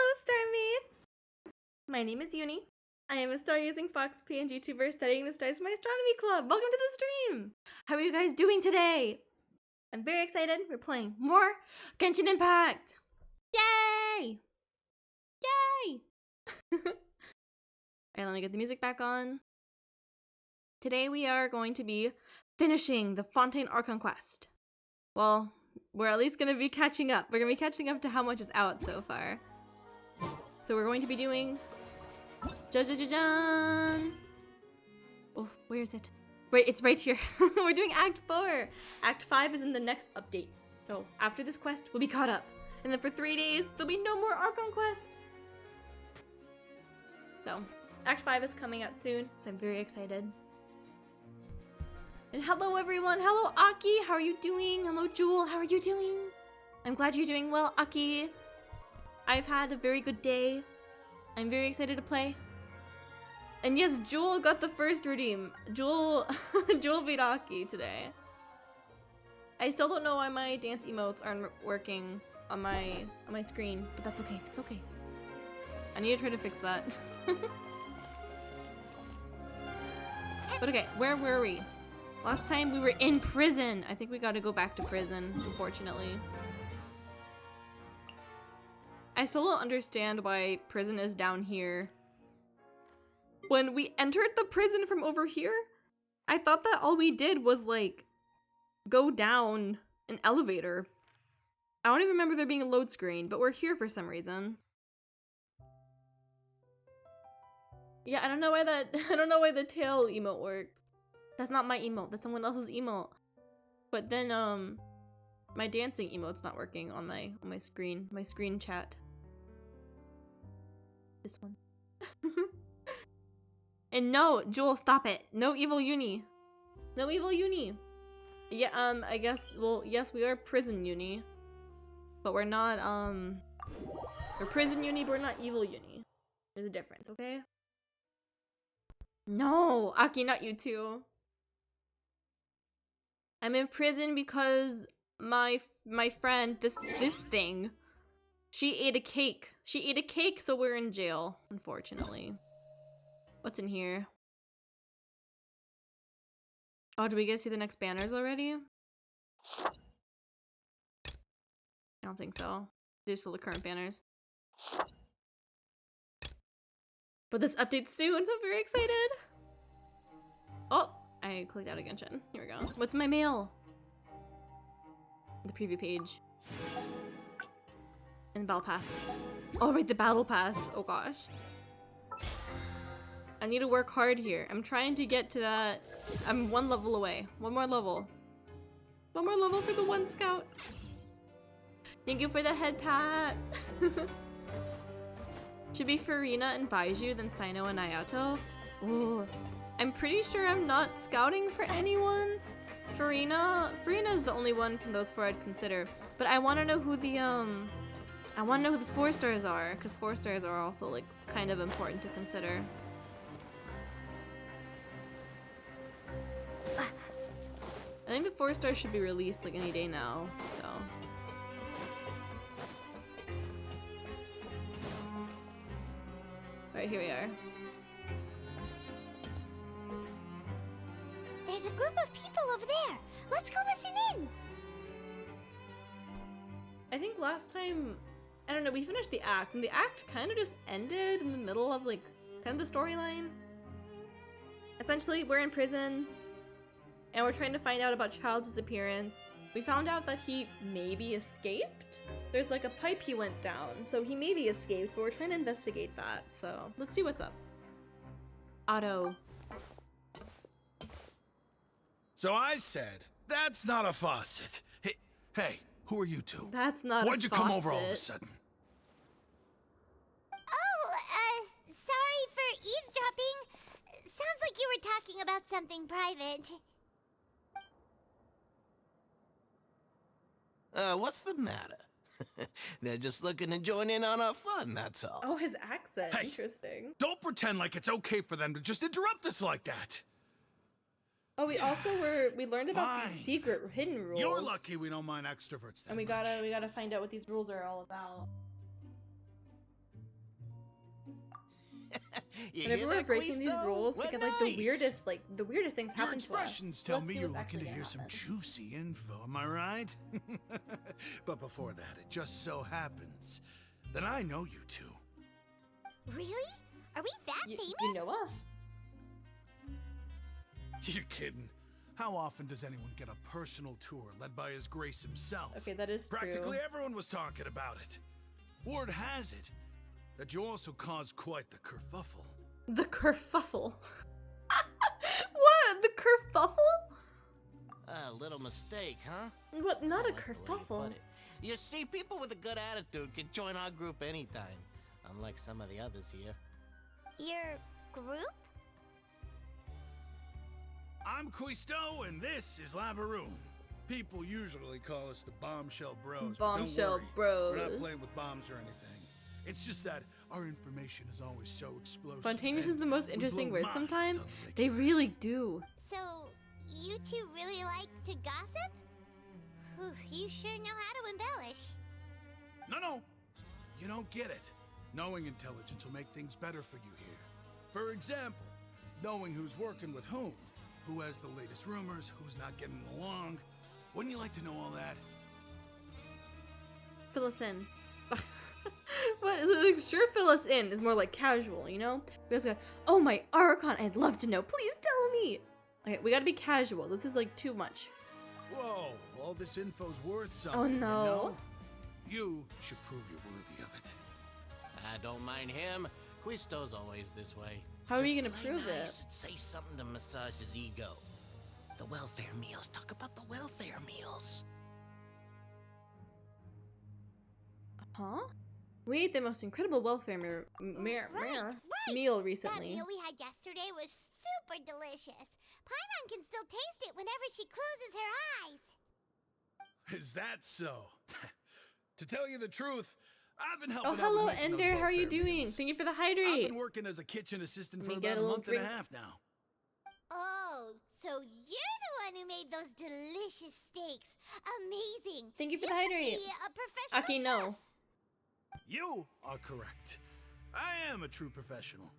Hello, Starmates! My name is Uni. I am a star-using Fox PNG YouTuber studying the stars for my astronomy club. Welcome to the stream! How are you guys doing today? I'm very excited. We're playing more Genshin Impact! Yay! Yay! Alright, let me get the music back on. Today we are going to be finishing the Fontaine Archon quest. Well, we're at least going to be catching up. We're going to be catching up to how much is out so far. So we're going to be doing... Ja-ja-ja-jan! Oh, where is it? Wait, it's right here. We're doing Act 4! Act 5 is in the next update. So after this quest, we'll be caught up. And then for 3 days, there'll be no more Archon quests! So, Act 5 is coming out soon, so I'm very excited. And hello everyone! Hello Aki! How are you doing? Hello Jewel! How are you doing? I'm glad you're doing well, Aki! I've had a very good day. I'm very excited to play. And yes, Jewel got the first redeem. Jewel beat Aki today. I still don't know why my dance emotes aren't working on my screen, but that's okay. It's okay. I need to try to fix that. But okay, where were we? Last time we were in prison. I think we gotta go back to prison, unfortunately. I still don't understand why prison is down here. When we entered the prison from over here, I thought that all we did was, like, go down an elevator. I don't even remember there being a load screen, but we're here for some reason. Yeah, I don't know why the tail emote works. That's not my emote, that's someone else's emote. But then, my dancing emote's not working on my screen chat. This one. And no, Jewel, stop it. No evil uni. No evil uni. Yeah, I guess, well, yes, we are prison uni. But we're not, we're prison uni, but we're not evil uni. There's a difference, okay? No, Aki, not you too. I'm in prison because my friend, this thing, she ate a cake. She ate a cake, so we're in jail, unfortunately. What's in here? Oh, do we get to see the next banners already? I don't think so. These are still the current banners. But this update's soon, so I'm very excited! Oh! I clicked out of Genshin. Here we go. What's in my mail? The preview page. And the battle pass. Oh right, the battle pass. Oh gosh. I need to work hard here. I'm trying to get to that. I'm one level away. One more level. One more level for the one scout. Thank you for the head pat. Should be Farina and Baiju, then Sino and Ayato. Ooh. I'm pretty sure I'm not scouting for anyone. Farina is the only one from those four I'd consider. But I want to know who the I want to know who the 4 stars are, because 4 stars are also like kind of important to consider. I think the 4 stars should be released like any day now, so. Alright, here we are. There's a group of people over there. Let's go listen in. I think last time, I don't know, we finished the act, and the act kind of just ended in the middle of like, kind of the storyline. Essentially, we're in prison, and we're trying to find out about Child's disappearance. We found out that he maybe escaped? There's like a pipe he went down, so he maybe escaped, but we're trying to investigate that, so let's see what's up. Otto. So I said, that's not a faucet. Hey, who are you two? That's not Why'd a you faucet. come over all of a sudden? Oh, sorry for eavesdropping. Sounds like you were talking about something private. What's the matter? They're just looking to join in on our fun, that's all. Oh, his accent. Hey. Interesting. Don't pretend like it's okay for them to just interrupt us like that. Oh, we learned about these secret hidden rules. You're lucky we don't mind extroverts that And we gotta find out what these rules are all about. You Whenever hear we're that, breaking these Quisto? rules, we We're get like the weirdest things Your happen to us. expressions tell Let's me see you're what's looking to actually hear gonna some happen. juicy info, am I right? But before that, it just so happens that I know you two. Really? Are we that famous? You know us. You're kidding. How often does anyone get a personal tour led by His Grace himself? Okay, that is Practically true. everyone was talking about it. Word has it that you also caused quite the kerfuffle. The kerfuffle. What? The kerfuffle? A little mistake, huh? What? Not I a like the way you kerfuffle. put it. You see, people with a good attitude can join our group anytime, unlike some of the others here. Your group? I'm Quisto, and this is Lavaroon. People usually call us the Bombshell Bros. but don't Bombshell worry, Bros. We're not playing with bombs or anything. It's just that our information is always so explosive. Spontaneous and is the most we interesting blow word minds sometimes. on the They regular. really do. So, you two really like to gossip? Whew, you sure know how to embellish. No. You don't get it. Knowing intelligence will make things better for you here. For example, knowing who's working with whom, who has the latest rumors, who's not getting along. Wouldn't you like to know all that? Fill us in. What is it? Like, sure, fill us in is more like casual, you know? We also go, oh my Archon, I'd love to know. Please tell me. Okay, we gotta be casual. This is like too much. Whoa, all this info's worth something. Oh, you no. know? You should prove you're worthy of it. I don't mind him. Quisto's always this way. How are you Just gonna play prove nice it? and say something to massage his ego. The welfare meals. Talk about the welfare meals. Huh? We ate the most incredible welfare meal That recently. meal we had yesterday was super delicious. Paimon can still taste it whenever she closes her eyes. Is that so? To tell you the truth, I've been Oh, helping out hello, with making those Ender. How are you welfare doing? meals. Thank you for the I've hydrate. been working as a kitchen assistant Let for me get about a a little month and a drink. half now. Oh, so you're the one who made those delicious steaks. Amazing. Thank you for the could hydrate. be a professional Aki, chef. no. You are correct. I am a true professional.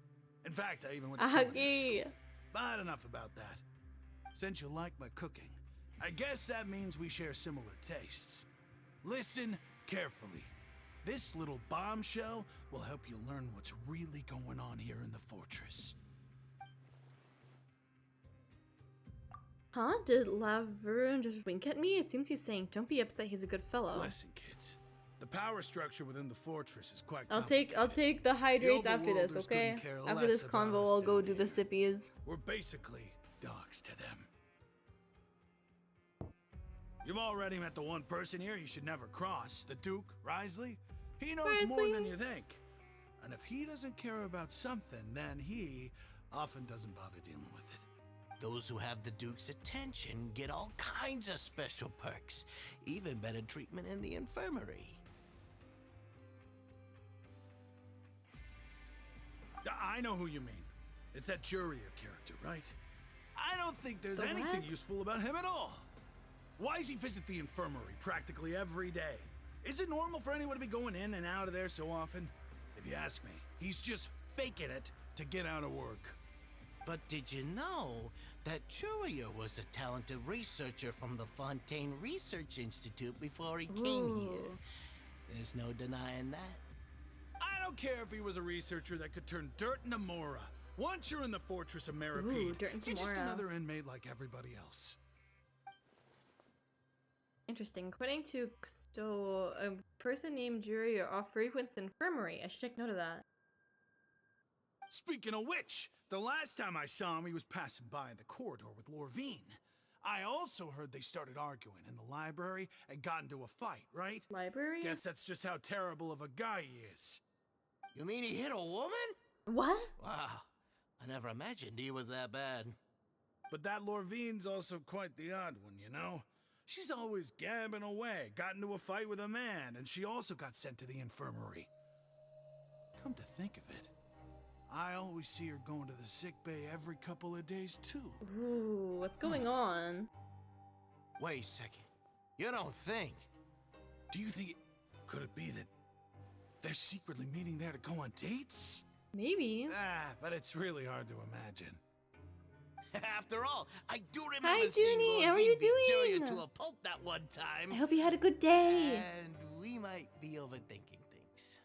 In fact, I even went to culinary Aki. school. But enough about that. Since you like my cooking, I guess that means we share similar tastes. Listen carefully. This little bombshell will help you learn what's really going on here in the fortress. Huh? Did Lavaroon just wink at me? It seems he's saying, don't be upset, he's a good fellow. Listen, kids. The power structure within the fortress is quite I'll take the hydrates after this, overworlders okay? couldn't care After less this about convo, us I'll go down do the here. sippies. We're basically dogs to them. You've already met the one person here you should never cross, the Duke, Risley. He knows more Risley? than you think. And if he doesn't care about something, then he often doesn't bother dealing with it. Those who have the Duke's attention get all kinds of special perks, even better treatment in the infirmary. I know who you mean. It's that Jurier character, right? I don't think there's The anything what? useful about him at all. Why does he visit the infirmary practically every day? Is it normal for anyone to be going in and out of there so often? If you ask me, he's just faking it to get out of work. But did you know that Churia was a talented researcher from the Fontaine Research Institute before he came here? Ooh. There's no denying that. I don't care if he was a researcher that could turn dirt into Mora. Once you're in the fortress of Ooh, Maripede, dirt into you're just Mora. another inmate like everybody else. Interesting. According to Custo, a person named Jury frequents the infirmary. I should take note of that. Speaking of which, the last time I saw him, he was passing by in the corridor with Lorvine. I also heard they started arguing in the library and got into a fight, right? Library? Guess that's just how terrible of a guy he is. You mean he hit a woman? What? Wow, I never imagined he was that bad. But that Lorvine's also quite the odd one, you know? She's always gabbing away, got into a fight with a man, and she also got sent to the infirmary. Come to think of it, I always see her going to the sick bay every couple of days, too. Ooh, what's going on? Wait a second. You don't think? Do you think could it be that they're secretly meeting there to go on dates? Maybe. But it's really hard to imagine. After all, I do remember Hi, seeing Junie. Lord How are you Veen beat Julia doing? to a pulp that one time. I hope you had a good day. And we might be overthinking things.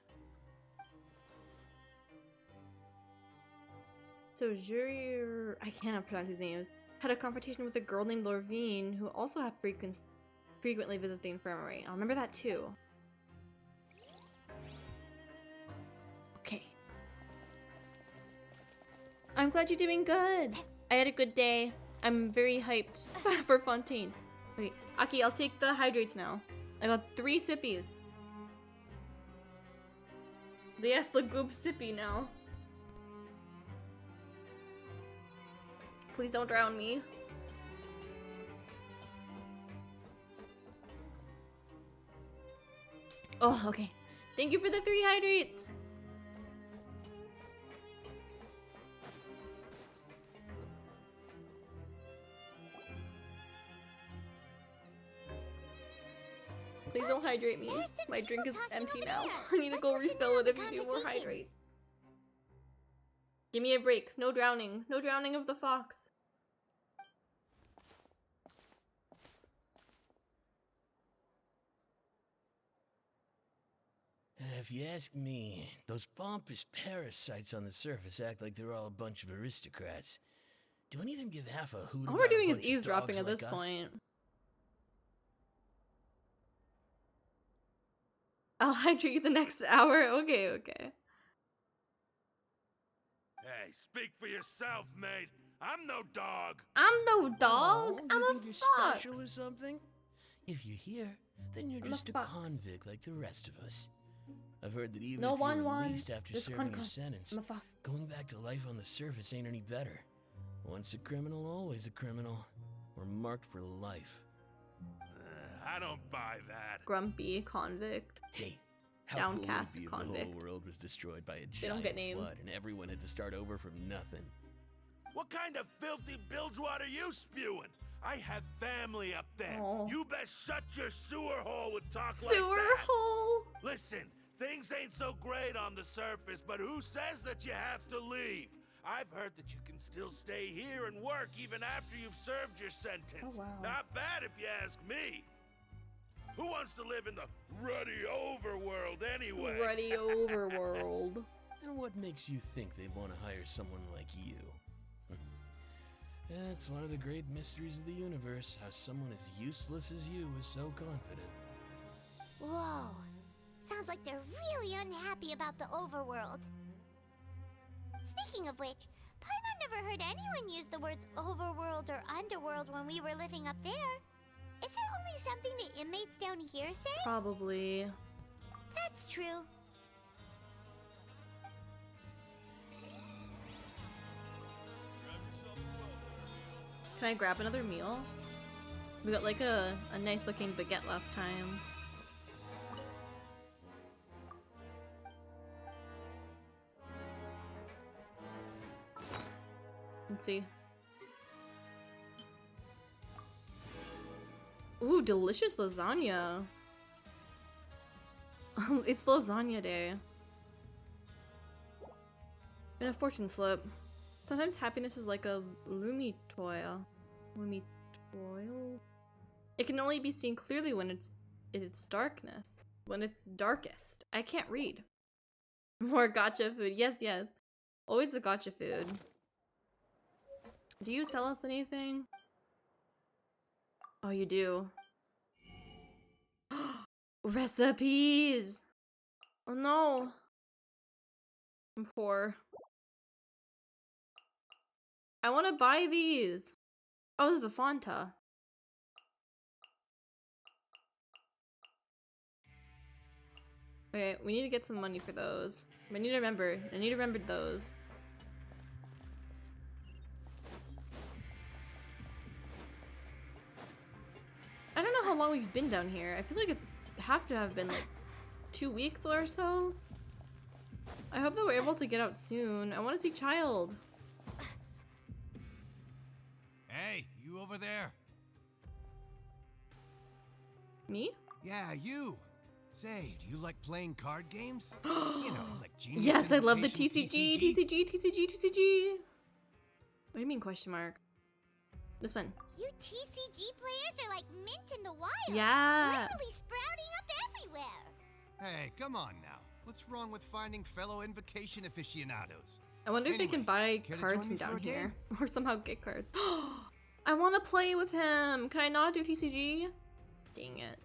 So Juri, I cannot pronounce his names, had a confrontation with a girl named Lorvine who also frequently visits the infirmary. I'll remember that too. Okay. I'm glad you're doing good. I had a good day. I'm very hyped for Fontaine. Wait, Aki, I'll take the hydrates now. I got 3 sippies. Yes, the goop sippy now. Please don't drown me. Oh, okay. Thank you for the 3 hydrates. Please don't hydrate me. There's some My drink people is talking empty over now. there. I need to Let's go listen refill in on it the if you do more conversation. hydrates. Give me a break. No drowning. No drowning of the fox. If you ask me, those pompous parasites on the surface act like they're all a bunch of aristocrats. Do any of them give half a hoot All about we're a doing is bunch of eavesdropping dogs at this like us? point. I'll hydrate you the next hour. Okay, okay. Hey, speak for yourself, mate. I'm no dog. I'm no dog. Oh, I'm you a think you're fox. special or something? If you're here, then you're I'm a just a fox. convict like the rest of us. I've heard that even No if you're one. released after Just serving your con. sentence, I'm a fox. going back to life on the surface ain't any better. Once a criminal, always a criminal. We're marked for life. I don't buy that. Grumpy convict. Hey, how Downcast cool would it be if convict. the whole world was destroyed by a They don't giant get names. flood and everyone had to start over from nothing? What kind of filthy bilge water you spewing? I have family up there. Aw. You best shut your sewer hole with talk Sewer like that. hole. Listen, things ain't so great on the surface, but who says that you have to leave? I've heard that you can still stay here and work even after you've served your sentence. Oh, wow. Not bad if you ask me. Who wants to live in the ruddy overworld anyway? Ruddy overworld. And what makes you think they want to hire someone like you? It's one of the great mysteries of the universe, how someone as useless as you is so confident. Whoa. Sounds like they're really unhappy about the overworld. Speaking of which, Paimon never heard anyone use the words overworld or underworld when we were living up there. Is it only something the inmates down here say? Probably. That's true. Can I grab another meal? We got like a nice looking baguette last time. Let's see. Ooh, delicious lasagna. It's lasagna day. And a fortune slip. Sometimes happiness is like a lumitoil. Lumitoil? It can only be seen clearly when it's in its darkness. When it's darkest. I can't read. More gotcha food. Yes, yes. Always the gotcha food. Do you sell us anything? Oh, you do. Recipes! Oh no. I'm poor. I want to buy these. Oh, this is the Fanta. Okay, we need to get some money for those. I need to remember those. I don't know how long we've been down here. I feel like it's have to have been like 2 weeks or so. I hope that we're able to get out soon. I want to see Child. Hey, you over there? Me? Yeah, you. Say, do you like playing card games? You know, like Genius Yes, I love the Invitation, TCG. What do you mean question mark? This one. You TCG players are like mint in the wild. Yeah. Literally sprouting up everywhere. Hey, come on now. What's wrong with finding fellow Invocation aficionados? I wonder if they can buy care to cards join me from for down a game? here. Or somehow get cards. I want to play with him. Can I not do TCG? Dang it.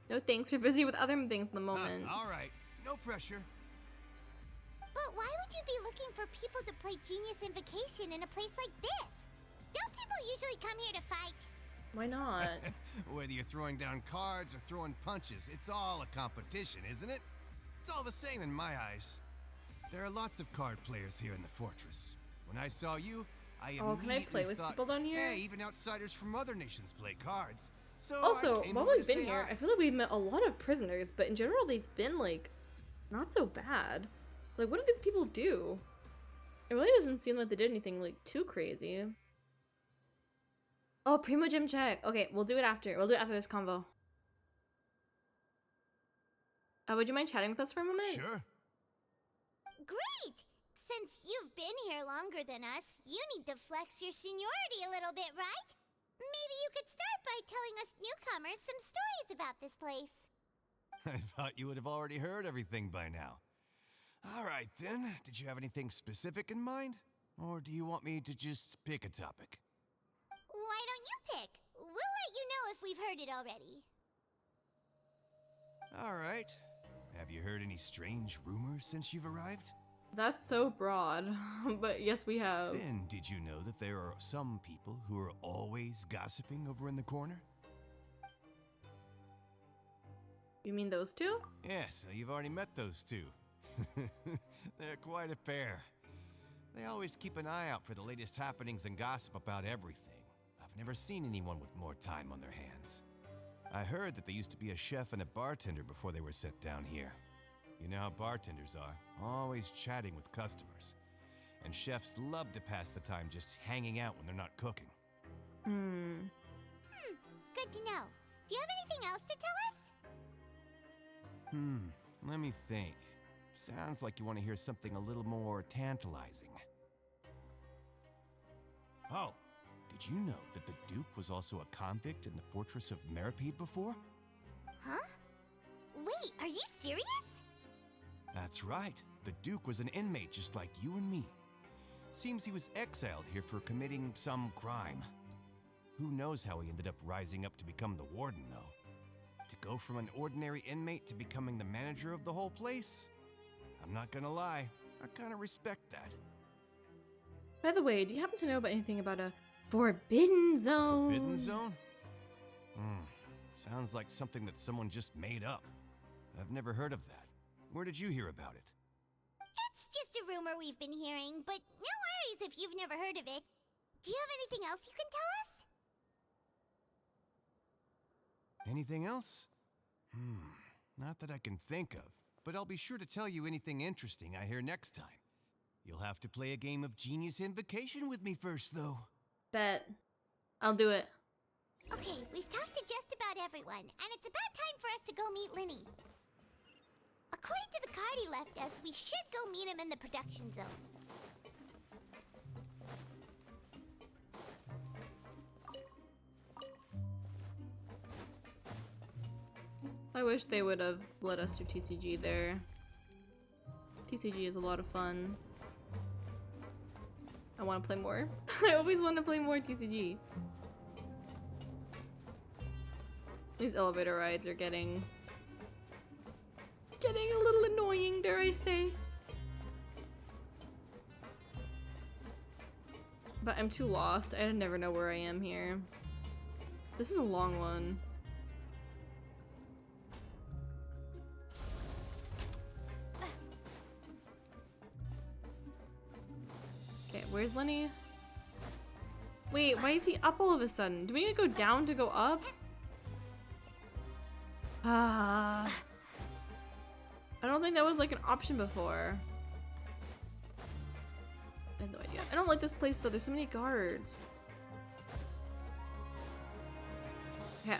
No thanks, we're busy with other things at the moment. All right, no pressure. But why would you be looking for people to play Genius Invocation in a place like this? Don't people usually come here to fight? Why not? Whether you're throwing down cards or throwing punches, it's all a competition, isn't it? It's all the same in my eyes. There are lots of card players here in the fortress. When I saw you, I Oh, can I immediately play with thought, people down here? hey, even outsiders from other nations play cards. So Also, I came while over we've to been say here, hi. I feel like we've met a lot of prisoners, but in general, they've been, like, not so bad. Like, what do these people do? It really doesn't seem like they did anything, like, too crazy. Oh, Primo Gym check. Okay, we'll do it after. We'll do it after this convo. Would you mind chatting with us for a moment? Sure. Great! Since you've been here longer than us, you need to flex your seniority a little bit, right? Maybe you could start by telling us newcomers some stories about this place. I thought you would have already heard everything by now. All right, then. Did you have anything specific in mind? Or do you want me to just pick a topic? Why don't you pick? We'll let you know if we've heard it already. All right. Have you heard any strange rumors since you've arrived? That's so broad, but yes, we have. Then, did you know that there are some people who are always gossiping over in the corner? You mean those two? Yes, you've already met those two. They're quite a pair. They always keep an eye out for the latest happenings and gossip about everything. I've never seen anyone with more time on their hands. I heard that they used to be a chef and a bartender before they were sent down here. You know how bartenders are, always chatting with customers. And chefs love to pass the time just hanging out when they're not cooking. Good to know. Do you have anything else to tell us? Let me think. Sounds like you want to hear something a little more tantalizing. Oh, did you know that the Duke was also a convict in the fortress of Meripede before? Huh? Wait, are you serious? That's right. The Duke was an inmate just like you and me. Seems he was exiled here for committing some crime. Who knows how he ended up rising up to become the warden, though? To go from an ordinary inmate to becoming the manager of the whole place? I'm not gonna lie, I kinda respect that. By the way, do you happen to know about anything about a forbidden zone? Forbidden zone? Sounds like something that someone just made up. I've never heard of that. Where did you hear about it? It's just a rumor we've been hearing, but no worries if you've never heard of it. Do you have anything else you can tell us? Anything else? Not that I can think of, but I'll be sure to tell you anything interesting I hear next time. You'll have to play a game of Genius Invocation with me first, though. Bet. I'll do it. Okay, we've talked to just about everyone, and it's about time for us to go meet Linny. According to the card he left us, we should go meet him in the production zone. I wish they would have let us do TCG there. TCG is a lot of fun. I want to play more. I always want to play more TCG. These elevator rides are getting a little annoying, dare I say. But I'm too lost. I never know where I am here. This is a long one. Okay, where's Lenny? Wait, why is he up all of a sudden? Do we need to go down to go up? Ah. I don't think that was like an option before. I have no idea. I don't like this place though. There's so many guards. Okay.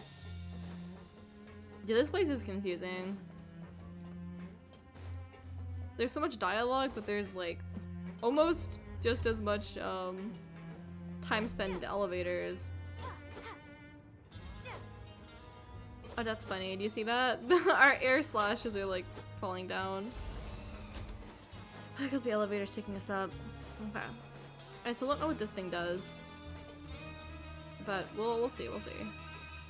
Yeah, this place is confusing. There's so much dialogue, but there's like almost just as much time spent in the elevators. Oh, that's funny. Do you see that? Our air slashes are like falling down. Because the elevator's taking us up. Okay. I still don't know what this thing does. But we'll see, we'll see.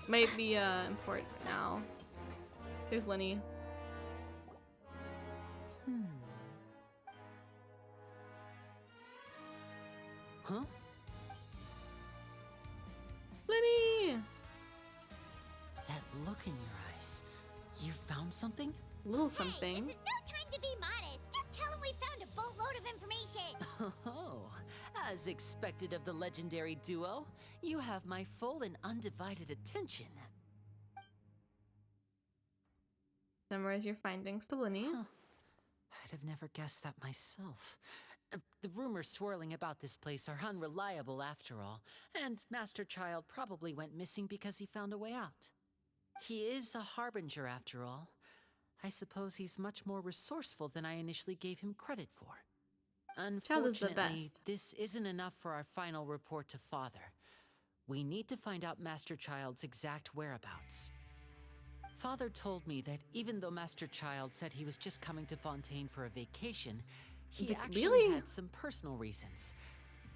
Might be important now. There's Lenny. Huh? Lenny! That look in your eyes. You found something? Little Hey, something. this is no time to be modest. Just tell him we found a boatload of information. Oh, as expected of the legendary duo, you have my full and undivided attention. Summarize your findings to Lenny. Huh. I'd have never guessed that myself. The rumors swirling about this place are unreliable after all, and Master Child probably went missing because he found a way out. He is a harbinger after all. I suppose he's much more resourceful than I initially gave him credit for. Child is the Unfortunately, best. this isn't enough for our final report to Father. We need to find out Master Child's exact whereabouts. Father told me that even though Master Child said he was just coming to Fontaine for a vacation, he actually Really? had some personal reasons.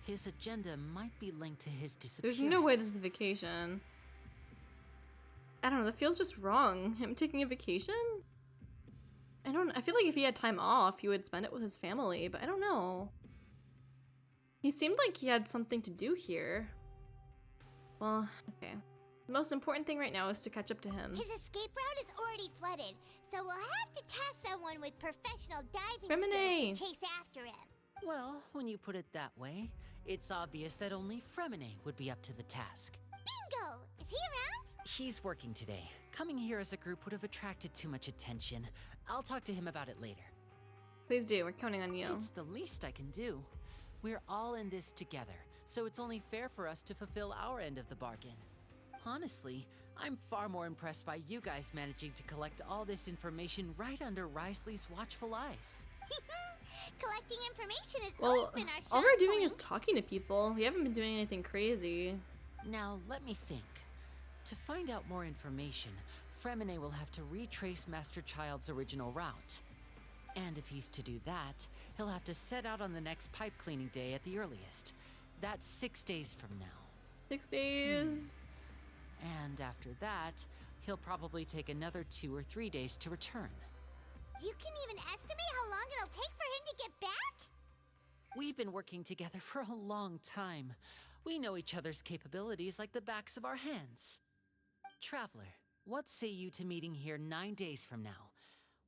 His agenda might be linked to his There's disappearance. no way this is a vacation. I don't know, that feels just wrong. Him taking a vacation? I feel like if he had time off, he would spend it with his family, but I don't know. He seemed like he had something to do here. Well, okay. The most important thing right now is to catch up to him. His escape route is already flooded, so we'll have to task someone with professional diving Fremine. skills to chase after him. Well, when you put it that way, it's obvious that only Fremine would be up to the task. Bingo! Is he around? He's working today. Coming here as a group would have attracted too much attention. I'll talk to him about it later. Please do, we're counting on you. It's the least I can do. We're all in this together, so it's only fair for us to fulfill our end of the bargain. Honestly, I'm far more impressed by you guys managing to collect all this information right under Risley's watchful eyes. Collecting information has Well, always been our all strong we're doing point. is talking to people. We haven't been doing anything crazy. Now, let me think. To find out more information, Fremine will have to retrace Master Child's original route. And if he's to do that, he'll have to set out on the next pipe cleaning day at the earliest. That's 6 days from now. 6 days. And after that, he'll probably take another 2 or 3 days to return. You can even estimate how long it'll take for him to get back? We've been working together for a long time. We know each other's capabilities like the backs of our hands. Traveler, what say you to meeting here 9 days from now?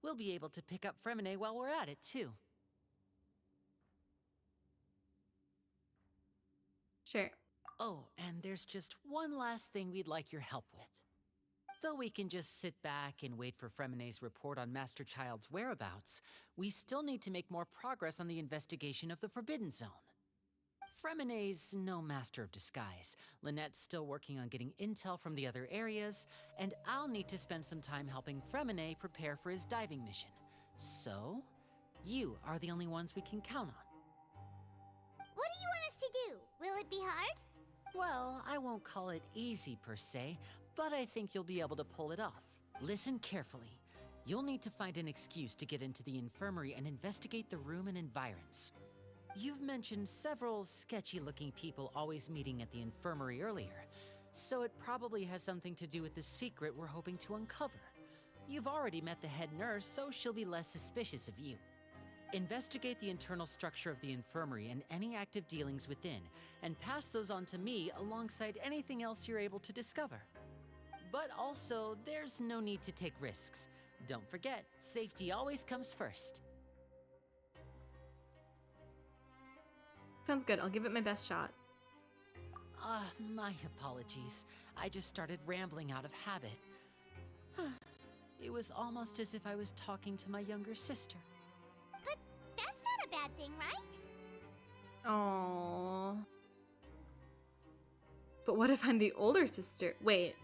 We'll be able to pick up Fremine while we're at it, too. Sure. Oh, and there's just one last thing we'd like your help with. Though we can just sit back and wait for Fremine's report on Master Child's whereabouts, we still need to make more progress on the investigation of the Forbidden Zone. Fremine's no master of disguise. Lynette's still working on getting intel from the other areas, and I'll need to spend some time helping Fremine prepare for his diving mission. So, you are the only ones we can count on. What do you want us to do? Will it be hard? Well, I won't call it easy per se, but I think you'll be able to pull it off. Listen carefully. You'll need to find an excuse to get into the infirmary and investigate the room and environs. You've mentioned several sketchy-looking people always meeting at the infirmary earlier, so it probably has something to do with the secret we're hoping to uncover. You've already met the head nurse, so she'll be less suspicious of you. Investigate the internal structure of the infirmary and any active dealings within, and pass those on to me alongside anything else you're able to discover. But also, there's no need to take risks. Don't forget, safety always comes first. Sounds good. I'll give it my best shot. My apologies. I just started rambling out of habit. It was almost as if I was talking to my younger sister. But that's not a bad thing, right? Aww. But what if I'm the older sister? Wait.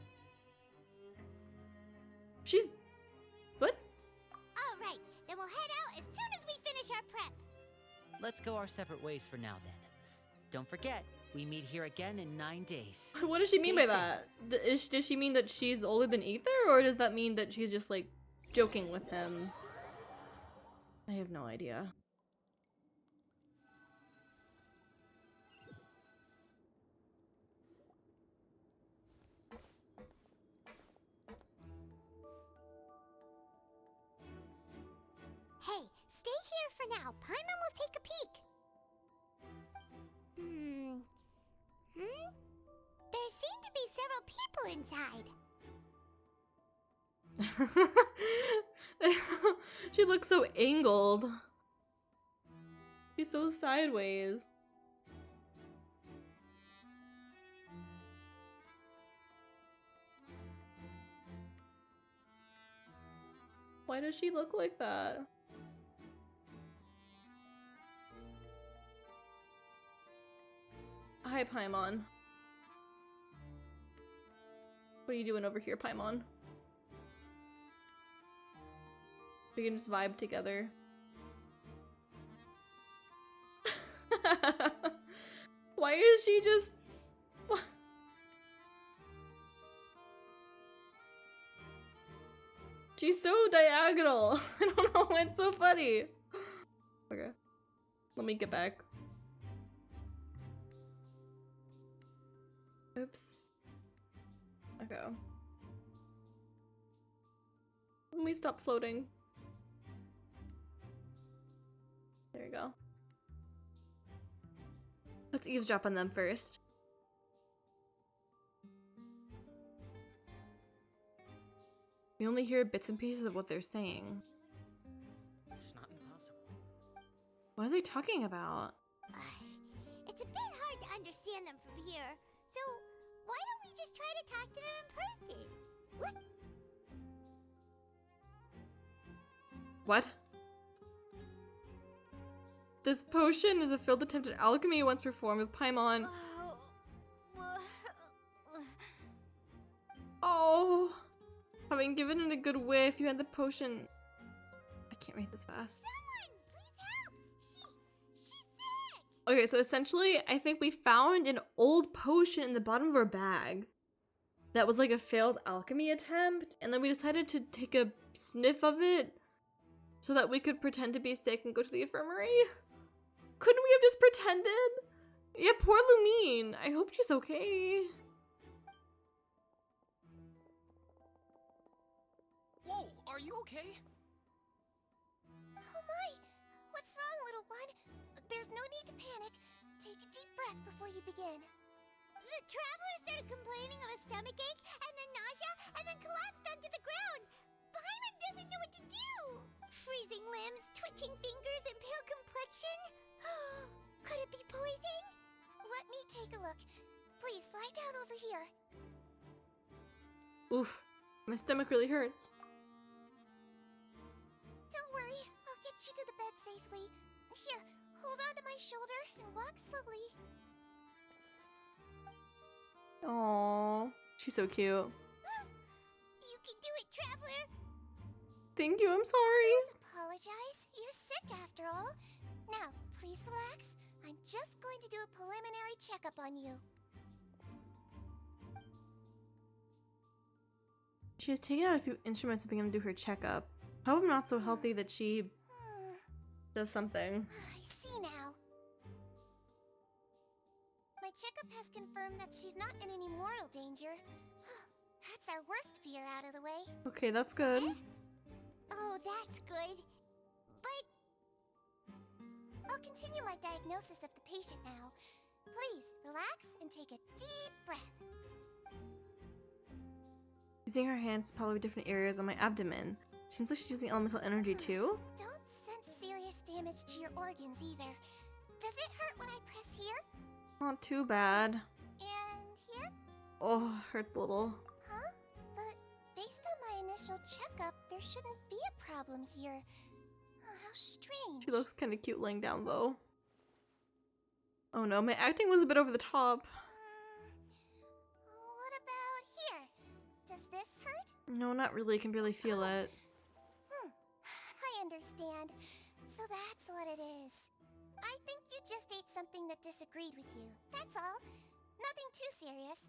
She's... What? All right, then we'll head out as soon as we finish finish our prep. Let's go our separate ways for now then. Don't forget, we meet here again in 9 days. What does she mean Stay by that? Does she mean that she's older than Ether, or does that mean that she's just like joking with him? I have no idea. Hey, stay here for now. Paimon will take a peek. There seem to be several people inside. She looks so angled. She's so sideways. Why does she look like that? Hi, Paimon. What are you doing over here, Paimon? We can just vibe together. Why is she just... She's so diagonal. I don't know, it's so funny. Okay. Let me get back. Oops. Okay. Let me stop floating. There we go. Let's eavesdrop on them first. We only hear bits and pieces of what they're saying. It's not impossible. What are they talking about? It's a bit hard to understand them from here, so why don't we just try to talk to them in person? What? This potion is a failed attempt at alchemy once performed with Paimon. Oh. Having given it a good whiff, you had the potion. I can't read this fast. Someone, please help! She's sick! Okay, so essentially, I think we found an old potion in the bottom of our bag that was like a failed alchemy attempt, and then we decided to take a sniff of it so that we could pretend to be sick and go to the infirmary. Couldn't we have just pretended? Yeah, poor Lumine. I hope she's okay. Whoa, are you okay? Oh my! What's wrong, little one? There's no need to panic. Take a deep breath before you begin. The traveler started complaining of a stomachache, and then nausea, and then collapsed onto the ground. Paimon doesn't know what to do! Freezing limbs, twitching fingers, and pale complexion? Could it be poison? Let me take a look. Please, lie down over here. Oof, my stomach really hurts. Don't worry, I'll get you to the bed safely. Here, hold on to my shoulder and walk slowly. Aww, she's so cute. You can do it, traveler! Thank you, I'm sorry. Don't apologize. You're sick after all. Now, please relax. I'm just going to do a preliminary checkup on you. She's taken out a few instruments and began to do her checkup. I hope I'm not so healthy that she does something. I see now. My checkup has confirmed that she's not in any mortal danger. That's our worst fear out of the way. Okay, that's good. Oh, that's good. But I'll continue my diagnosis of the patient now. Please, relax and take a deep breath. Using her hands to probably different areas on my abdomen. Seems like she's using elemental energy too. Don't sense serious damage to your organs either. Does it hurt when I press here? Not too bad. And here? Oh, hurts a little. Huh? But based on my initial checkup, there shouldn't be a problem here. Oh, how strange. She looks kind of cute laying down though. Oh no, my acting was a bit over the top. What about here? Does this hurt? No, not really. I can barely feel it. I understand. So that's what it is. I think you just ate something that disagreed with you. That's all. Nothing too serious.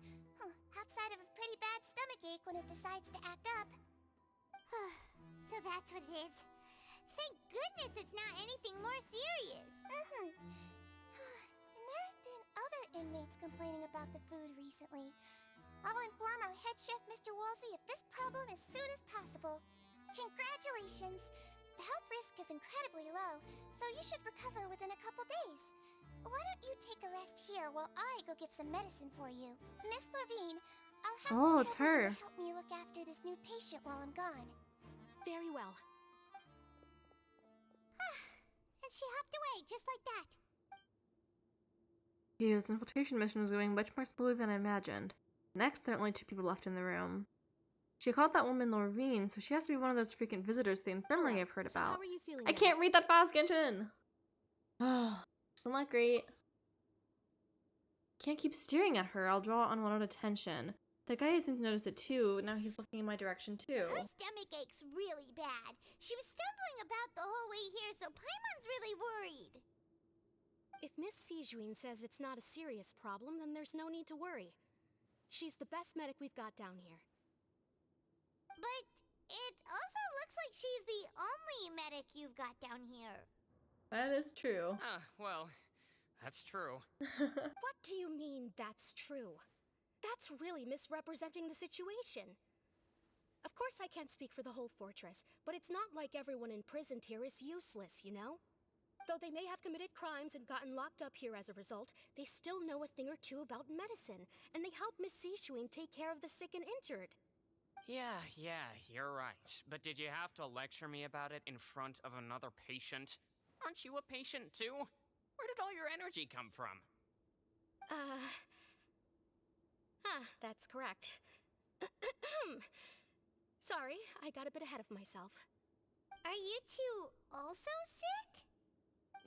Outside of a pretty bad stomachache when it decides to act up. So that's what it is. Thank goodness it's not anything more serious. And there have been other inmates complaining about the food recently. I'll inform our head chef, Mr. Wolsey, of this problem as soon as possible. Congratulations! The health risk is incredibly low, so you should recover within a couple days. Why don't you take a rest here while I go get some medicine for you? Miss Levine, I'll have Oh, to it's trouble you her. to help me look after this new patient while I'm gone. Very well. And she hopped away, just like that. Phew, this infiltration mission is going much more smoothly than I imagined. Next, there are only 2 people left in the room. She called that woman Lorvine, so she has to be one of those freaking visitors to the infirmary Hello. I've heard So about. how are you feeling I now? can't read that fast, Genshin! Still not great. Can't keep staring at her, I'll draw unwanted attention. The guy seemed to notice it too, now he's looking in my direction too. Her stomach ache's really bad. She was stumbling about the whole way here, so Paimon's really worried. If Miss Sijuin says it's not a serious problem, then there's no need to worry. She's the best medic we've got down here. But it also looks like she's the only medic you've got down here. That is true. Well, that's true. What do you mean, that's true? That's really misrepresenting the situation. Of course I can't speak for the whole fortress, but it's not like everyone imprisoned here is useless, you know? Though they may have committed crimes and gotten locked up here as a result, they still know a thing or two about medicine, and they help Miss Sishuin take care of the sick and injured. Yeah, you're right. But did you have to lecture me about it in front of another patient? Aren't you a patient too? Where did all your energy come from? That's correct. Sorry, I got a bit ahead of myself. Are you two also sick?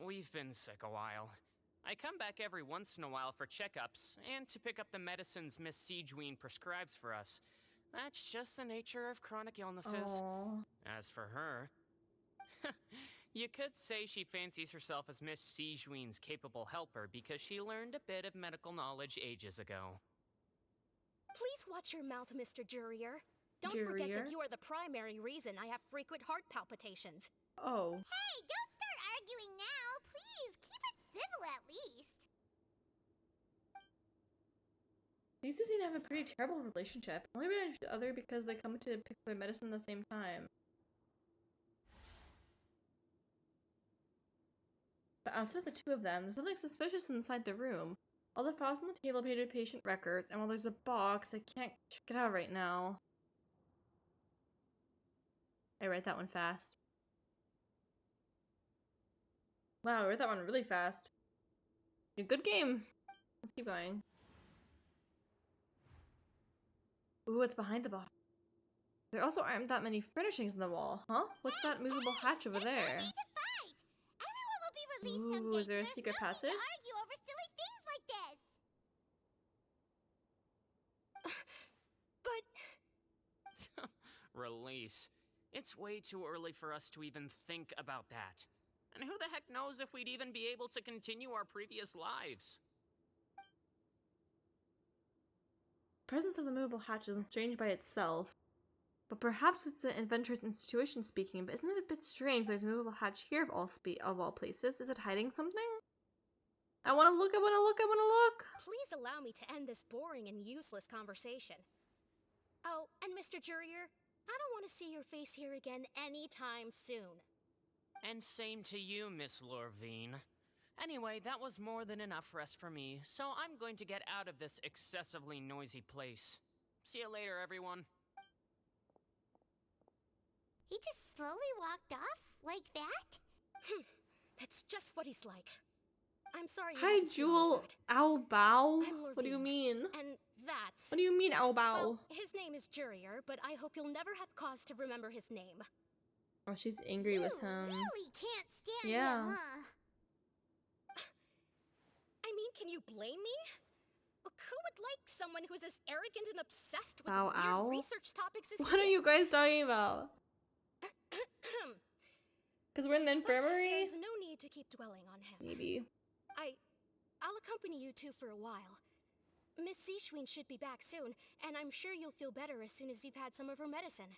We've been sick a while. I come back every once in a while for checkups, and to pick up the medicines Miss Sijuin prescribes for us. That's just the nature of chronic illnesses. Aww. As for her... you could say she fancies herself as Miss Sijuin's capable helper because she learned a bit of medical knowledge ages ago. Please watch your mouth, Mr. Jurier. Don't forget Jurier? that you are the primary reason I have frequent heart palpitations. Oh. Hey, don't start arguing now. Please, keep it civil at least. These two seem to have a pretty terrible relationship. Only ran each other because they come to pick their medicine at the same time. But outside the two of them, there's nothing suspicious inside the room. All the files on the table appear to be patient records, and while there's a box, I can't check it out right now. I read that one fast. Wow, I read that one really fast. Good game. Let's keep going. Ooh, what's behind the box? There also aren't that many furnishings in the wall, huh? What's that movable hatch over There's no there? need to fight. Everyone will be released Ooh, someday. is there a so secret there's no passage? need to argue over silly things like this. But Release. It's way too early for us to even think about that. And who the heck knows if we'd even be able to continue our previous lives? The presence of the movable hatch isn't strange by itself, but perhaps it's the inventor's intuition speaking. But isn't it a bit strange there's a movable hatch here of all places? Is it hiding something? I want to look, I want to look, I want to look! please allow me to end this boring and useless conversation. Oh, and Mr. Jurier, I don't want to see your face here again anytime soon. And same to you, Miss Lorvine. Anyway, that was more than enough rest for me, so I'm going to get out of this excessively noisy place. See you later, everyone. He just slowly walked off like that? That's just what he's like. I'm sorry you Hi, had to see all of Jewel. that. Ow bow. I'm What do you Lorvine. mean? And that's... What do you mean, ow bow? Well, his name is Jurier, but I hope you'll never have cause to remember his name. Oh, she's angry with You him. really can't stand Yeah. him, huh? I mean, can you blame me? Look, who would like someone who's as arrogant and obsessed with Bow weird ow? research topics as What are he you is? guys talking about? Because we're in the But infirmary? there's no need to keep dwelling on him. Maybe. I'll accompany you two for a while. Miss Seashween should be back soon, and I'm sure you'll feel better as soon as you've had some of her medicine.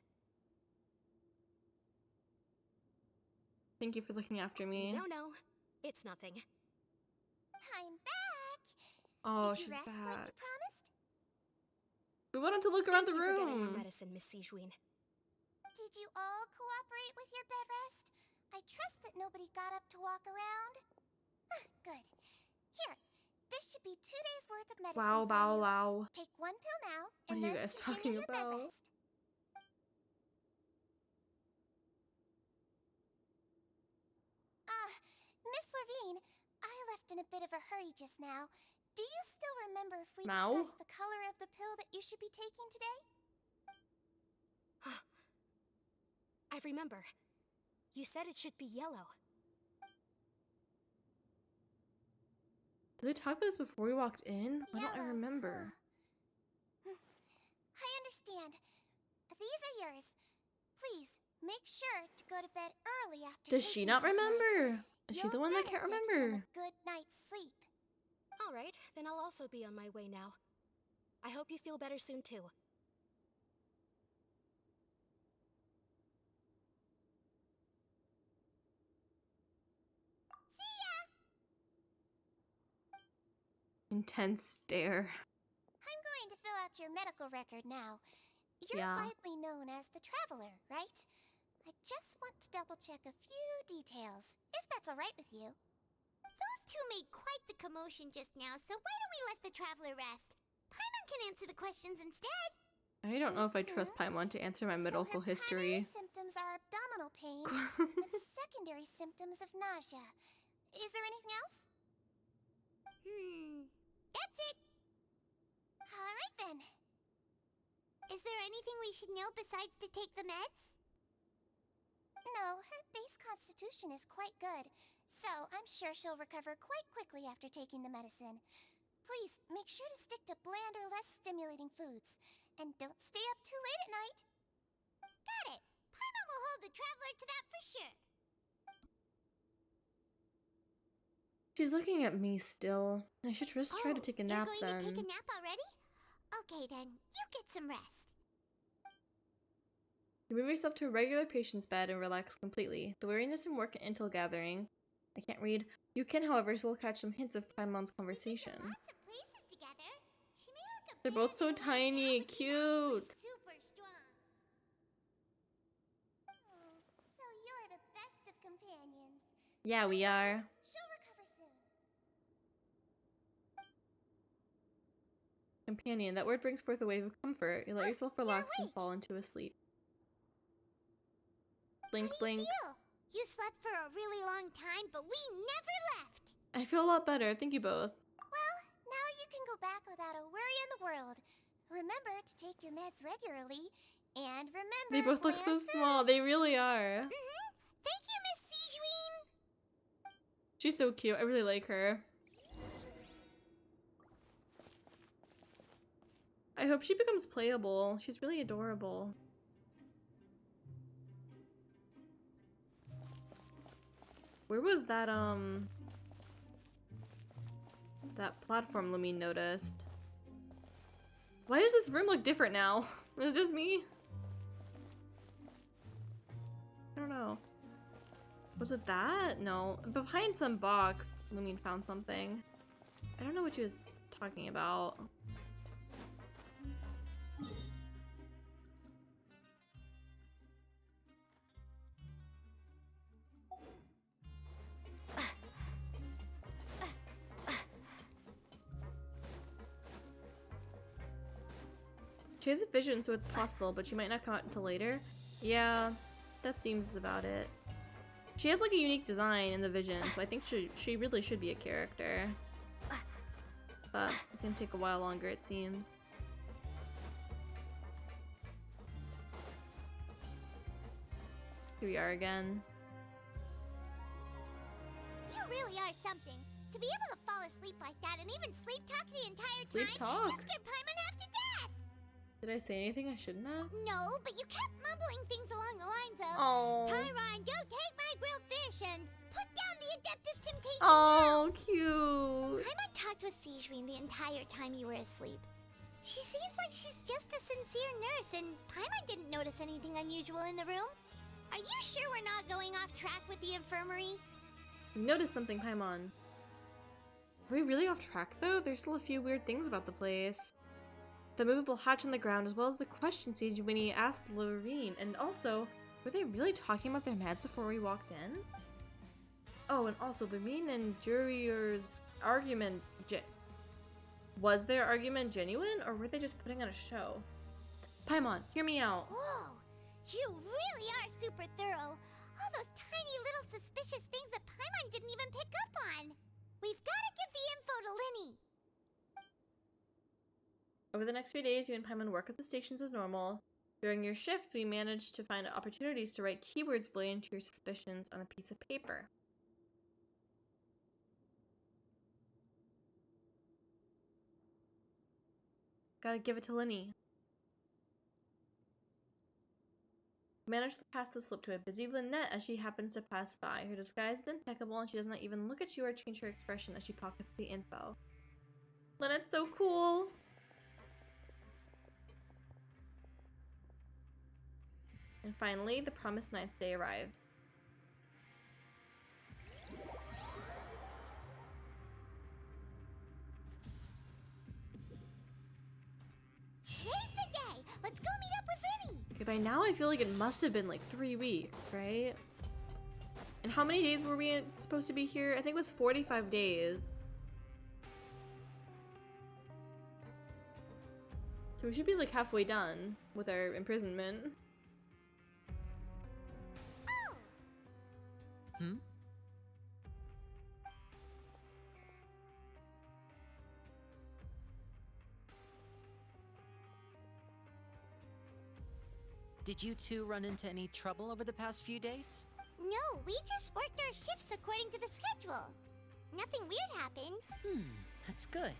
Thank you for looking after me. No, it's nothing. I'm back. Oh, Did you she's rest like back. you promised? We wanted to look around Thank the you for getting her room. medicine, Miss Seashween. Did you all cooperate with your bed rest? I trust that nobody got up to walk around. Good. Here, this should be 2 days worth of medicine Wow, for wow, you. wow. Take 1 pill now, What and are you then guys continue talking your bed about? rest. Miss Levine, I left in a bit of a hurry just now. Do you still remember if we Mao? discussed the color of the pill that you should be taking today? I remember. You said it should be yellow. Did we talk about this before we walked in? Why don't I Yellow, remember? I understand. These are yours. Please, make sure to go to bed early after Does she taking not them tonight. remember? Is she You'll the one that can't benefit from remember? a good night's sleep. All right, then I'll also be on my way now. I hope you feel better soon, too. See ya! Intense stare. I'm going to fill out your medical record now. You're Yeah. widely known as the Traveler, right? I just want to double check a few details, if that's all right with you. Those two made quite the commotion just now, so why don't we let the Traveler rest? Paimon can answer the questions instead. I don't know if I trust Paimon to answer my medical So her history. primary symptoms are abdominal pain with secondary symptoms of nausea. Is there anything else? That's it. All right then. Is there anything we should know besides to take the meds? No, her base constitution is quite good, so I'm sure she'll recover quite quickly after taking the medicine. Please, make sure to stick to bland or less stimulating foods, and don't stay up too late at night. Got it! Paimon will hold the Traveler to that for sure. She's looking at me still. I should just try to take a nap You're going then. to take a nap already? Okay then, you get some rest. You move yourself to a regular patient's bed and relax completely. The weariness and work until gathering. I can't read. You can, however, still catch some hints of Paimon's conversation. Lots of places together. She may look a They're bit both so underweight now, tiny, but she's obviously cute. super strong. Oh, so you're the best of companions. Yeah, we are. She'll recover soon. Companion. That word brings forth a wave of comfort. You let yourself relax and awake. fall into a sleep. Blink, How do you blink. feel? You slept for a really long time, but we never left. I feel a lot better. Thank you both. Well, now you can go back without a worry in the world. Remember to take your meds regularly, and remember They both look so bland small. foods. They really are. Thank you, Miss Sejuine. She's so cute. I really like her. I hope she becomes playable. She's really adorable. Where was that platform Lumine noticed? Why does this room look different now? Is it just me? I don't know. Was it that? No. Behind some box, Lumine found something. I don't know what she was talking about. She has a vision, so it's possible, but she might not come out until later. Yeah, that seems about it. She has like a unique design in the vision, so I think she really should be a character. But it can take a while longer, it seems. Here we are again. You really are something. To be able to fall asleep like that and even sleep talk the entire Sleep time, talk? you scared Paimon half to death. Did I say anything I shouldn't have? No, but you kept mumbling things along the lines of, Oh. Pyron, don't take my grilled fish, and put down the Adeptus Temptation Oh, now. cute. Paimon talked with Sijwin the entire time you were asleep. She seems like she's just a sincere nurse, and Paimon didn't notice anything unusual in the room. Are you sure we're not going off track with the infirmary? You noticed something, Paimon. Are we really off track, though? There's still a few weird things about the place. The movable hatch on the ground, as well as the question Sejuani asked Lorene. And also, were they really talking about their meds before we walked in? Oh, and also, Lorene and Jurier's argument... Was their argument genuine, or were they just putting on a show? Paimon, hear me out. Whoa, you really are super thorough. All those tiny little suspicious things that Paimon didn't even pick up on. We've got to give the info to Linny. Over the next few days, you and Paimon work at the stations as normal. During your shifts, we managed to find opportunities to write keywords relating to your suspicions on a piece of paper. Gotta give it to Linny. Managed to pass the slip to a busy Lynette as she happens to pass by. Her disguise is impeccable and she does not even look at you or change her expression as she pockets the info. Lynette's so cool! And finally, the promised 9th day arrives. Today's the day. Let's go meet up with Linny. Okay, by now I feel like it must have been like 3 weeks, right? And how many days were we supposed to be here? I think it was 45 days. So we should be like halfway done with our imprisonment. Hmm? Did you two run into any trouble over the past few days? No, we just worked our shifts according to the schedule. Nothing weird happened. That's good.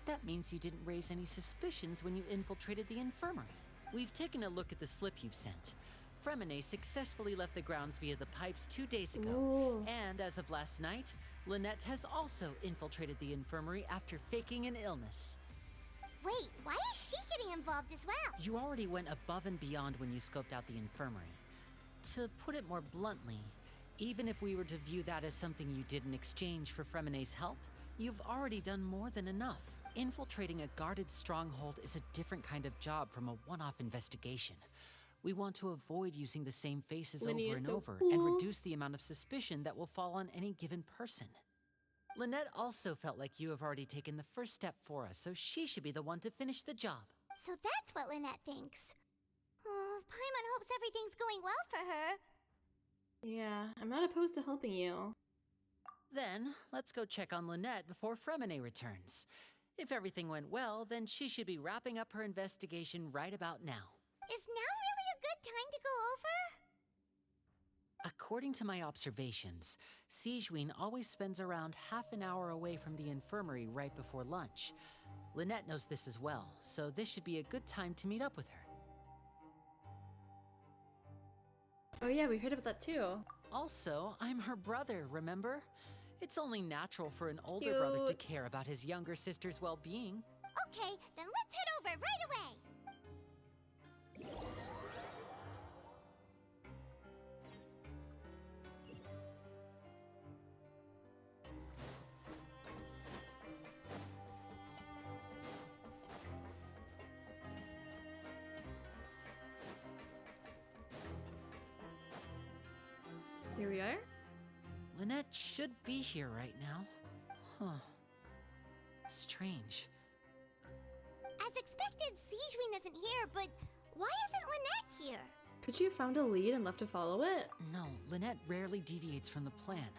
That means you didn't raise any suspicions when you infiltrated the infirmary. We've taken a look at the slip you've sent. Fremine successfully left the grounds via the pipes 2 days ago. Ooh. And as of last night, Lynette has also infiltrated the infirmary after faking an illness. Wait, why is she getting involved as well? You already went above and beyond when you scoped out the infirmary. To put it more bluntly, even if we were to view that as something you did in exchange for Fremine's help, you've already done more than enough. Infiltrating a guarded stronghold is a different kind of job from a one-off investigation. We want to avoid using the same faces Linny over is and so over cool. and reduce the amount of suspicion that will fall on any given person. Lynette also felt like you have already taken the first step for us, so she should be the one to finish the job. So that's what Lynette thinks. Oh, Paimon hopes everything's going well for her. Yeah, I'm not opposed to helping you. Then, let's go check on Lynette before Fremine returns. If everything went well, then she should be wrapping up her investigation right about now. Is now really a good time to go over? According to my observations, Sijwin always spends around half an hour away from the infirmary right before lunch. Lynette knows this as well, so this should be a good time to meet up with her. Oh yeah, we heard about that too. Also, I'm her brother, remember? It's only natural for an older brother to Cute. care about his younger sister's well-being. Okay, then let's head over right away. Here we are. Lynette should be here right now. Huh. Strange. As expected, Sijwin isn't here, but why isn't Lynette here? Could you have found a lead and left to follow it? No, Lynette rarely deviates from the plan.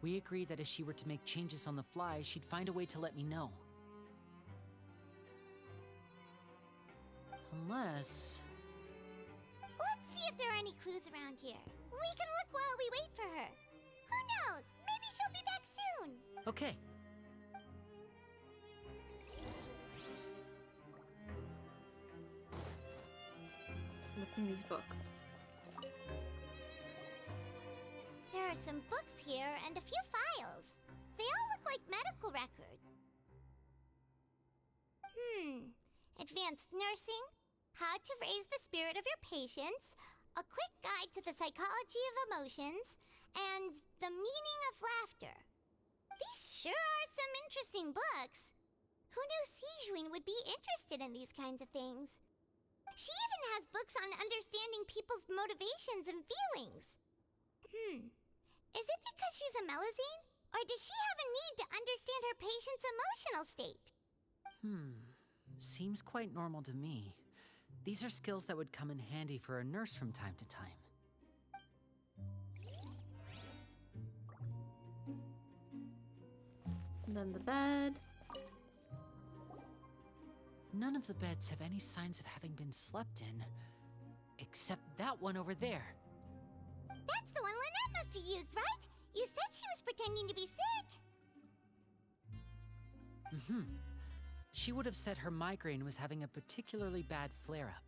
We agreed that if she were to make changes on the fly, she'd find a way to let me know. Unless... Let's see if there are any clues around here. We can look while we wait for her. Who knows? Maybe she'll be back soon. Okay. in these books? There are some books here and a few files. They all look like medical records. Advanced nursing, how to raise the spirit of your patients, a quick guide to the psychology of emotions, and the meaning of laughter. These sure are some interesting books. Who knew Sijuin would be interested in these kinds of things? She even has books on understanding people's motivations and feelings. Is it because she's a Melusine? Or does she have a need to understand her patient's emotional state? Seems quite normal to me. These are skills that would come in handy for a nurse from time to time. And then the bed. None of the beds have any signs of having been slept in, except that one over there. That's the one Lynette must have used, right? You said she was pretending to be sick. She would have said her migraine was having a particularly bad flare-up.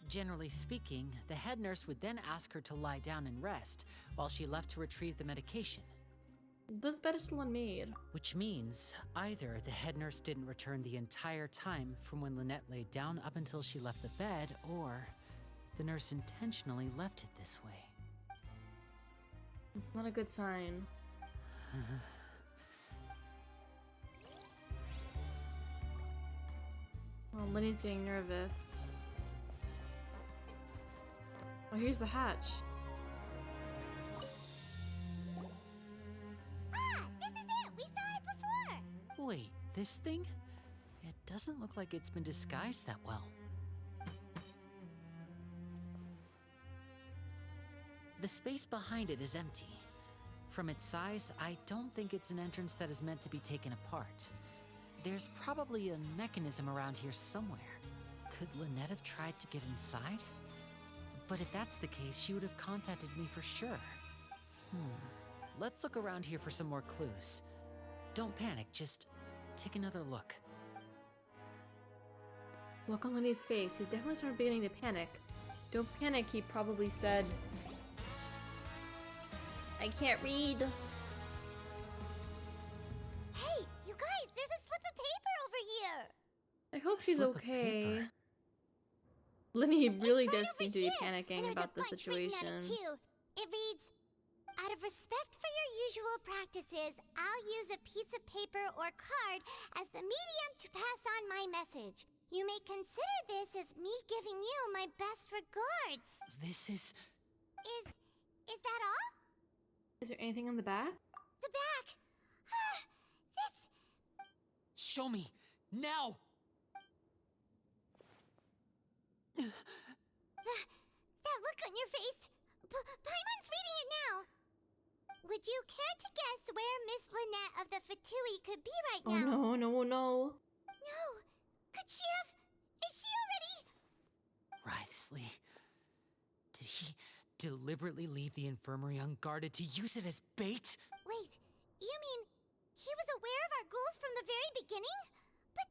Generally speaking, the head nurse would then ask her to lie down and rest, while she left to retrieve the medication. This bed is still unmade. Which means, either the head nurse didn't return the entire time from when Lynette laid down up until she left the bed, or the nurse intentionally left it this way. It's not a good sign. Oh, Lenny's getting nervous. Oh, here's the hatch. Ah, this is it! We saw it before! Wait, this thing? It doesn't look like it's been disguised that well. The space behind it is empty. From its size, I don't think it's an entrance that is meant to be taken apart. There's probably a mechanism around here somewhere. Could Lynette have tried to get inside? But if that's the case, she would have contacted me for sure. Let's look around here for some more clues. Don't panic, just take another look. Look on Lenny's face. He's definitely started beginning to panic. Don't panic, he probably said. I can't read. Hey, you guys, there's a slip of paper over here! I hope she's slip of okay. paper. Lenny really It's right does over seem to be here, panicking and there's about a the bunch written on it, situation. too. It reads, out of respect for your usual practices, I'll use a piece of paper or card as the medium to pass on my message. You may consider this as me giving you my best regards. This is... Is that all? Is there anything on the back? The back. This... Show me! Now! That look on your face. Paimon's reading it now. Would you care to guess where Miss Lynette of the F2P could be right Oh now? no. No. Could she have? Is she already? Writhsley. Did he deliberately leave the infirmary unguarded to use it as bait? Wait, you mean he was aware of our goals from the very beginning? But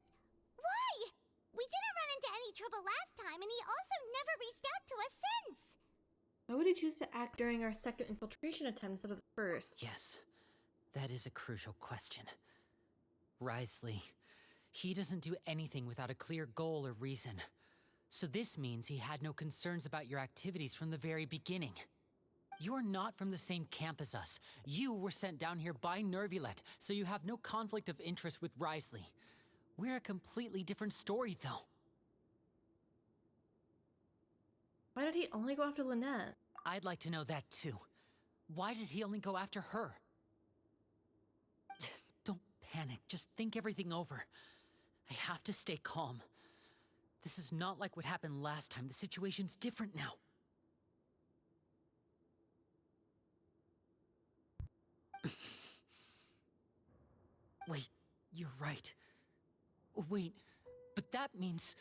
why? We didn't run into any trouble last time, and he also never reached out to us since. Why would he choose to act during our second infiltration attempt instead of the first? Yes, that is a crucial question. Writhsley, he doesn't do anything without a clear goal or reason. So this means he had no concerns about your activities from the very beginning. You're not from the same camp as us. You were sent down here by Nervulet, so you have no conflict of interest with Writhsley. We're a completely different story, though. Why did he only go after Lynette? I'd like to know that, too. Why did he only go after her? Don't panic, just think everything over. I have to stay calm. This is not like what happened last time. The situation's different now. Wait, you're right. Wait, but that means...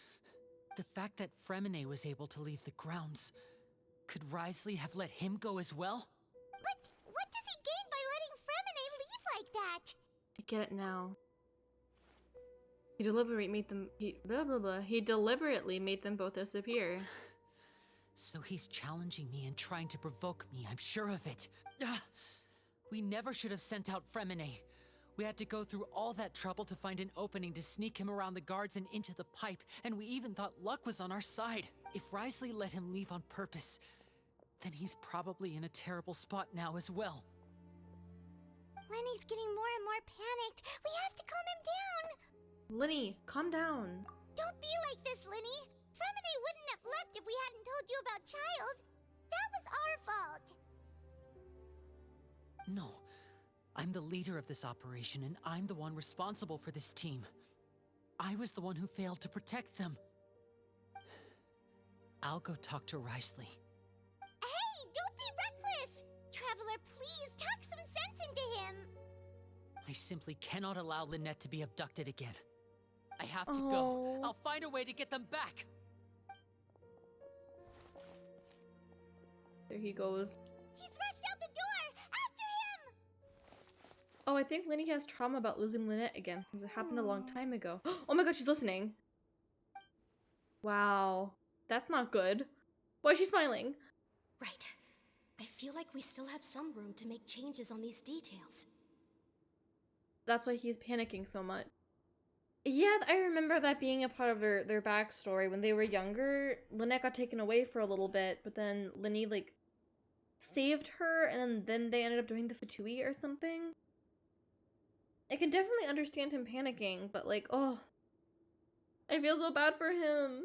the fact that Fremine was able to leave the grounds... could Writhsley have let him go as well? But what does he gain by letting Fremine leave like that? I get it now. He deliberately made them both disappear. So he's challenging me and trying to provoke me, I'm sure of it. Ah, we never should have sent out Fremine. We had to go through all that trouble to find an opening to sneak him around the guards and into the pipe, and we even thought luck was on our side. If Risley let him leave on purpose, then he's probably in a terrible spot now as well. Lenny's getting more and more panicked. We have to calm him down. Lenny, calm down. Don't be like this, Lenny. Fremine wouldn't have left if we hadn't told you about Child. That was our fault. No. I'm the leader of this operation, and I'm the one responsible for this team. I was the one who failed to protect them. I'll go talk to Risley. Hey, don't be reckless! Traveler, please talk some sense into him. I simply cannot allow Lynette to be abducted again. I have to Oh. go. I'll find a way to get them back. There he goes. He's rushed out the door! After him! Oh, I think Lenny has trauma about losing Lynette again since it happened a long time ago. Oh my god, she's listening. Wow. That's not good. Why is she smiling? Right. I feel like we still have some room to make changes on these details. That's why he's panicking so much. Yeah, I remember that being a part of their backstory. When they were younger, Lynette got taken away for a little bit, but then Lenny, like, saved her, and then they ended up doing the F2P or something. I can definitely understand him panicking, but like, oh. I feel so bad for him.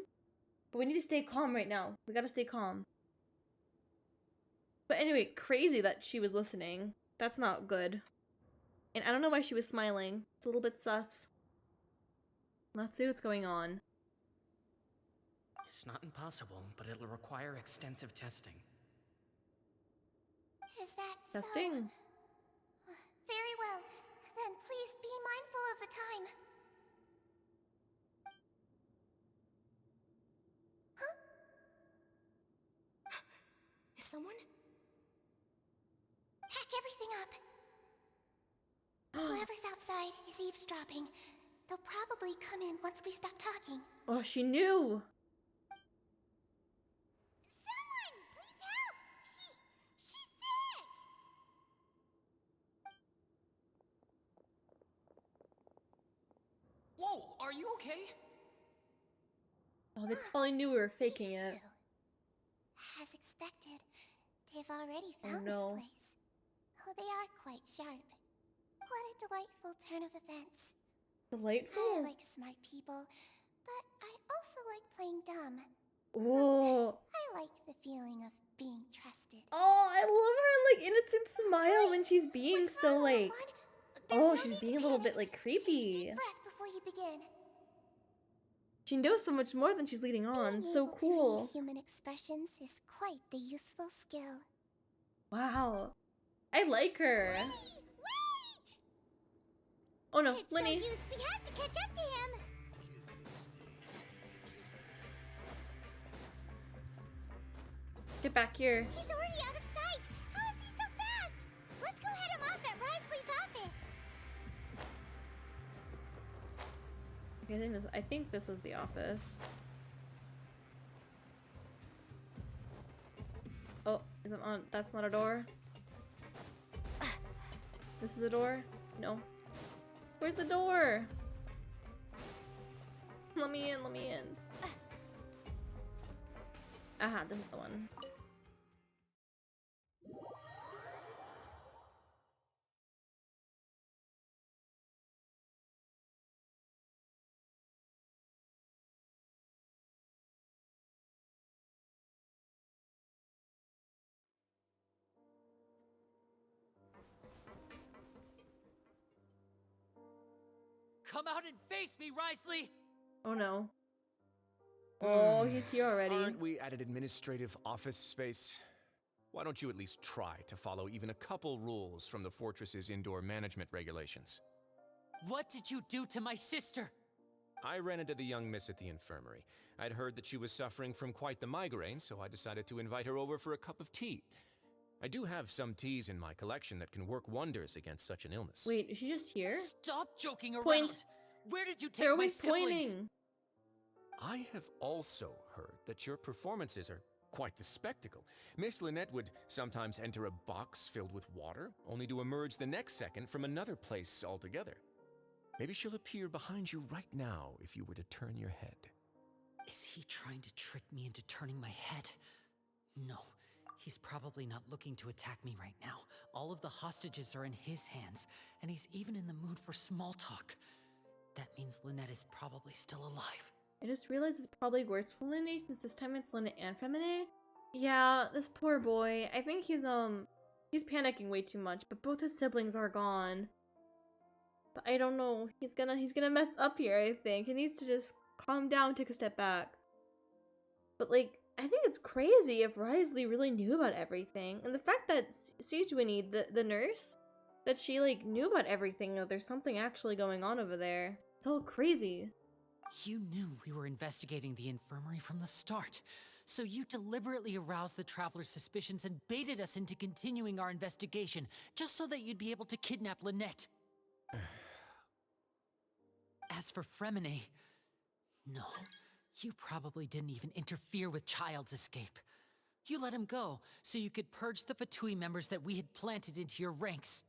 But we need to stay calm right now. We gotta stay calm. But anyway, crazy that she was listening. That's not good. And I don't know why she was smiling. It's a little bit sus. Let's see what's going on. It's not impossible, but it'll require extensive testing. Is that Testing. so? Very well. Then please be mindful of the time. Huh? Is someone? Pack everything up. Whoever's outside is eavesdropping. They'll probably come in once we stop talking. Oh, she knew. Someone! Please help! She's sick! Whoa, are you okay? Oh, they probably knew we were faking These it. two. As expected, they've already Oh, found no. this place. Oh, they are quite sharp. What a delightful turn of events. I Delightful. like smart people, but I also like playing dumb. Whoa. I like the feeling of being trusted. Oh, I love her, like, innocent smile when she's being What's so, wrong, like... little one? There's Oh, no she's need to being a little bit, panic. like, Take a creepy. deep breath before you begin. She knows so much more than she's leading on. Being So able to cool. read human expressions is quite the useful skill. Wow. I like her. Wait! Oh no, It's Lenny. no use. We have to catch up to him. Get back here. He's already out of sight. How is he so fast? Let's go head him off at Risley's office. Okay, I think this was the office. Oh, is it on? That's not a door. This is a door? No. Where's the door? Let me in, let me in. Aha, this is the one. Come out and face me, Risley! Oh no. Oh, he's here already. Aren't we at an administrative office space? Why don't you at least try to follow even a couple rules from the fortress's indoor management regulations? What did you do to my sister? I ran into the young miss at the infirmary. I'd heard that she was suffering from quite the migraine, so I decided to invite her over for a cup of tea. I do have some teas in my collection that can work wonders against such an illness. Wait, is she just here? Stop joking around! Point. Where did you take They're my always siblings? pointing. I have also heard that your performances are quite the spectacle. Miss Lynette would sometimes enter a box filled with water, only to emerge the next second from another place altogether. Maybe she'll appear behind you right now if you were to turn your head. Is he trying to trick me into turning my head? No, he's probably not looking to attack me right now. All of the hostages are in his hands, and he's even in the mood for small talk. That means Lynette is probably still alive. I just realized it's probably worse for Lynette since this time it's Lynette and Femine. Yeah, this poor boy. I think he's panicking way too much, but both his siblings are gone. But I don't know. He's gonna mess up here, I think. He needs to just calm down, take a step back. But like, I think it's crazy if Risley really knew about everything. And the fact that Sidgewinnie, the nurse, that she like knew about everything, that there's something actually going on over there. It's all crazy. You knew we were investigating the infirmary from the start, so you deliberately aroused the Traveler's suspicions and baited us into continuing our investigation, just so that you'd be able to kidnap Lynette. As for Fremine, no, you probably didn't even interfere with Child's escape. You let him go, so you could purge the F2P members that we had planted into your ranks.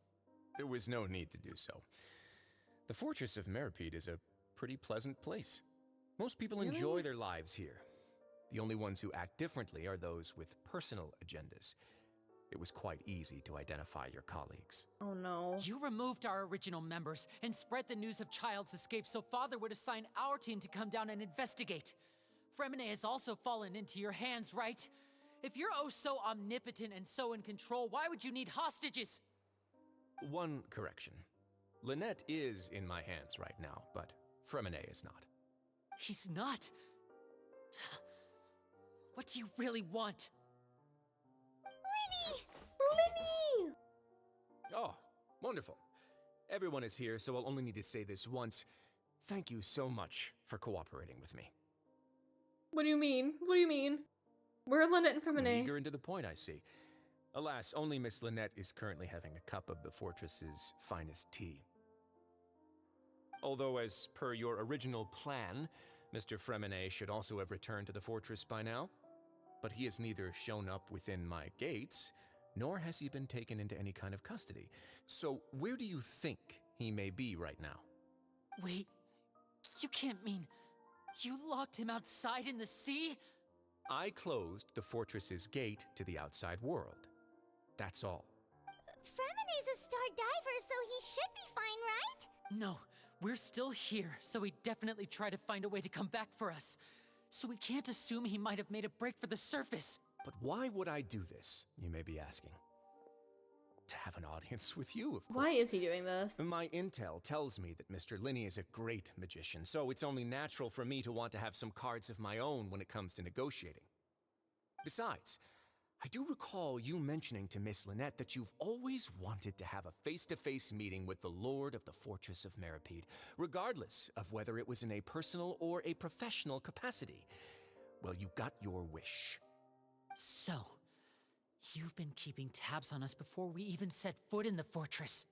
There was no need to do so. The Fortress of Meripede is a pretty pleasant place. Most people enjoy their lives here. The only ones who act differently are those with personal agendas. It was quite easy to identify your colleagues. Oh no. You removed our original members and spread the news of Child's escape so Father would assign our team to come down and investigate. Fremine has also fallen into your hands, right? If you're oh so omnipotent and so in control, why would you need hostages? One correction. Lynette is in my hands right now, but Fremine is not. He's not? What do you really want? Lynnie! Oh, wonderful. Everyone is here, so I'll only need to say this once. Thank you so much for cooperating with me. What do you mean? What do you mean? Where are Lynette and Femine? Eager and to the point, I see. Alas, only Miss Lynette is currently having a cup of the fortress's finest tea. Although, as per your original plan, Mr. Fremine should also have returned to the fortress by now. But he has neither shown up within my gates, nor has he been taken into any kind of custody. So where do you think he may be right now? Wait, you can't mean you locked him outside in the sea? I closed the fortress's gate to the outside world. That's all. Fremine's a star diver, so he should be fine, right? No, we're still here, so he'd definitely try to find a way to come back for us. So we can't assume he might have made a break for the surface. But why would I do this, you may be asking? To have an audience with you, of course. Why is he doing this? My intel tells me that Mr. Linney is a great magician, so it's only natural for me to want to have some cards of my own when it comes to negotiating. Besides, I do recall you mentioning to Miss Lynette that you've always wanted to have a face-to-face meeting with the Lord of the Fortress of Meripede, regardless of whether it was in a personal or a professional capacity. Well, you got your wish. So, you've been keeping tabs on us before we even set foot in the fortress.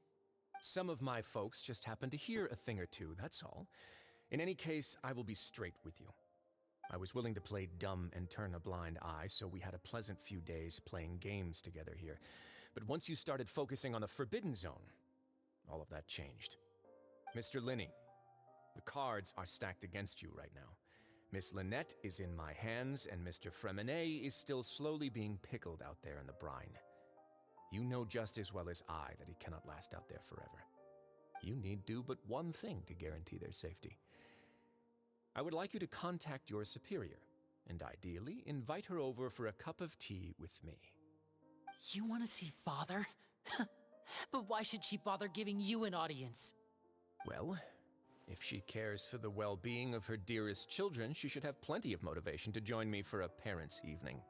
Some of my folks just happened to hear a thing or two, that's all. In any case, I will be straight with you. I was willing to play dumb and turn a blind eye, so we had a pleasant few days playing games together here. But once you started focusing on the Forbidden Zone, all of that changed. Mr. Linney, the cards are stacked against you right now. Miss Lynette is in my hands, and Mr. Fremine is still slowly being pickled out there in the brine. You know just as well as I that he cannot last out there forever. You need do but one thing to guarantee their safety. I would like you to contact your superior, and ideally invite her over for a cup of tea with me. You want to see Father? But why should she bother giving you an audience? Well, if she cares for the well-being of her dearest children, she should have plenty of motivation to join me for a parents' evening.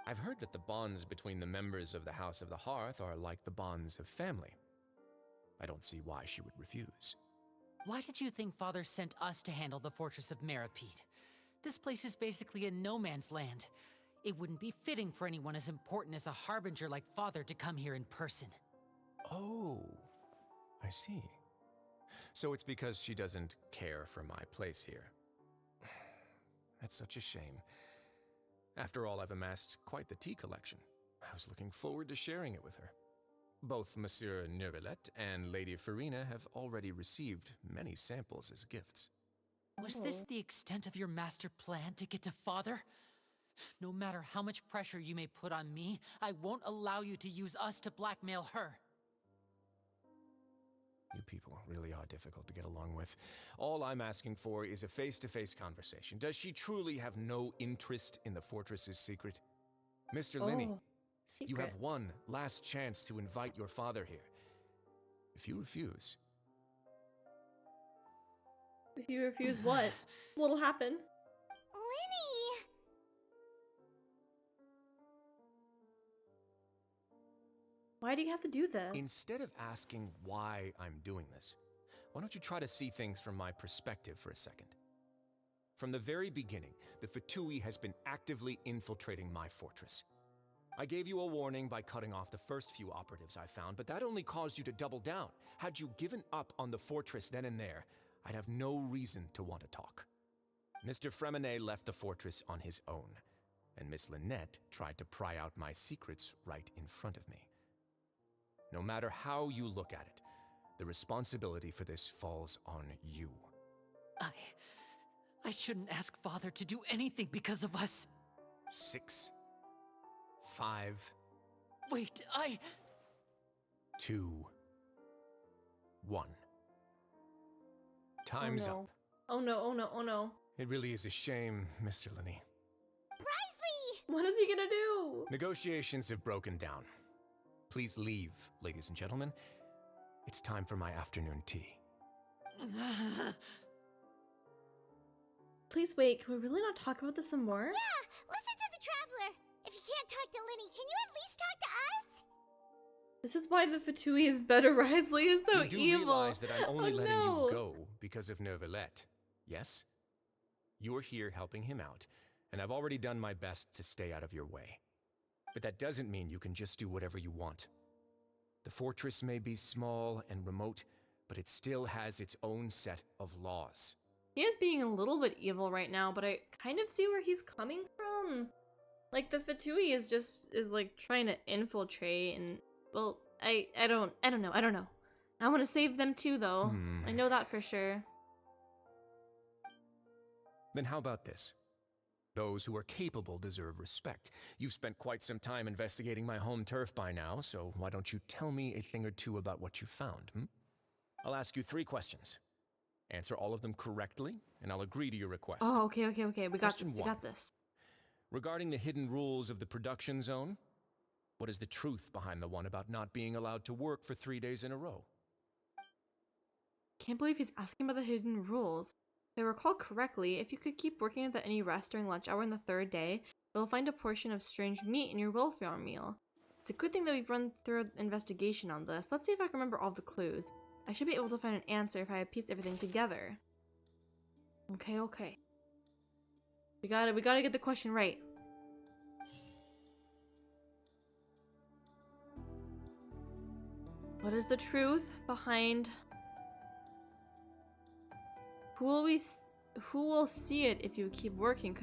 I've heard that the bonds between the members of the House of the Hearth are like the bonds of family. I don't see why she would refuse. Why did you think Father sent us to handle the Fortress of Meripede? This place is basically a no-man's land. It wouldn't be fitting for anyone as important as a harbinger like Father to come here in person. Oh, I see. So it's because she doesn't care for my place here. That's such a shame. After all, I've amassed quite the tea collection. I was looking forward to sharing it with her. Both Monsieur Neuvillette and Lady Farina have already received many samples as gifts. Was this the extent of your master plan to get to Father? No matter how much pressure you may put on me, I won't allow you to use us to blackmail her. You people really are difficult to get along with. All I'm asking for is a face-to-face conversation. Does she truly have no interest in the fortress's secret? Mr. Linney, you have one last chance to invite your father here. If you refuse... If you refuse what? What'll happen? Linny! Why do you have to do this? Instead of asking why I'm doing this, why don't you try to see things from my perspective for a second? From the very beginning, the F2P has been actively infiltrating my fortress. I gave you a warning by cutting off the first few operatives I found, but that only caused you to double down. Had you given up on the fortress then and there, I'd have no reason to want to talk. Mr. Fremenet left the fortress on his own, and Miss Lynette tried to pry out my secrets right in front of me. No matter how you look at it, the responsibility for this falls on you. I shouldn't ask Father to do anything because of us. 6, 5... Wait, 2, 1. Time's up. Oh no, oh no, oh no. It really is a shame, Mr. Linney. Risley! What is he gonna do? Negotiations have broken down. Please leave, ladies and gentlemen. It's time for my afternoon tea. Please wait, can we really not talk about this some more? Yeah, listen to the Traveler. If you can't talk to Linny, can you at least talk to us? This is why the F2P is better. Risley is so you do evil. realize that I'm only letting no. you go because of Neuvillette, yes? You're here helping him out, and I've already done my best to stay out of your way. But that doesn't mean you can just do whatever you want. The fortress may be small and remote, but it still has its own set of laws. He is being a little bit evil right now, but I kind of see where he's coming from. Like, the F2P is like trying to infiltrate, and well, I don't know. I want to save them too, though. I know that for sure. Then how about this? Those who are capable deserve respect. You've spent quite some time investigating my home turf by now, so why don't you tell me a thing or two about what you found, I'll ask you 3 questions. Answer all of them correctly, and I'll agree to your request. Oh, okay. We got Question this. We 1. got this. Regarding the hidden rules of the production zone, what is the truth behind the one about not being allowed to work for 3 days in a row? Can't believe he's asking about the hidden rules. If I recall correctly, if you could keep working without any rest during lunch hour on the 3rd day, you'll find a portion of strange meat in your welfare meal. It's a good thing that we've run through an investigation on this. Let's see if I can remember all the clues. I should be able to find an answer if I piece everything together. Okay. We gotta get the question right. What is the truth behind... Who will see it if you keep working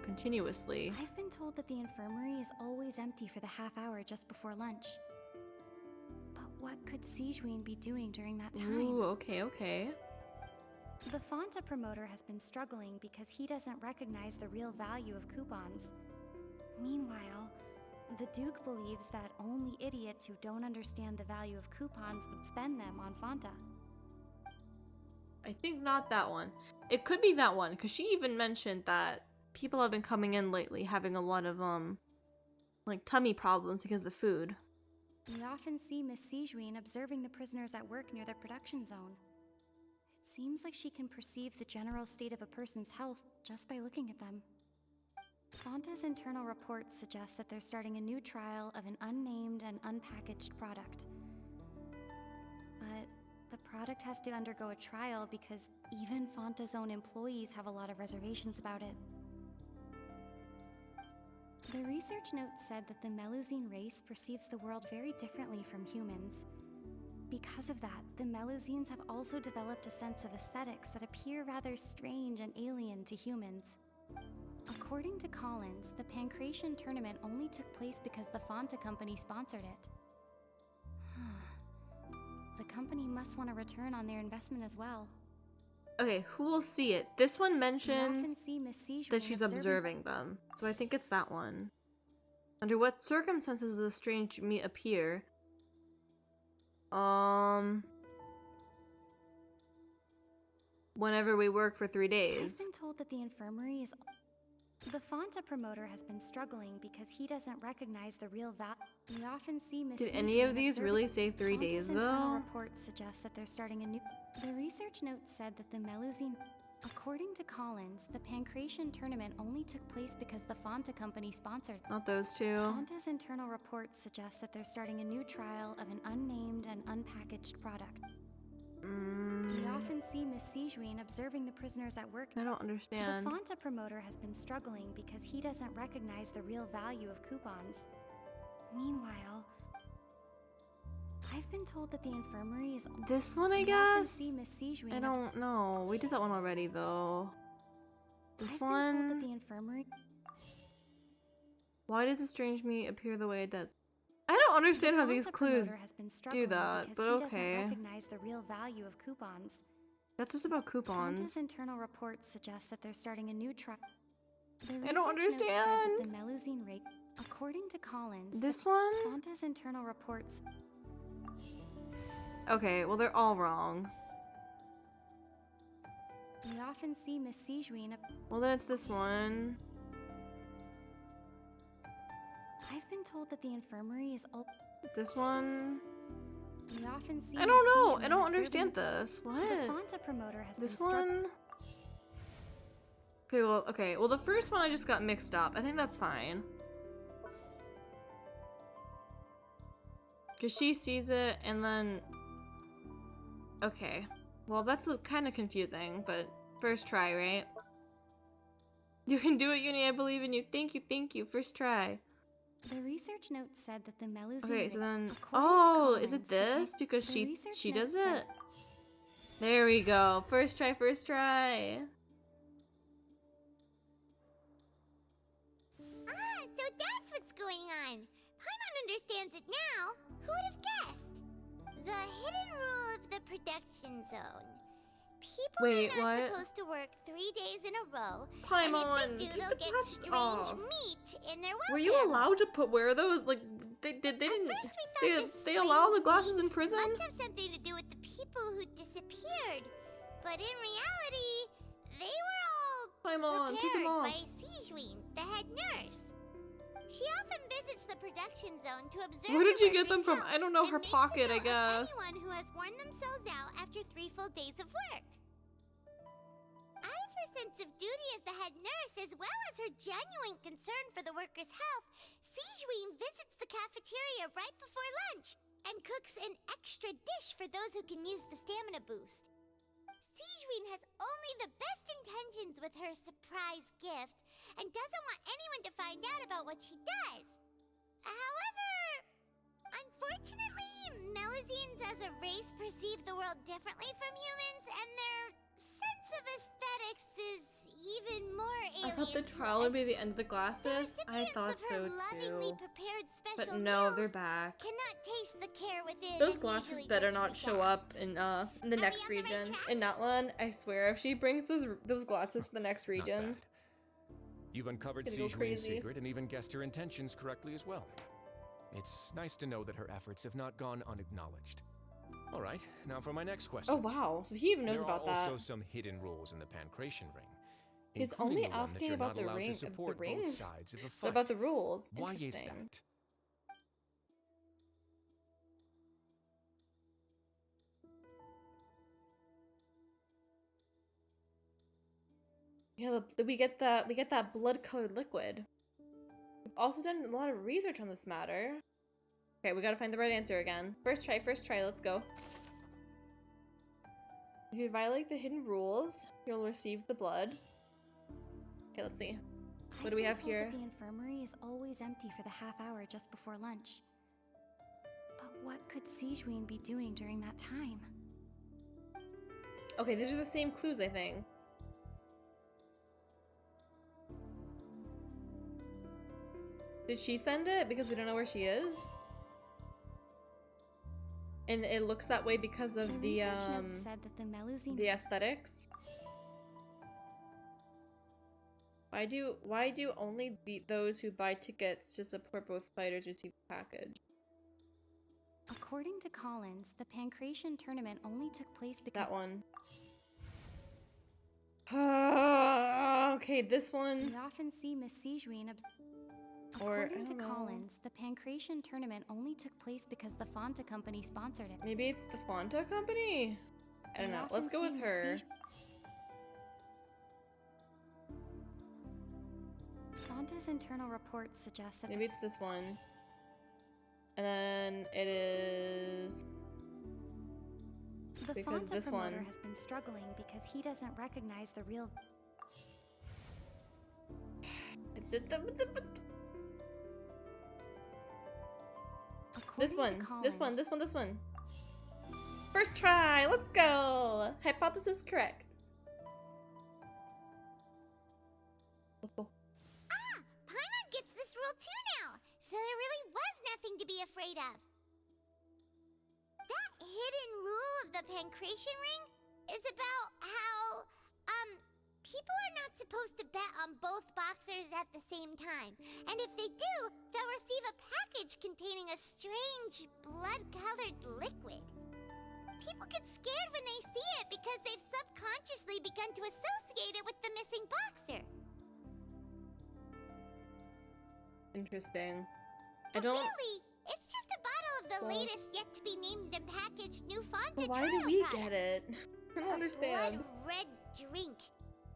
continuously? I've been told that the infirmary is always empty for the half hour just before lunch. But what could Sigewinne be doing during that time? Ooh, okay. The Fonta promoter has been struggling because he doesn't recognize the real value of coupons. Meanwhile, the Duke believes that only idiots who don't understand the value of coupons would spend them on Fonta. I think not that one. It could be that one, because she even mentioned that people have been coming in lately having a lot of, like tummy problems because of the food. We often see Miss Sigewinne observing the prisoners at work near the production zone. It seems like she can perceive the general state of a person's health just by looking at them. Fonta's internal reports suggest that they're starting a new trial of an unnamed and unpackaged product. But the product has to undergo a trial because even Fonta's own employees have a lot of reservations about it. The research notes said that the Melusine race perceives the world very differently from humans. Because of that, the Melusines have also developed a sense of aesthetics that appear rather strange and alien to humans. According to Collins, the Pancration tournament only took place because the Fanta company sponsored it. The company must want a return on their investment as well. Okay, who will see it? This one We mentions often see Miss Sijuan that she's observing them. So I think it's that one. Under what circumstances does the strange meat appear? Whenever we work for 3 days. I've been told that the infirmary is... The Fanta promoter has been struggling because he doesn't recognize the real value. We often see Miss Did any of these really say 3 days Fanta's internal though? reports suggest that they're starting a new... The research note said that the Melusine... According to Collins, the Pancration tournament only took place because the Fanta company sponsored. Not those two. Fanta's internal reports suggest that they're starting a new trial of an unnamed and unpackaged product. We often see Miss Sijuan observing the prisoners at work. I don't understand. The Fanta promoter has been struggling because he doesn't recognize the real value of coupons. Meanwhile, I've been told that the infirmary is... This one, I We often guess? see Miss Sijuan I don't know. We did that one already, though. This I've been told that one... the infirmary... Why does the strange meat appear the way it does? I don't understand how these Fanta clues promoter has been do struggling that, because but he okay. doesn't recognize the real value of coupons. That's just about coupons. Fanta's internal reports suggest that they're starting a new trial. I don't understand. The Melusine rate, according to Collins. This one? Fanta's internal reports. Okay, well they're all wrong. We often see Miss Sijuan. Well then it's this one. I've been told that the infirmary is all. This one. We often see. I don't Miss know. I Sijuan don't observing understand the- this. What? The Fanta promoter has This been struggling. one. Okay, well the first one I just got mixed up. I think that's fine. Cause she sees it and then. Okay. Well that's kind of confusing, but first try, right? You can do it, Uni. I believe in you. Thank you, thank you. First try. The research note said that the Melusine. Okay, so then. according to Oh, is Collins, it this? Because the research she note does said- it. There we go. First try, first try. Ah, so that's what's going on. Paimon understands it now. Who would have guessed? The hidden rule of the production zone. People Wait, are not what? supposed to work 3 days in a row. Paimon, and if they do, keep they'll the get pets strange off. meat in their welfare. Were you allowed to wear those? Like, they didn't. First we thought this They allow the strange glasses in meat prison? Must have something to do with the people who disappeared. But in reality, they were all Paimon, take them prepared off. by Sijuan, the head nurse. She often visits the production zone to observe. Where did the you get them workers' from? health I don't know, and her makes a pocket, I note of guess. Anyone who has worn themselves out after 3 full days of work. Out of her sense of duty as the head nurse, as well as her genuine concern for the workers' health, Sijuan visits the cafeteria right before lunch and cooks an extra dish for those who can use the stamina boost. Sijuan has only the best intentions with her surprise gift and doesn't want anyone to find out about what she does. However, unfortunately, Melusines as a race perceive the world differently from humans, and their sense of aesthetics is even more I alien thought the to trial would us. be the end of the The glasses. I recipients thought of her so lovingly too. prepared special But no, they're meals back. cannot taste the care within. Those and glasses usually better just not show forget. up in the next we on the right region. track? In that one, I swear, if she brings those glasses to the next Not region, bad. You've uncovered Gonna go Sijuan's crazy. secret and even guessed her intentions correctly as well. It's nice to know that her efforts have not gone unacknowledged. All right, now for my next question. oh wow, so he even knows there about are that. also some hidden rules in the Pancration ring. He's including only the one that asking you're about not the allowed ring, to the support both rings, sides of a fight. about the rules. Why is Interesting. that? Yeah, we get that blood-colored liquid. We've also done a lot of research on this matter. Okay, we gotta find the right answer again. First try, let's go. If you violate the hidden rules, you'll receive the blood. Okay, let's see. What do we have I've been told here? that the infirmary is always empty for the half hour just before lunch. But what could Sijuan be doing during that time? Okay, these are the same clues, I think. Did she send it? Because we don't know where she is? And it looks that way because of the research note said that the Melusine aesthetics. Why do only those who buy tickets to support both fighters receive a package? According to Collins, the Pancration tournament only took place because That one. Okay, this one. we often see Miss Sijuin. According to Collins, the Pancration tournament only took place because the Fanta company sponsored it. Maybe it's the Fanta company? I don't know. Let's go with her. Fanta's internal reports suggest that Maybe it's this one. And then it is the because Fanta this promoter one has been struggling because he doesn't recognize the real. This According one. to This one. Collins, This one. This one. First try. Let's go. Hypothesis correct. Let's go. Ah, Paimon gets this rule too now, so there really was nothing to be afraid of. That hidden rule of the Pancration ring is about how, people are not supposed to bet on both boxers at the same time. And if they do, they'll receive a package containing a strange, blood-colored liquid. People get scared when they see it because they've subconsciously begun to associate it with the missing boxer. Interesting. But really, it's just a bottle of the latest yet-to-be-named and packaged new Fanta Why trial do we product. get it? I don't understand. A blood-red drink.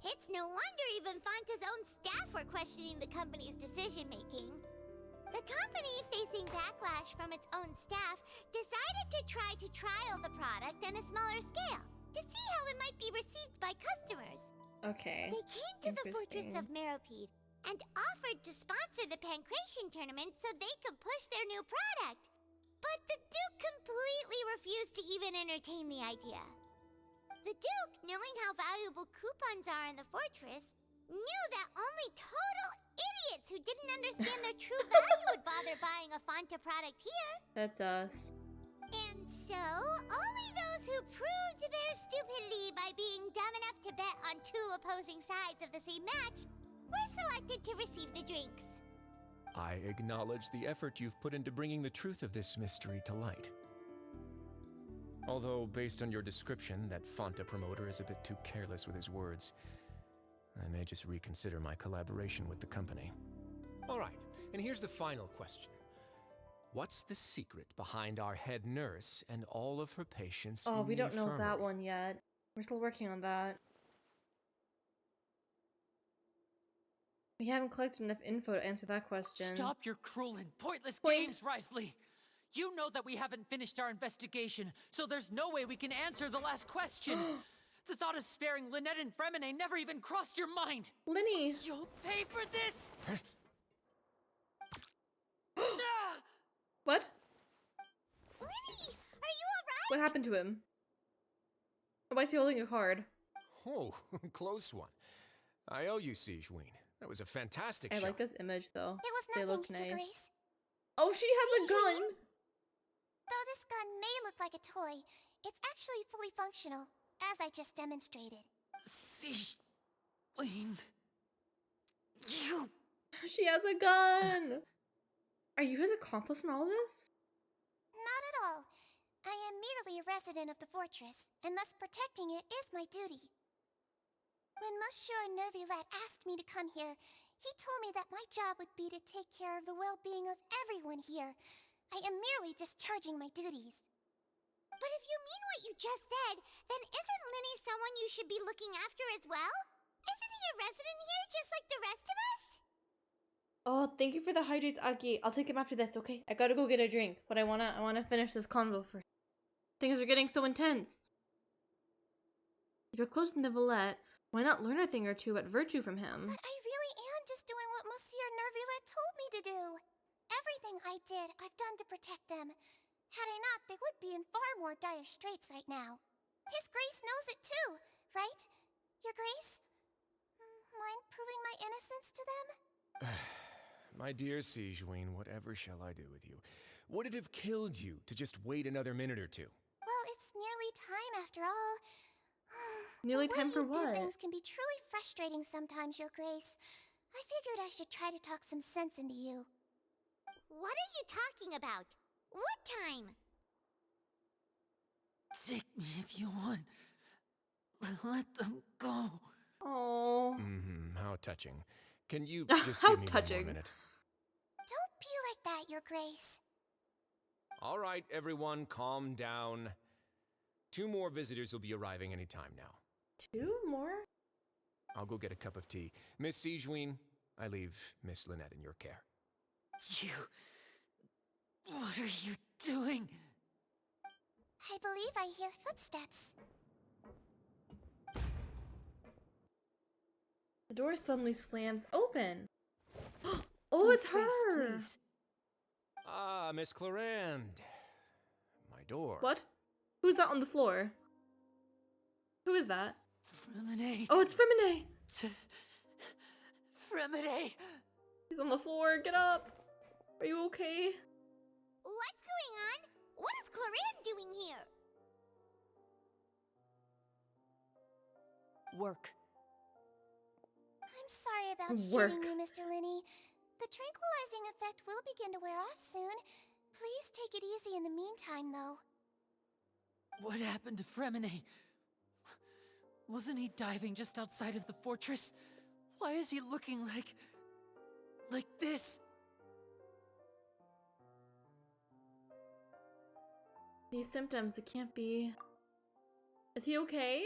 It's no wonder even Fanta's own staff were questioning the company's decision-making. The company, facing backlash from its own staff, decided to try to trial the product on a smaller scale to see how it might be received by customers. Okay. They came to the fortress of Meropide and offered to sponsor the Pancration tournament so they could push their new product. But the Duke completely refused to even entertain the idea. The Duke, knowing how valuable coupons are in the fortress, knew that only total idiots who didn't understand their true value would bother buying a Fanta product here. That's us. And so, only those who proved their stupidity by being dumb enough to bet on two opposing sides of the same match were selected to receive the drinks. I acknowledge the effort you've put into bringing the truth of this mystery to light. Although, based on your description, that Fanta promoter is a bit too careless with his words, I may just reconsider my collaboration with the company. Alright, and here's the final question. What's the secret behind our head nurse and all of her patients in We the don't know that infirmary? one yet. We're still working on that. We haven't collected enough info to answer that question. Stop your cruel and pointless Point. games, Risley! You know that we haven't finished our investigation, so there's no way we can answer the last question. The thought of sparing Lynette and Fremine never even crossed your mind. Linny! You'll pay for this! What? Linny, are you alright? What happened to him? Why is he holding a card? Oh, close one. I owe you, Sijuin. That was a fantastic I shot. like this image though. There was They nothing, look Your nice. Grace. Oh, she has a gun! Though this gun may look like a toy, it's actually fully functional, as I just demonstrated. Sijuin. You... She has a gun! Are you his accomplice in all this? Not at all. I am merely a resident of the fortress, and thus protecting it is my duty. When Monsieur Nervulette asked me to come here, he told me that my job would be to take care of the well-being of everyone here. I am merely discharging my duties. But if you mean what you just said, then isn't Linny someone you should be looking after as well? Isn't he a resident here just like the rest of us? Oh, thank you for the hydrates, Aki. I'll take him after this, okay? I gotta go get a drink, but I wanna finish this convo first. Things are getting so intense. If you're close to Neuvillette, why not learn a thing or two about virtue from him? But I really am just doing what Monsieur Nervulette told me to do. Everything I did, I've done to protect them. Had I not, they would be in far more dire straits right now. His Grace knows it too, right? Your Grace? Mind proving my innocence to them? My dear Sigewinne, whatever shall I do with you? Would it have killed you to just wait another minute or two? Well, it's nearly time after all. Nearly the way time for you do what? things can be truly frustrating sometimes, Your Grace. I figured I should try to talk some sense into you. What are you talking about? What time? Take me if you want. Let them go. Oh. How touching. Can you just How give me one more touching. minute? Don't be like that, Your Grace. All right, everyone, calm down. 2 more visitors will be arriving any time now. 2 more? I'll go get a cup of tea. Miss Sigewinne, I leave Miss Lynette in your care. You... What are you doing? I believe I hear footsteps. The door suddenly slams open. Oh, Some it's space, her! please. Ah, Miss Clarande. My door. What? Who's that on the floor? Who is that? Fremine. Oh, it's Fremine! Fremine! He's on the floor, get up! Are you okay? What's going on? What is Clarande doing here? Work. I'm sorry about Work. shooting you, Mr. Linney. The tranquilizing effect will begin to wear off soon. Please take it easy in the meantime, though. What happened to Fremine? Wasn't he diving just outside of the fortress? Why is he looking like this? These symptoms, it can't be... Is he okay?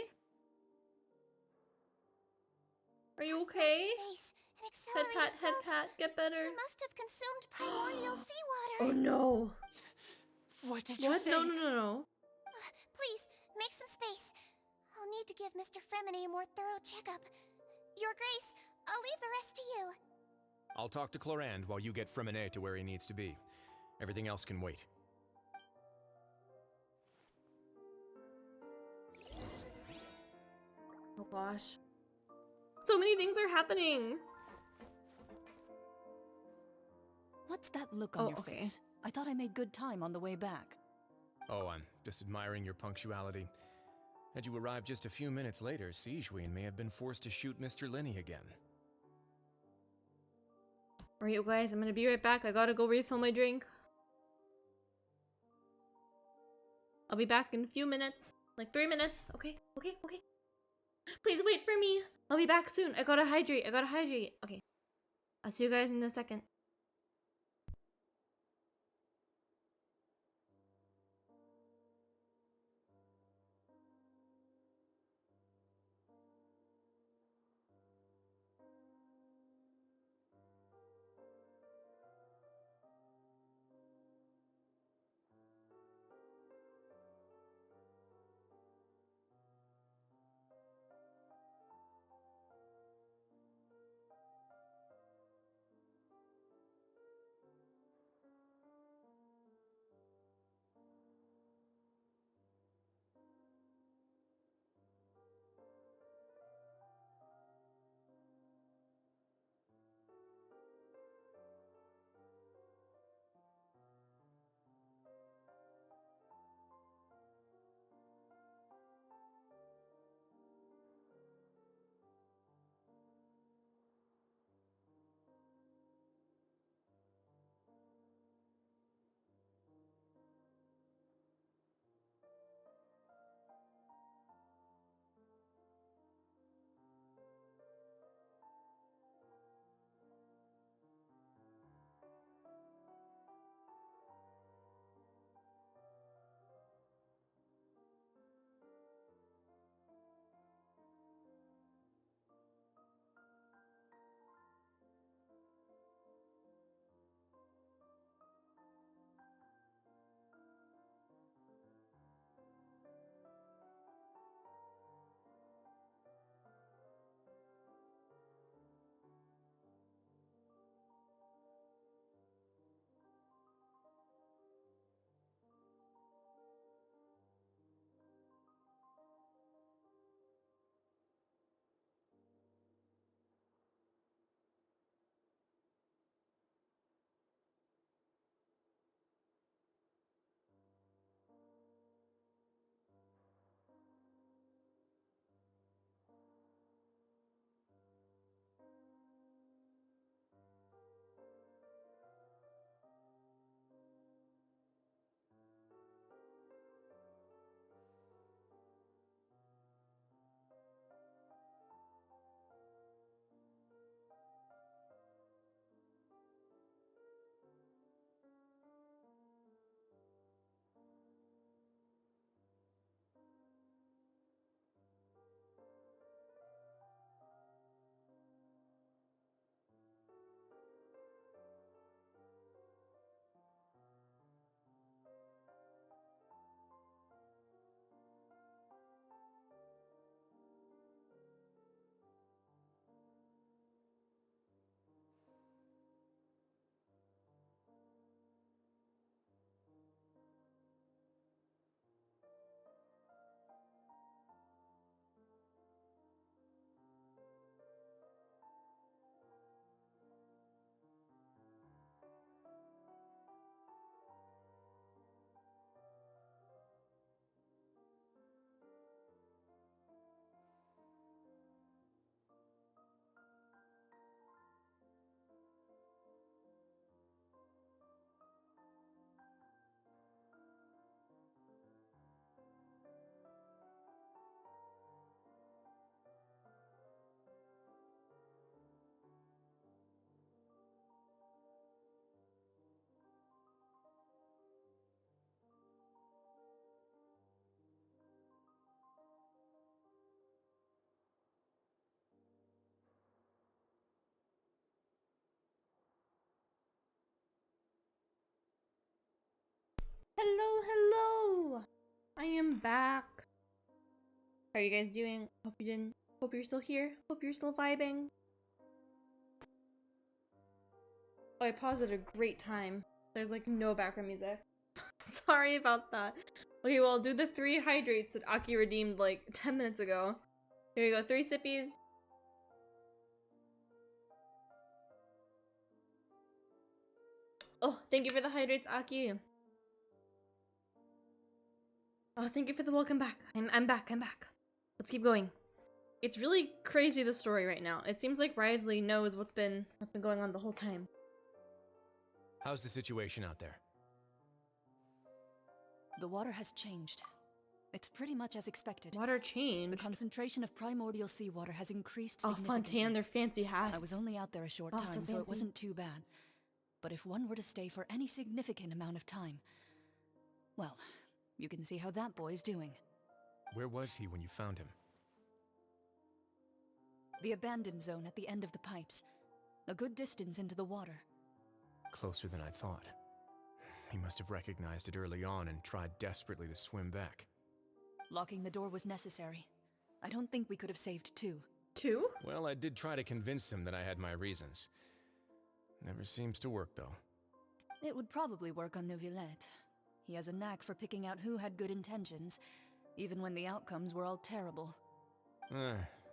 Are you okay? Face, an Head pat, accelerated head pulse. pat, get better. He must have consumed primordial Oh seawater. no! What did you What? say? No, no, no, no. Please, make some space. I'll need to give Mr. Fremine a more thorough checkup. Your Grace, I'll leave the rest to you. I'll talk to Clarande while you get Fremine to where he needs to be. Everything else can wait. Oh gosh. So many things are happening! What's that look on Oh, your okay. face? I thought I made good time on the way back. Oh, I'm just admiring your punctuality. Had you arrived just a few minutes later, Sigewinne may have been forced to shoot Mr. Linney again. Alright, you guys, I'm gonna be right back. I gotta go refill my drink. I'll be back in a few minutes. Like 3 minutes. Okay, okay, okay. Please wait for me. I'll be back soon. I gotta hydrate. Okay. I'll see you guys in a second. Hello, hello! I am back. How are you guys doing? Hope you're still here. Hope you're still vibing. Oh, I paused at a great time. There's like no background music. Sorry about that. Okay, well, I'll do the 3 hydrates that Aki redeemed like 10 minutes ago. Here you go, 3 sippies. Oh, thank you for the hydrates, Aki. Oh, thank you for the welcome back. I'm back. Let's keep going. It's really crazy, the story right now. It seems like Risley knows what's been going on the whole time. How's the situation out there? The water has changed. It's pretty much as expected. Water changed? The concentration of primordial seawater has increased Oh, significantly. Fontaine, their fancy hats. I was only out there a short time, so it wasn't too bad. But if one were to stay for any significant amount of time, well, you can see how that boy's doing. Where was he when you found him? The abandoned zone at the end of the pipes. A good distance into the water. Closer than I thought. He must have recognized it early on and tried desperately to swim back. Locking the door was necessary. I don't think we could have saved 2. 2? Well, I did try to convince him that I had my reasons. Never seems to work, though. It would probably work on Neuvillette. He has a knack for picking out who had good intentions, even when the outcomes were all terrible.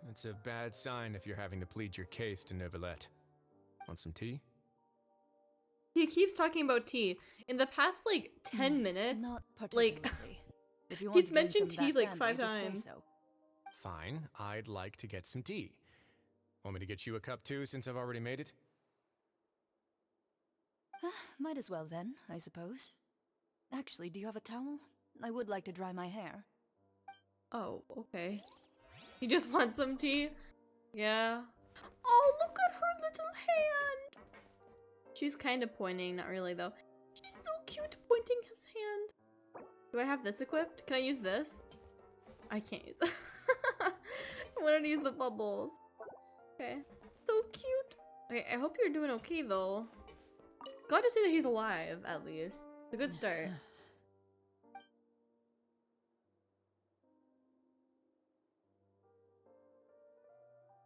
That's a bad sign if you're having to plead your case to Neuvillette. Want some tea? He keeps talking about tea. In the past, like, 10 minutes, not particularly. like, if you want he's to drink mentioned some tea that like 5 badly, just say times. so. Fine, I'd like to get some tea. Want me to get you a cup too, since I've already made it? Might as well then, I suppose. Actually, do you have a towel? I would like to dry my hair. Oh, okay. You just want some tea? Yeah. Oh, look at her little hand! She's kind of pointing, not really though. She's so cute pointing his hand. Do I have this equipped? Can I use this? I can't use it. I wanted to use the bubbles. Okay. So cute. Okay, I hope you're doing okay though. Glad to see that he's alive, at least. It's a good start.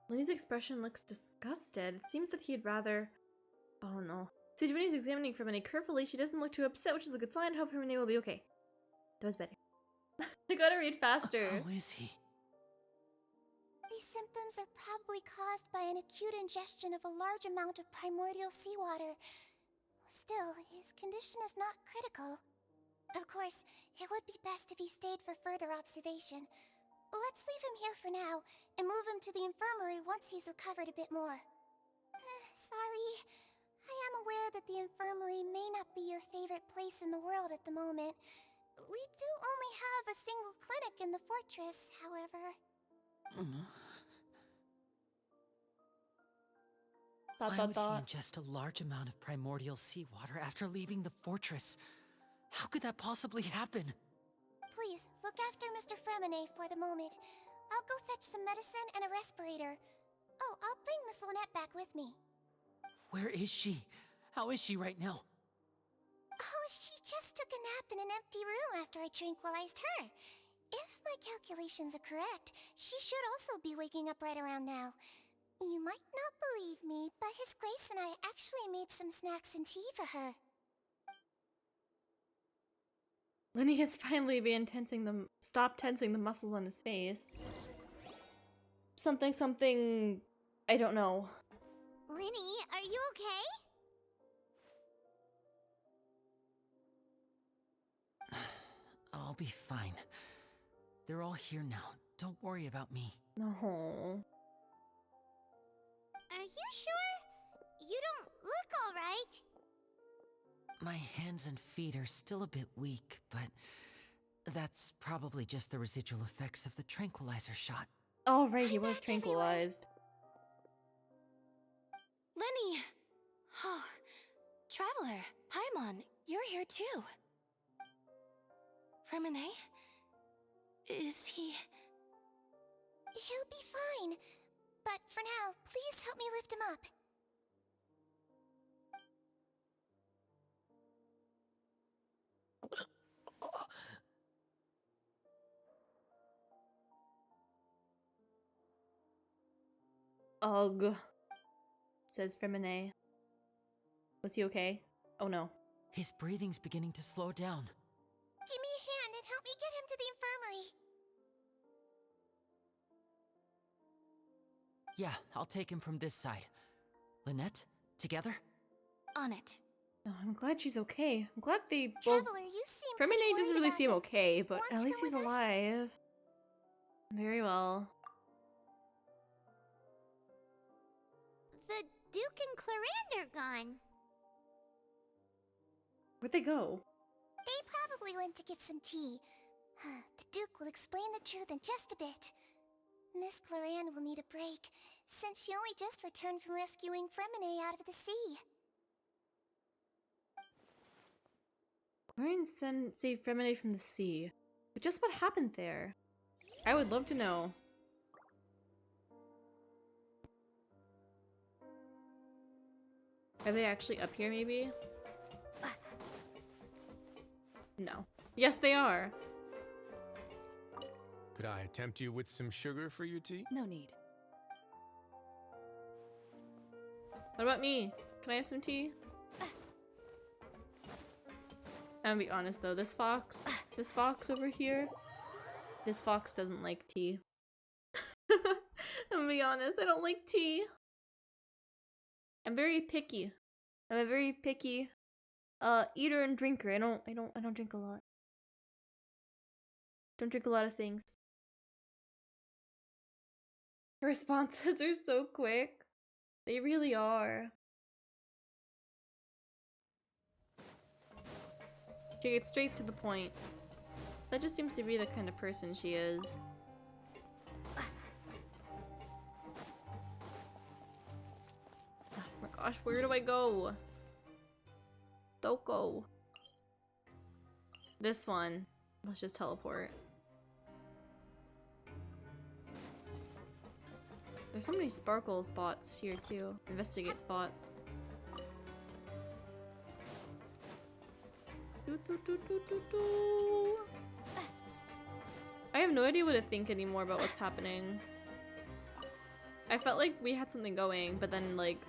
Lenny's expression looks disgusted. It seems that he'd rather... Oh no. See, when he's examining Fermine carefully, she doesn't look too upset, which is a good sign. I hope Fermine will be okay. That was better. I gotta read faster. How is he? These symptoms are probably caused by an acute ingestion of a large amount of primordial seawater. Still, his condition is not critical. Of course, it would be best if he stayed for further observation. Let's leave him here for now, and move him to the infirmary once he's recovered a bit more. Sorry. I am aware that the infirmary may not be your favorite place in the world at the moment. We do only have a single clinic in the fortress, however. Why would he ingest a large amount of primordial seawater after leaving the fortress? How could that possibly happen? Please, look after Mr. Fremine for the moment. I'll go fetch some medicine and a respirator. Oh, I'll bring Miss Lynette back with me. Where is she? How is she right now? Oh, she just took a nap in an empty room after I tranquilized her. If my calculations are correct, she should also be waking up right around now. You might not believe me, but His Grace and I actually made some snacks and tea for her. Lenny has finally been stopped tensing the muscles on his face. Something, I don't know. Linny, are you okay? I'll be fine. They're all here now. Don't worry about me. No. Are you sure? You don't look alright. My hands and feet are still a bit weak, but that's probably just the residual effects of the tranquilizer shot. Oh, right, he was tranquilized. Lenny! Oh, Traveler, Paimon, you're here too. Fremine? Is he... He'll be fine. But for now, please help me lift him up. Ugh, says Femine. Was he okay? Oh no. His breathing's beginning to slow down. Give me a hand and help me get him to the infirmary. Yeah, I'll take him from this side. Lynette, together? On it. Oh, I'm glad she's okay. I'm glad they both. Traveler, you seem Femine pretty doesn't worried really about seem him. okay, but Want at to least go he's with us? alive. Very well. The Duke and Clarande are gone. Where'd they go? They probably went to get some tea. The Duke will explain the truth in just a bit. Miss Clarande will need a break, since she only just returned from rescuing Fremine out of the sea. Clarence saved Femine from the sea. But just what happened there? I would love to know. Are they actually up here, maybe? No. Yes, they are. Could I tempt you with some sugar for your tea? No need. What about me? Can I have some tea? I'm gonna be honest though, this fox over here, this fox doesn't like tea. I'm gonna be honest, I don't like tea. I'm very picky. I'm a very picky eater and drinker. I don't drink a lot. Don't drink a lot of things. Her responses are so quick. They really are. She gets straight to the point. That just seems to be the kind of person she is. Oh my gosh, where do I go? Don't go. This one. Let's just teleport. There's so many sparkle spots here too. Investigate spots. I have no idea what to think anymore about what's happening. I felt like we had something going, but then like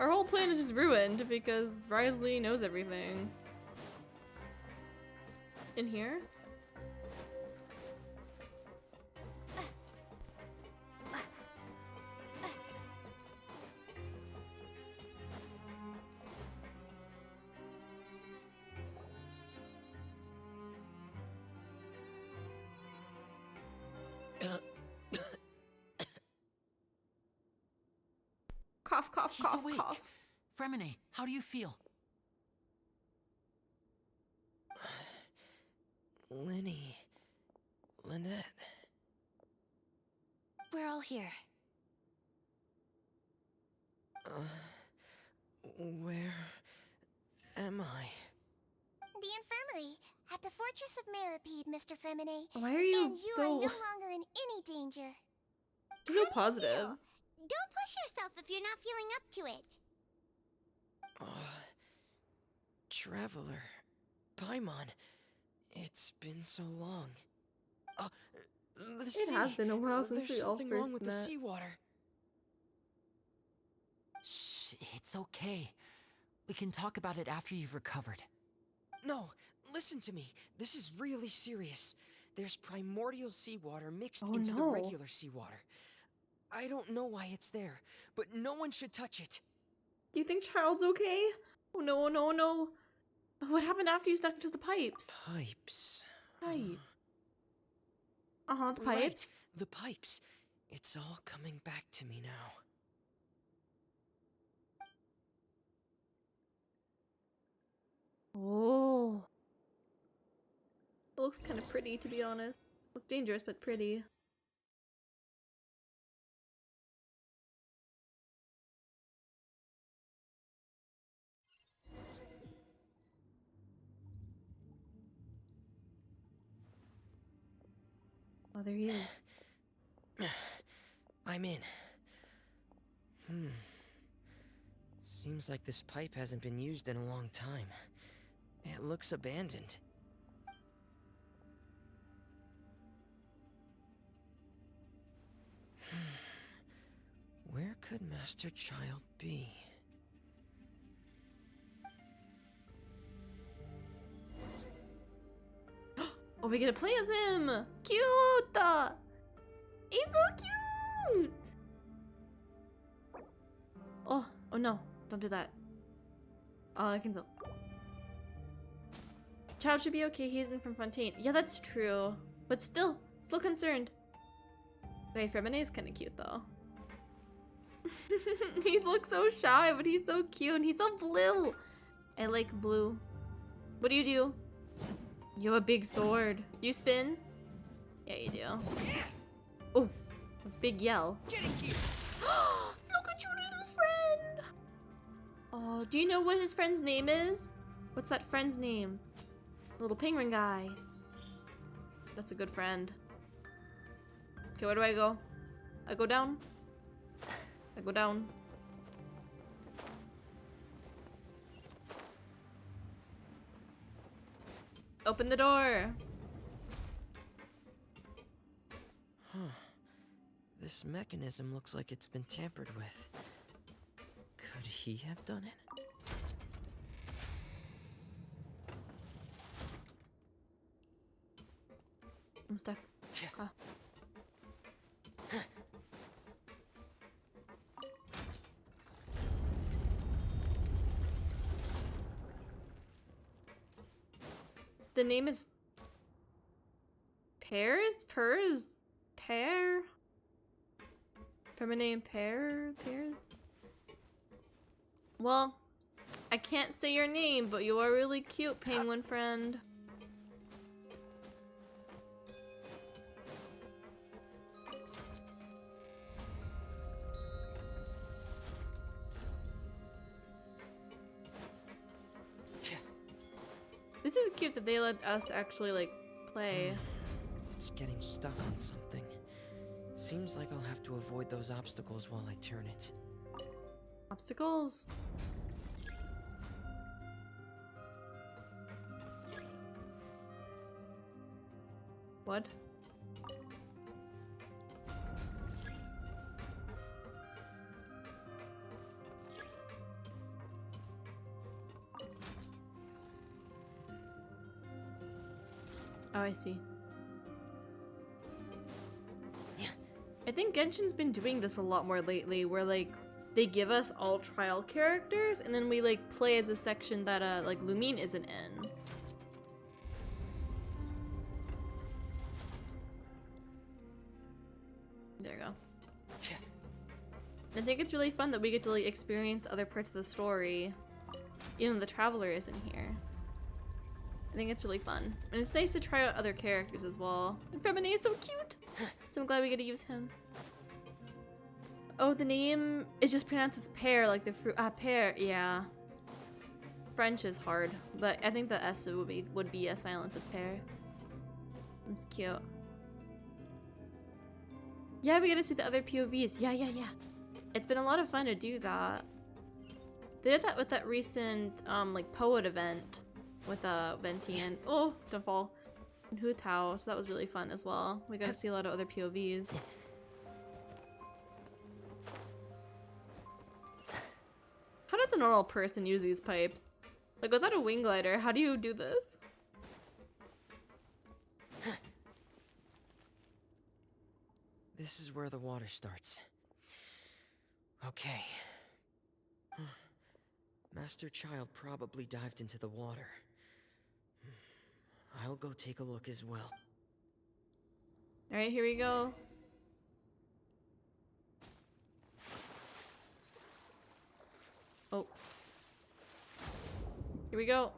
our whole plan is just ruined because Risley knows everything. In here? Cough, cough, He's cough, awake. cough. Fremine, how do you feel? Lenny. Lynette. We're all here. Where am I? The infirmary, at the Fortress of Meripede, Mr. Fremine. Why are you and you so are no longer in any danger. so positive? Don't push yourself if you're not feeling up to it. Traveler. Paimon. It's been so long. It has been a while since There's we all something first wrong with the met. seawater. Shh, it's okay. We can talk about it after you've recovered. No, listen to me. This is really serious. There's primordial seawater mixed Oh, into the no. regular seawater. I don't know why it's there, but no one should touch it. Do you think Child's okay? Oh no, oh no, oh no. What happened after you stuck into the pipes? Pipes. Pipe. Uh-huh, the Right, pipes. the pipes. It's all coming back to me now. Oh. It looks kind of pretty, to be honest. Looks dangerous, but pretty. Oh, there he is. I'm in. Seems like this pipe hasn't been used in a long time. It looks abandoned. could Master Child be? Oh, we get to play as him! Cute! He's so cute! Oh no, don't do that. Oh, I can still. Child should be okay, he isn't from Fontaine. Yeah, that's true. But still concerned. Wait, Femine is kind of cute though. He looks so shy, but he's so cute and he's so blue. I like blue. What do? You have a big sword. Do you spin? Yeah, you do. Oh, that's a big yell. Look at your little friend. Oh, do you know what his friend's name is? What's that friend's name? Little penguin guy. That's a good friend. Okay, where do I go? I go down? I go down. Open the door. Huh. This mechanism looks like it's been tampered with. Could he have done it? I'm stuck. Ah. The name is Pears? Purrs? Pear? Feminine pear? Pear? Well, I can't say your name, but you are really cute, penguin friend. This is cute that they let us actually, like, play. It's getting stuck on something. Seems like I'll have to avoid those obstacles while I turn it. Obstacles? What? Oh, I see. I think Genshin's been doing this a lot more lately, where like they give us all trial characters and then we like play as a section that like Lumine isn't in. There you go. I think it's really fun that we get to like experience other parts of the story, even though the Traveler isn't here. I think it's really fun. And it's nice to try out other characters as well. And Femine is so cute! So I'm glad we get to use him. Oh, the name is just pronounced as pear, like the fruit. Ah, pear, yeah. French is hard, but I think the S would be a silence of pear. It's cute. Yeah, we get to see the other POVs. Yeah. It's been a lot of fun to do that. They did that with that recent, like, poet event. With Venti and oh, don't fall. And Hu Tao, so that was really fun as well. We got to see a lot of other POVs. How does a normal person use these pipes? Like without a wing glider, how do you do this? This is where the water starts. Okay. Master Child probably dived into the water. I'll go take a look as well. Alright, here we go. Oh. Here we go.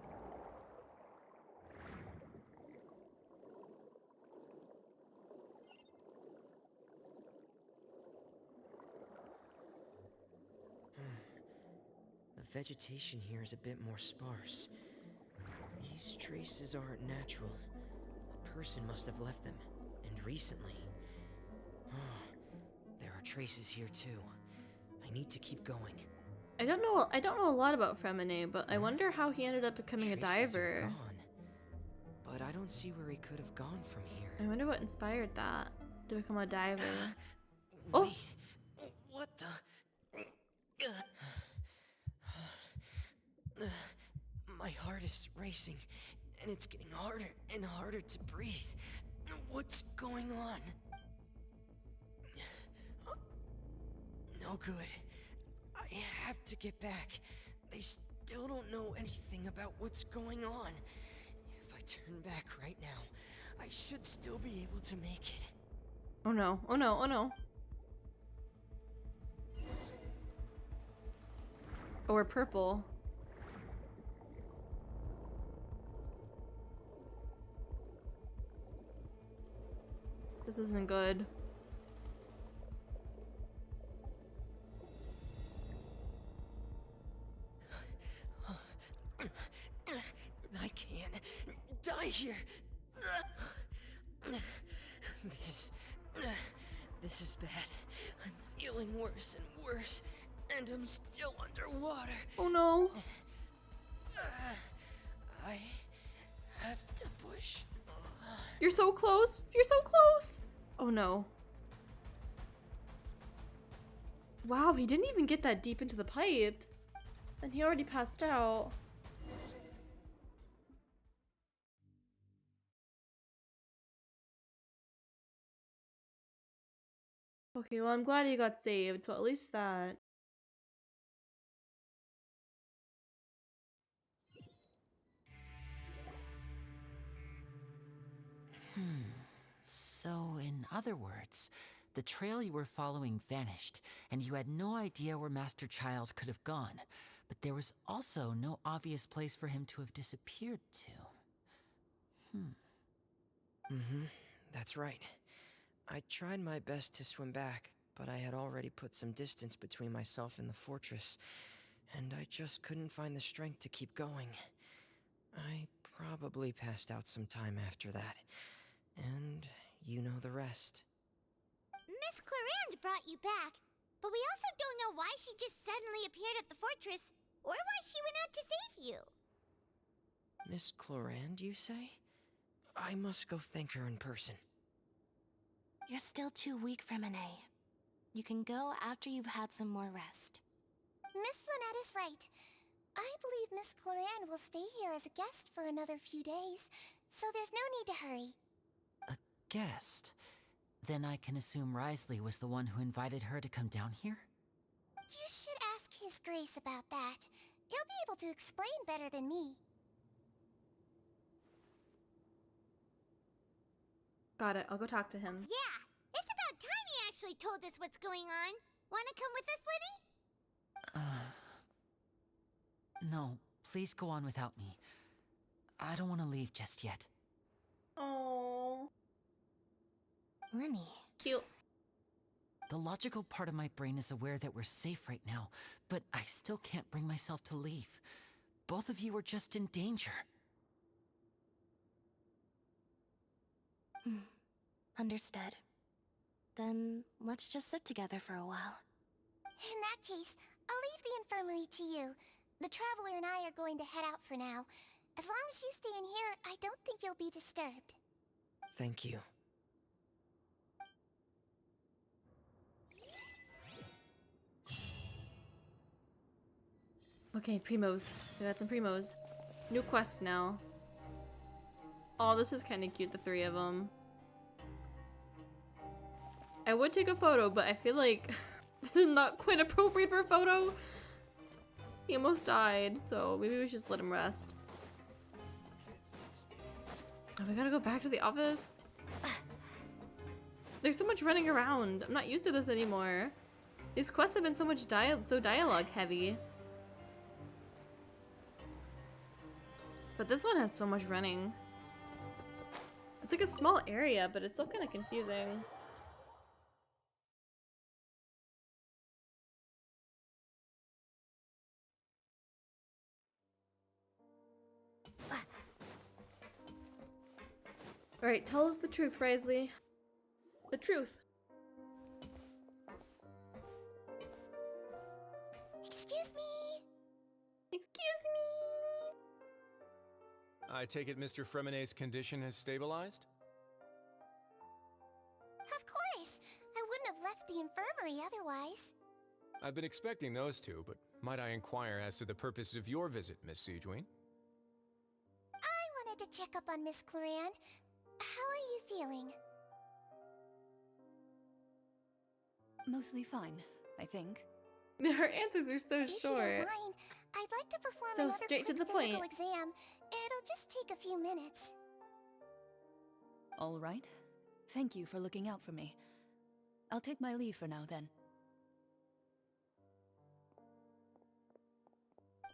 The vegetation here is a bit more sparse. These traces aren't natural. A person must have left them, and recently. There are traces here too. I need to keep going. I don't know a lot about Femine, but I wonder how he ended up becoming a diver. Are gone, but I don't see where he could have gone from here. I wonder what inspired that to become a diver. Wait, what the? My heart is racing, and it's getting harder and harder to breathe. What's going on? No good. I have to get back. They still don't know anything about what's going on. If I turn back right now, I should still be able to make it. Oh no, oh no, oh no. Oh, we're purple. This isn't good. I can't die here. This is bad. I'm feeling worse and worse, and I'm still underwater. Oh no. I have to push. You're so close. You're so close. Oh no. Wow, he didn't even get that deep into the pipes. And he already passed out. Okay, well, I'm glad he got saved, so at least that. So, in other words, the trail you were following vanished, and you had no idea where Master Child could have gone. But there was also no obvious place for him to have disappeared to. That's right. I tried my best to swim back, but I had already put some distance between myself and the fortress, and I just couldn't find the strength to keep going. I probably passed out some time after that, and you know the rest. Miss Clarande brought you back, but we also don't know why she just suddenly appeared at the fortress, or why she went out to save you. Miss Clarande, you say? I must go thank her in person. You're still too weak for Monet. You can go after you've had some more rest. Miss Lynette is right. I believe Miss Clarande will stay here as a guest for another few days, so there's no need to hurry. A guest? Then I can assume Risley was the one who invited her to come down here? You should ask His Grace about that. He'll be able to explain better than me. Got it. I'll go talk to him. Yeah, it's about time he actually told us what's going on. Wanna come with us, Linny? No, please go on without me. I don't want to leave just yet. Oh, Linny. cute. The logical part of my brain is aware that we're safe right now, but I still can't bring myself to leave. Both of you are just in danger. Understood. Then let's just sit together for a while. In that case, I'll leave the infirmary to you. The Traveler and I are going to head out for now. As long as you stay in here, I don't think you'll be disturbed. Thank you. Okay, primos. We got some primos. New quest now. Oh, this is kind of cute, the three of them. I would take a photo, but I feel like this is not quite appropriate for a photo. He almost died, so maybe we should just let him rest. Oh, we gotta go back to the office? There's so much running around. I'm not used to this anymore. These quests have been so much dialogue heavy. But this one has so much running. It's like a small area, but it's still kind of confusing. Alright, tell us the truth, Risley. The truth. Excuse me. Excuse me. I take it Mr. Fremonet's condition has stabilized? Of course. I wouldn't have left the infirmary otherwise. I've been expecting those two, but might I inquire as to the purpose of your visit, Miss Siegeween? I wanted to check up on Miss Cloran. How are you feeling? Mostly fine, I think. Her answers are so If you short. don't mind, I'd like to perform So another straight to quick the physical point. exam. It'll just take a few minutes. All right. Thank you for looking out for me. I'll take my leave for now, then.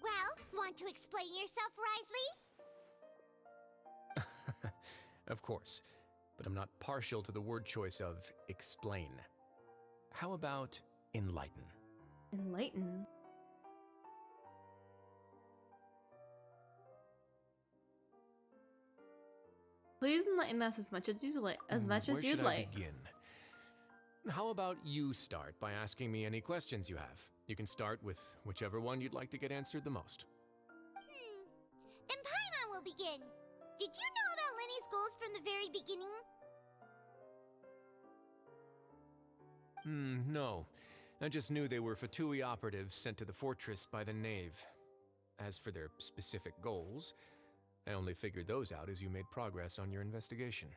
Well, want to explain yourself, Risley? Of course, but I'm not partial to the word choice of explain. How about enlighten? Enlighten. Please enlighten us as much as you'd like. Where should I begin? How about you start by asking me any questions you have? You can start with whichever one you'd like to get answered the most. Then Paimon will begin. Did you know about Lenny's goals from the very beginning? No. I just knew they were F2P operatives sent to the fortress by the Knave. As for their specific goals, I only figured those out as you made progress on your investigation.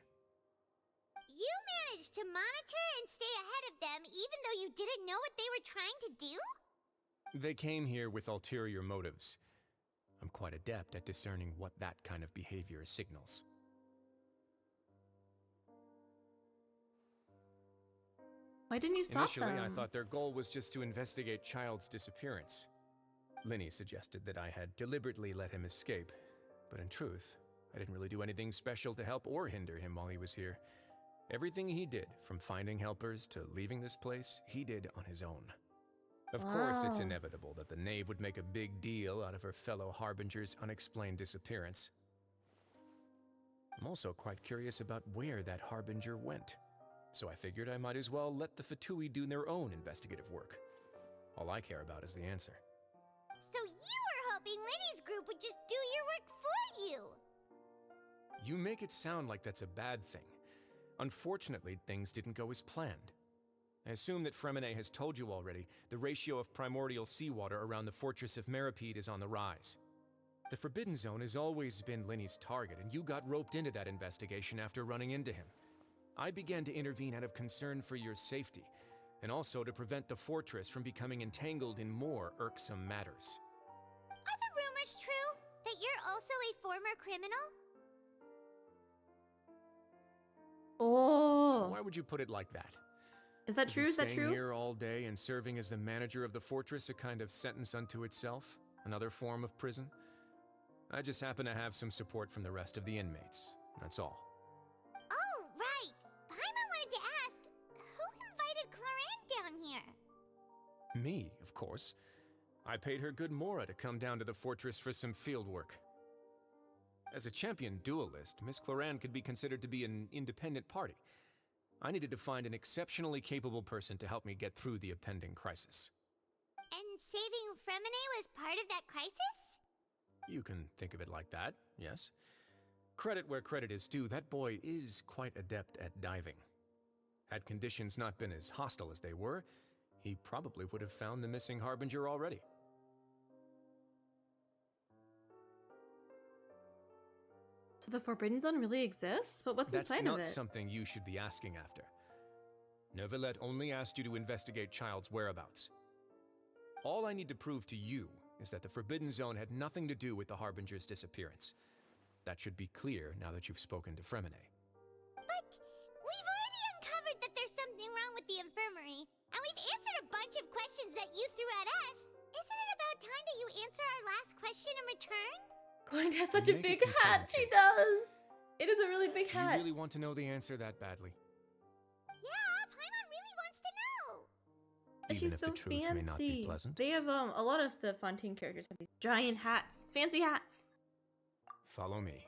You managed to monitor and stay ahead of them even though you didn't know what they were trying to do? They came here with ulterior motives. I'm quite adept at discerning what that kind of behavior signals. Why didn't you stop Initially, them? I thought their goal was just to investigate Child's disappearance. Linny suggested that I had deliberately let him escape, but in truth, I didn't really do anything special to help or hinder him while he was here. Everything he did, from finding helpers to leaving this place, he did on his own. Of course, it's Wow. inevitable that the Knave would make a big deal out of her fellow Harbinger's unexplained disappearance. I'm also quite curious about where that Harbinger went, so I figured I might as well let the F2P do their own investigative work. All I care about is the answer. So you were hoping Lenny's group would just do your work for you! You make it sound like that's a bad thing. Unfortunately, things didn't go as planned. I assume that Fremine has told you already, the ratio of primordial seawater around the fortress of Meripede is on the rise. The Forbidden Zone has always been Linny's target, and you got roped into that investigation after running into him. I began to intervene out of concern for your safety, and also to prevent the fortress from becoming entangled in more irksome matters. Are the rumors true? That you're also a former criminal? Oh. Why would you put it like that? Is that true? Is that Staying true? here all day and serving as the manager of the fortress a kind of sentence unto itself? Another form of prison? I just happen to have some support from the rest of the inmates. That's all. Oh, right! Paimon wanted to ask, who invited Cloran down here? Me, of course. I paid her good mora to come down to the fortress for some field work. As a champion duelist, Miss Cloran could be considered to be an independent party. I needed to find an exceptionally capable person to help me get through the impending crisis. And saving Fremine was part of that crisis? You can think of it like that, yes. Credit where credit is due, that boy is quite adept at diving. Had conditions not been as hostile as they were, he probably would have found the missing Harbinger already. So the Forbidden Zone really exists? But what's That's inside of it? not something you should be asking after. Neuvillette only asked you to investigate Child's whereabouts. All I need to prove to you is that the Forbidden Zone had nothing to do with the Harbinger's disappearance. That should be clear now that you've spoken to Fremine. But we've already uncovered that there's something wrong with the infirmary, and we've answered a bunch of questions that you threw at us. Isn't it about time that you answer our last question in return? Glenn has such a Make a big compelling hat. She case. does. It is a really big Do you hat. really want to know the answer that badly? Yeah, Paimon really wants to know. She's Even if so the truth fancy. may not be pleasant? They have a lot of the Fontaine characters have these giant hats, fancy hats. Follow me.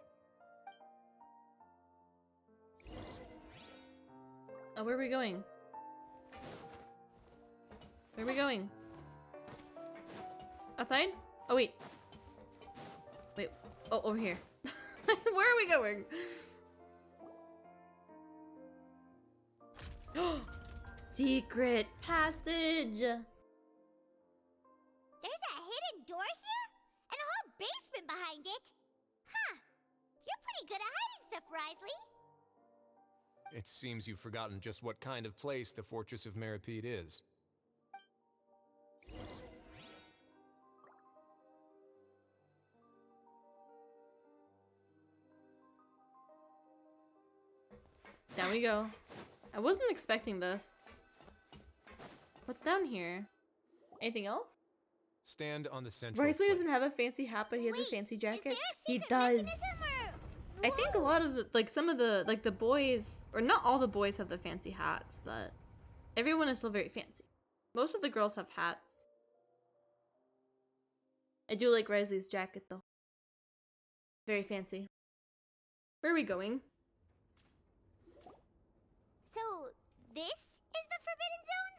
Oh, where are we going? Where are we going? Outside? Oh wait. Wait. Oh, over here. Where are we going? Secret passage. find it. Huh. You're pretty good at hiding stuff, Risley. It seems you've forgotten just what kind of place the Fortress of Meripede is. Down we go. I wasn't expecting this. What's down here? Anything else? Stand on the central Risley plate. doesn't have a fancy hat, but he has a fancy jacket. He secret does. mechanism or... I think a lot of the, like some of the, like the boys, or not all the boys have the fancy hats, but everyone is still very fancy. Most of the girls have hats. I do like Risley's jacket though. Very fancy. Where are we going? So, this is the Forbidden Zone?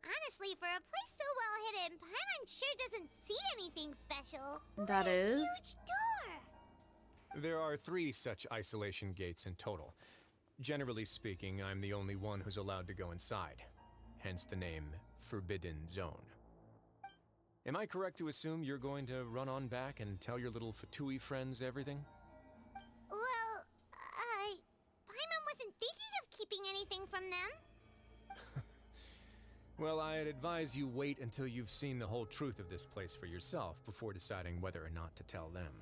Honestly, for a place so well hidden, Paimon sure doesn't see anything special. That is? Huge door! There are 3 such isolation gates in total. Generally speaking, I'm the only one who's allowed to go inside. Hence the name Forbidden Zone. Am I correct to assume you're going to run on back and tell your little F2P friends everything? Well, Paimon wasn't thinking of keeping anything from them. Well, I'd advise you wait until you've seen the whole truth of this place for yourself before deciding whether or not to tell them.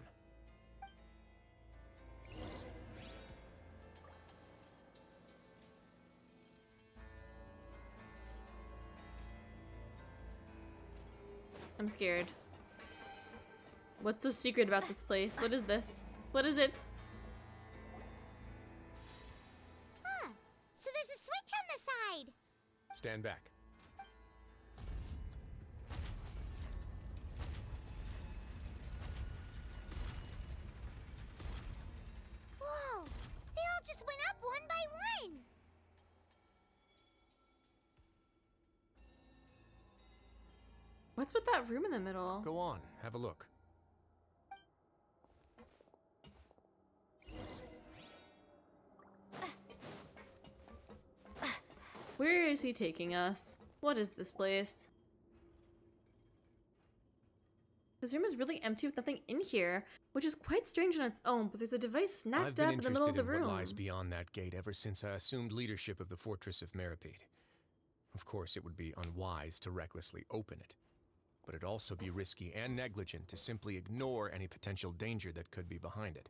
I'm scared. What's so secret about this place? What is this? What is it? Huh. So there's a switch on the side. Stand back. Whoa. They all just went up one by one. What's with that room in the middle? Go on, have a look. Where is he taking us? What is this place? This room is really empty with nothing in here, which is quite strange on its own, but there's a device snapped up in the middle of the I've been interested in room. what lies beyond that gate ever since I assumed leadership of the Fortress of Meripede. Of course, it would be unwise to recklessly open it, but it'd also be risky and negligent to simply ignore any potential danger that could be behind it.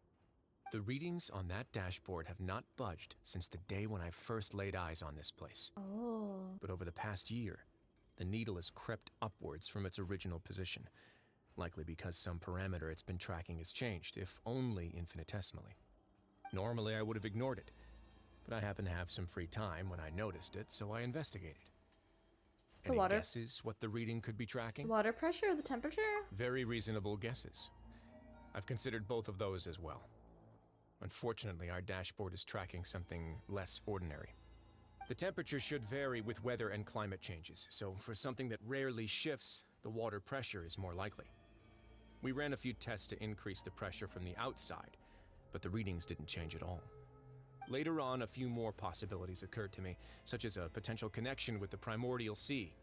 The readings on that dashboard have not budged since the day when I first laid eyes on this place. Oh. But over the past year, the needle has crept upwards from its original position, likely because some parameter it's been tracking has changed, if only infinitesimally. Normally I would have ignored it, but I happened to have some free time when I noticed it, so I investigated. The Any water. guesses what the reading could be tracking? The water pressure or the temperature? Very reasonable guesses. I've considered both of those as well. Unfortunately, our dashboard is tracking something less ordinary. The temperature should vary with weather and climate changes, so for something that rarely shifts, the water pressure is more likely. We ran a few tests to increase the pressure from the outside, but the readings didn't change at all. Later on, a few more possibilities occurred to me, such as a potential connection with the primordial sea.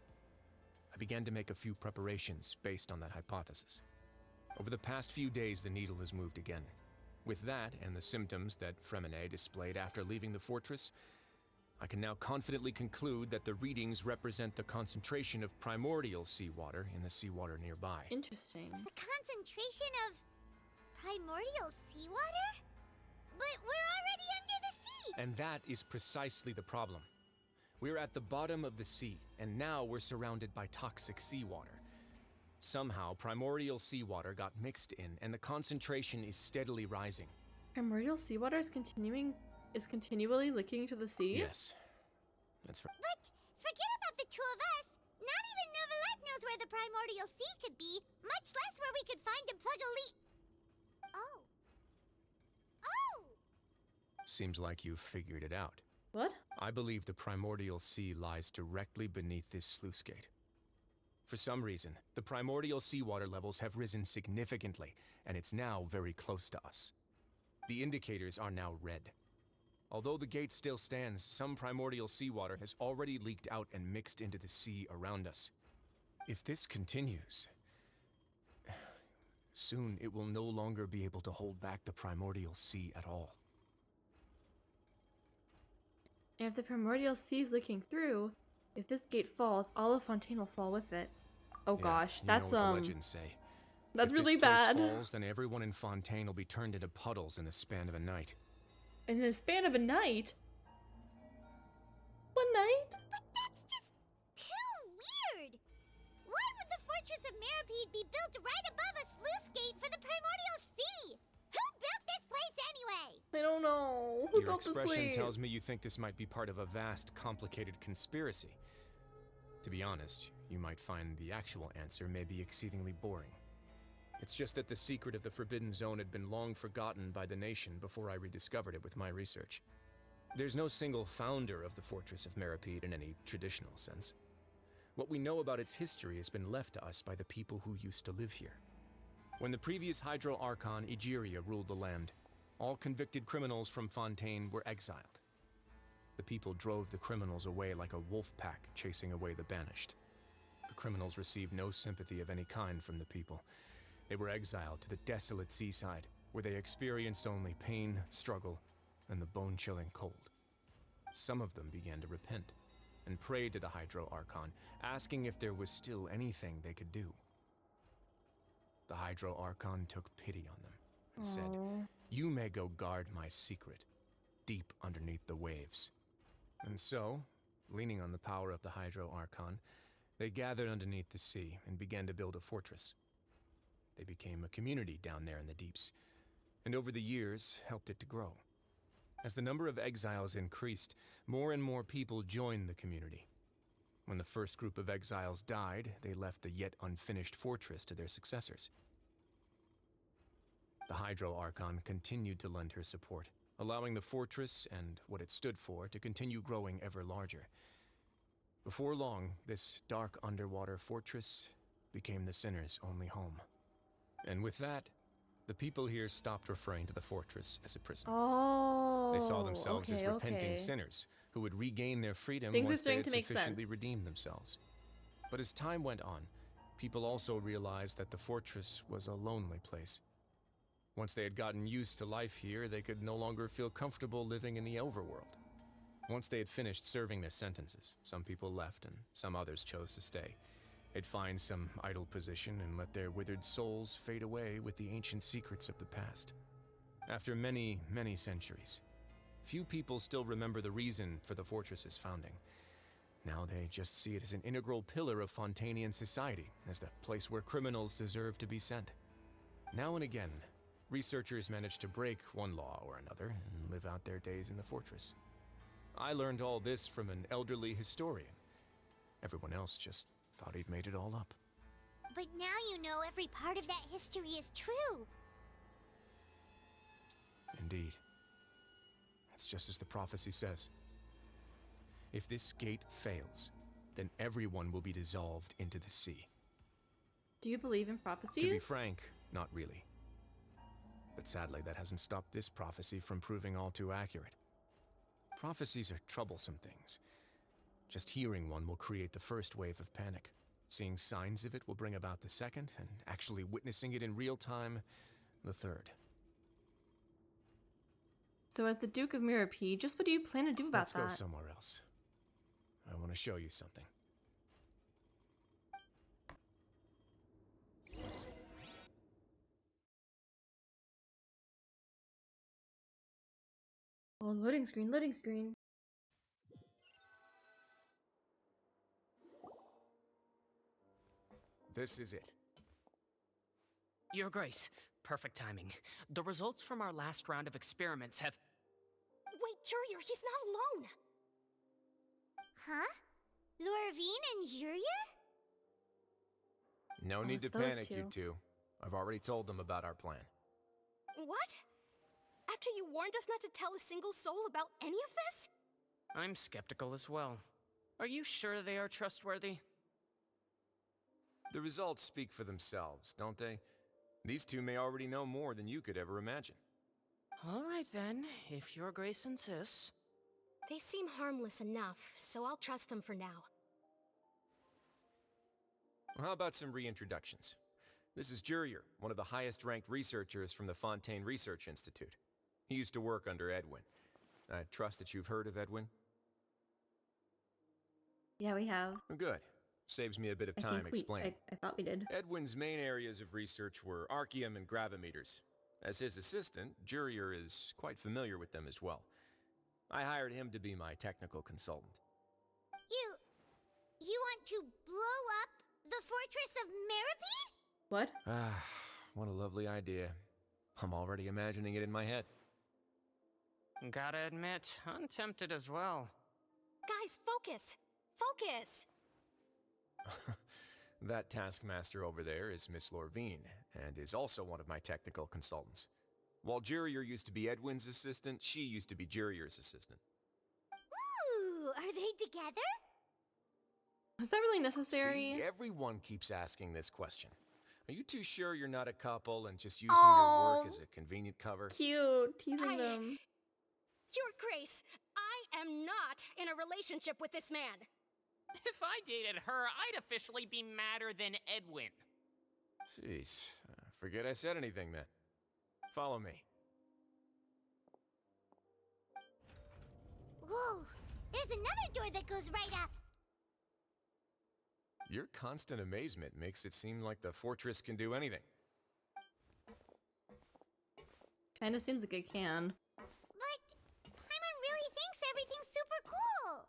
I began to make a few preparations based on that hypothesis. Over the past few days, the needle has moved again. With that, and the symptoms that Fremine displayed after leaving the fortress, I can now confidently conclude that the readings represent the concentration of primordial seawater in the seawater nearby. Interesting. The concentration of primordial seawater? But we're already under the sea! And that is precisely the problem. We're at the bottom of the sea, and now we're surrounded by toxic seawater. Somehow, primordial seawater got mixed in, and the concentration is steadily rising. Primordial seawater is continually leaking to the sea? Yes. That's right. But forget about the two of us. Not even Novelette knows where the primordial sea could be, much less where we could find and plug a leak. Oh. Oh! Seems like you've figured it out. What? I believe the primordial sea lies directly beneath this sluice gate. For some reason, the primordial seawater levels have risen significantly, and it's now very close to us. The indicators are now red. Although the gate still stands, some primordial seawater has already leaked out and mixed into the sea around us. If this continues, Soon it will no longer be able to hold back the primordial sea at all. And if the primordial sea is leaking through, if this gate falls, all of Fontaine will fall with it. Oh Yeah, gosh, you that's know what the legends say. that's If really this place bad. falls, then everyone in Fontaine will be turned into puddles in the span of a night. In the span of a night? One night? But that's just too weird! Why would the Fortress of Meripede be built right above a sluice gate for the Primordial Sea? Who built this place anyway? I don't know. Who Your built this expression place? tells me you think this might be part of a vast, complicated conspiracy. To be honest, you might find the actual answer may be exceedingly boring. It's just that the secret of the Forbidden Zone had been long forgotten by the nation before I rediscovered it with my research. There's no single founder of the Fortress of Meripede in any traditional sense. What we know about its history has been left to us by the people who used to live here. When the previous Hydro Archon Egeria ruled the land, all convicted criminals from Fontaine were exiled. The people drove the criminals away like a wolf pack chasing away the banished. The criminals received no sympathy of any kind from the people. They were exiled to the desolate seaside, where they experienced only pain, struggle, and the bone-chilling cold. Some of them began to repent, and prayed to the Hydro Archon, asking if there was still anything they could do. The Hydro Archon took pity on them, and said, "You may go guard my secret, deep underneath the waves." And so, leaning on the power of the Hydro Archon, they gathered underneath the sea and began to build a fortress. They became a community down there in the deeps, and over the years helped it to grow. As the number of exiles increased, more and more people joined the community. When the first group of exiles died, they left the yet unfinished fortress to their successors. The Hydro Archon continued to lend her support, allowing the fortress and what it stood for to continue growing ever larger. Before long, this dark underwater fortress became the sinner's only home. And with that, the people here stopped referring to the fortress as a prison. Oh, they saw themselves as okay, repenting okay. sinners who would regain their freedom Things are once they starting had to make sufficiently sense. redeemed themselves. But as time went on, people also realized that the fortress was a lonely place. Once they had gotten used to life here, they could no longer feel comfortable living in the overworld. Once they had finished serving their sentences, some people left and some others chose to stay. They'd find some idle position and let their withered souls fade away with the ancient secrets of the past. After many, many centuries, few people still remember the reason for the fortress's founding. Now they just see it as an integral pillar of Fontainian society, as the place where criminals deserve to be sent. Now and again, researchers manage to break one law or another and live out their days in the fortress. I learned all this from an elderly historian. Everyone else just thought he'd made it all up. But now you know every part of that history is true. Indeed. It's just as the prophecy says. If this gate fails, then everyone will be dissolved into the sea. Do you believe in prophecies? To be frank, not really. But sadly, that hasn't stopped this prophecy from proving all too accurate. Prophecies are troublesome things. Just hearing one will create the first wave of panic. Seeing signs of it will bring about the second, and actually witnessing it in real time, the third. So as the Duke of Mirapede, just what do you plan to do about Let's that? go somewhere else. I want to show you something. Oh, loading screen, loading screen. This is it. Your Grace, perfect timing. The results from our last round of experiments have... Wait, Jurier, he's not alone! Huh? Lorvine and Jurier? No need to it's those panic, you two. I've already told them about our plan. What? After you warned us not to tell a single soul about any of this? I'm skeptical as well. Are you sure they are trustworthy? The results speak for themselves, don't they? These two may already know more than you could ever imagine. All right then, if Your Grace insists. They seem harmless enough, so I'll trust them for now. How about some reintroductions? This is Jurier, one of the highest-ranked researchers from the Fontaine Research Institute. He used to work under Edwin. I trust that you've heard of Edwin? Yeah, we have. Good. Saves me a bit of I time think explaining. I thought we did. Edwin's main areas of research were archeum and gravimeters. As his assistant, Jurier is quite familiar with them as well. I hired him to be my technical consultant. You want to blow up the fortress of Meripede? What? Ah, what a lovely idea. I'm already imagining it in my head. Gotta admit, I'm tempted as well. Guys, focus! Focus! That taskmaster over there is Miss Lorvine, and is also one of my technical consultants. While Jurier used to be Edwin's assistant, she used to be Jurier's assistant. Ooh, are they together? Was that really necessary? See, everyone keeps asking this question. Are you too sure you're not a couple and just using your work as a convenient cover? Cute, teasing them. Your Grace, I am not in a relationship with this man. If I dated her, I'd officially be madder than Edwin. Jeez, forget I said anything then. Follow me. Whoa, there's another door that goes right up. Your constant amazement makes it seem like the fortress can do anything. Kinda seems like it can. But Paimon really thinks everything's super cool.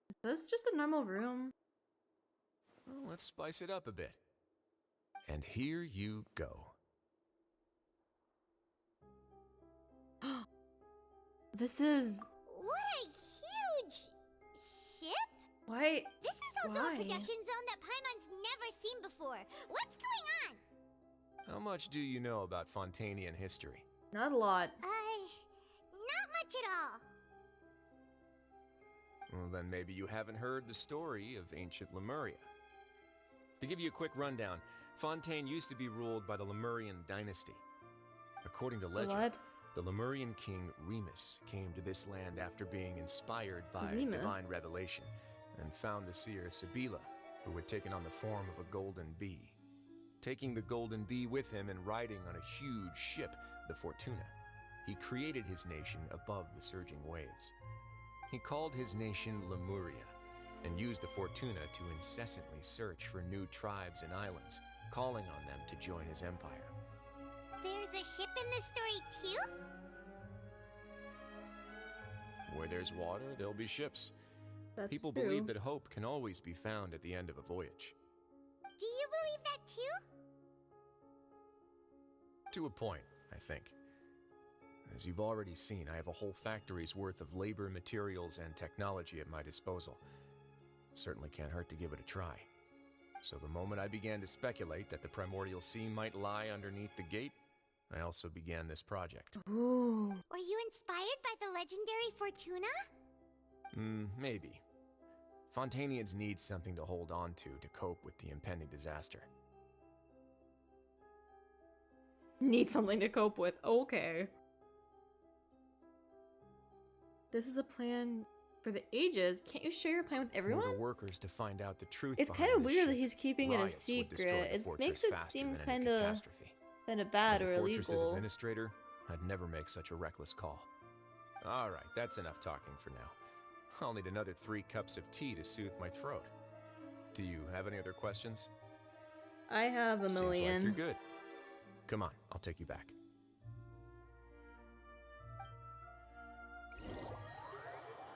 Is this just a normal room? Well, let's spice it up a bit. And here you go. This is... What a huge ship? Why? This is also Why? a production zone that Paimon's never seen before. What's going on? How much do you know about Fontainian history? Not a lot. Not much at all. Well, then maybe you haven't heard the story of ancient Lemuria. To give you a quick rundown, Fontaine used to be ruled by the Lemurian dynasty. According to legend, What? the Lemurian king Remus came to this land after being inspired by Remus? divine revelation and found the seer Sibila, who had taken on the form of a golden bee. Taking the golden bee with him and riding on a huge ship, the Fortuna, he created his nation above the surging waves. He called his nation Lemuria and used the Fortuna to incessantly search for new tribes and islands, calling on them to join his empire. There's a ship in this story too? Where there's water, there'll be ships. That's People true. believe that hope can always be found at the end of a voyage. Do you believe that too? To a point, I think. As you've already seen, I have a whole factory's worth of labor, materials, and technology at my disposal. Certainly can't hurt to give it a try. So the moment I began to speculate that the primordial sea might lie underneath the gate, I also began this project. Ooh. Were you inspired by the legendary Fortuna? Maybe. Fontainians need something to hold on to cope with the impending disaster. Need something to cope with. Okay. This is a plan for the ages. Can't you share your plan with everyone? For the workers to find out the truth It's behind kind of this weird that ship, he's keeping it a riots would destroy secret. the It fortress makes it faster seem than any kind of catastrophe. bad As or the fortress's illegal. administrator, I'd never make such a reckless call. All right, that's enough talking for now. I'll need another 3 cups of tea to soothe my throat. Do you have any other questions? I have a Seems million. like you're good. Come on, I'll take you back.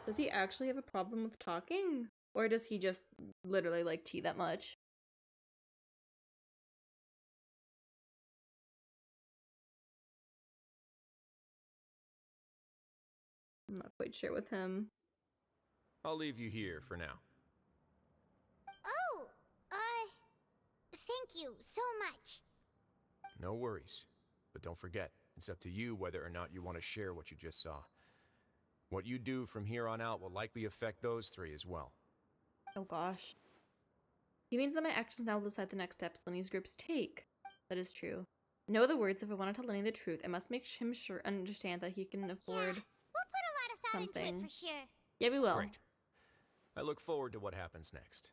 Does he actually have a problem with talking? Or does he just literally like tea that much? I'm not quite sure with him. I'll leave you here for now. Oh, thank you so much. No worries. But don't forget, it's up to you whether or not you want to share what you just saw. What you do from here on out will likely affect those 3 as well. Oh gosh. He means that my actions now will decide the next steps Lenny's groups take. That is true. In other words, if I want to tell Lenny the truth, I must make him sure understand that he can afford We'll put a lot of thought into something. it for sure. Yeah, we will. Great. I look forward to what happens next.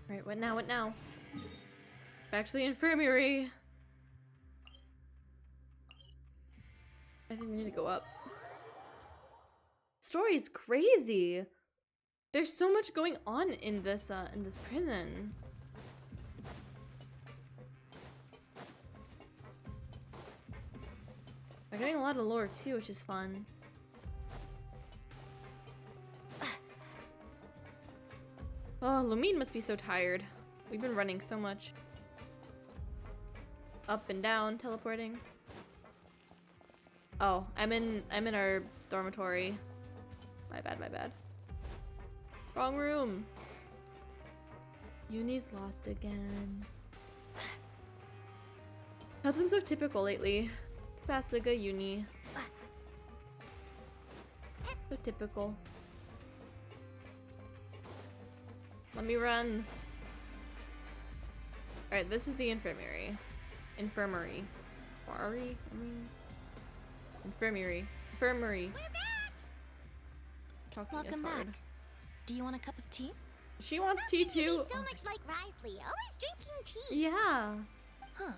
Right, what now? What now? Back to the infirmary. I think we need to go up. Story's crazy. There's so much going on in this prison. We're getting a lot of lore too, which is fun. Oh, Lumine must be so tired. We've been running so much. Up and down, teleporting. Oh, I'm in our dormitory. My bad, my bad. Wrong room. Uni's lost again. That's been so typical lately. Sasuga, Uni. So typical. Let me run. Alright, this is the infirmary. Infirmary. Infirmary? Infirmary. Infirmary. We're back! Talking Welcome is hard. back. Do you want a cup of tea? She wants How tea can you too. be so much like Risley, always drinking tea. Yeah. Huh.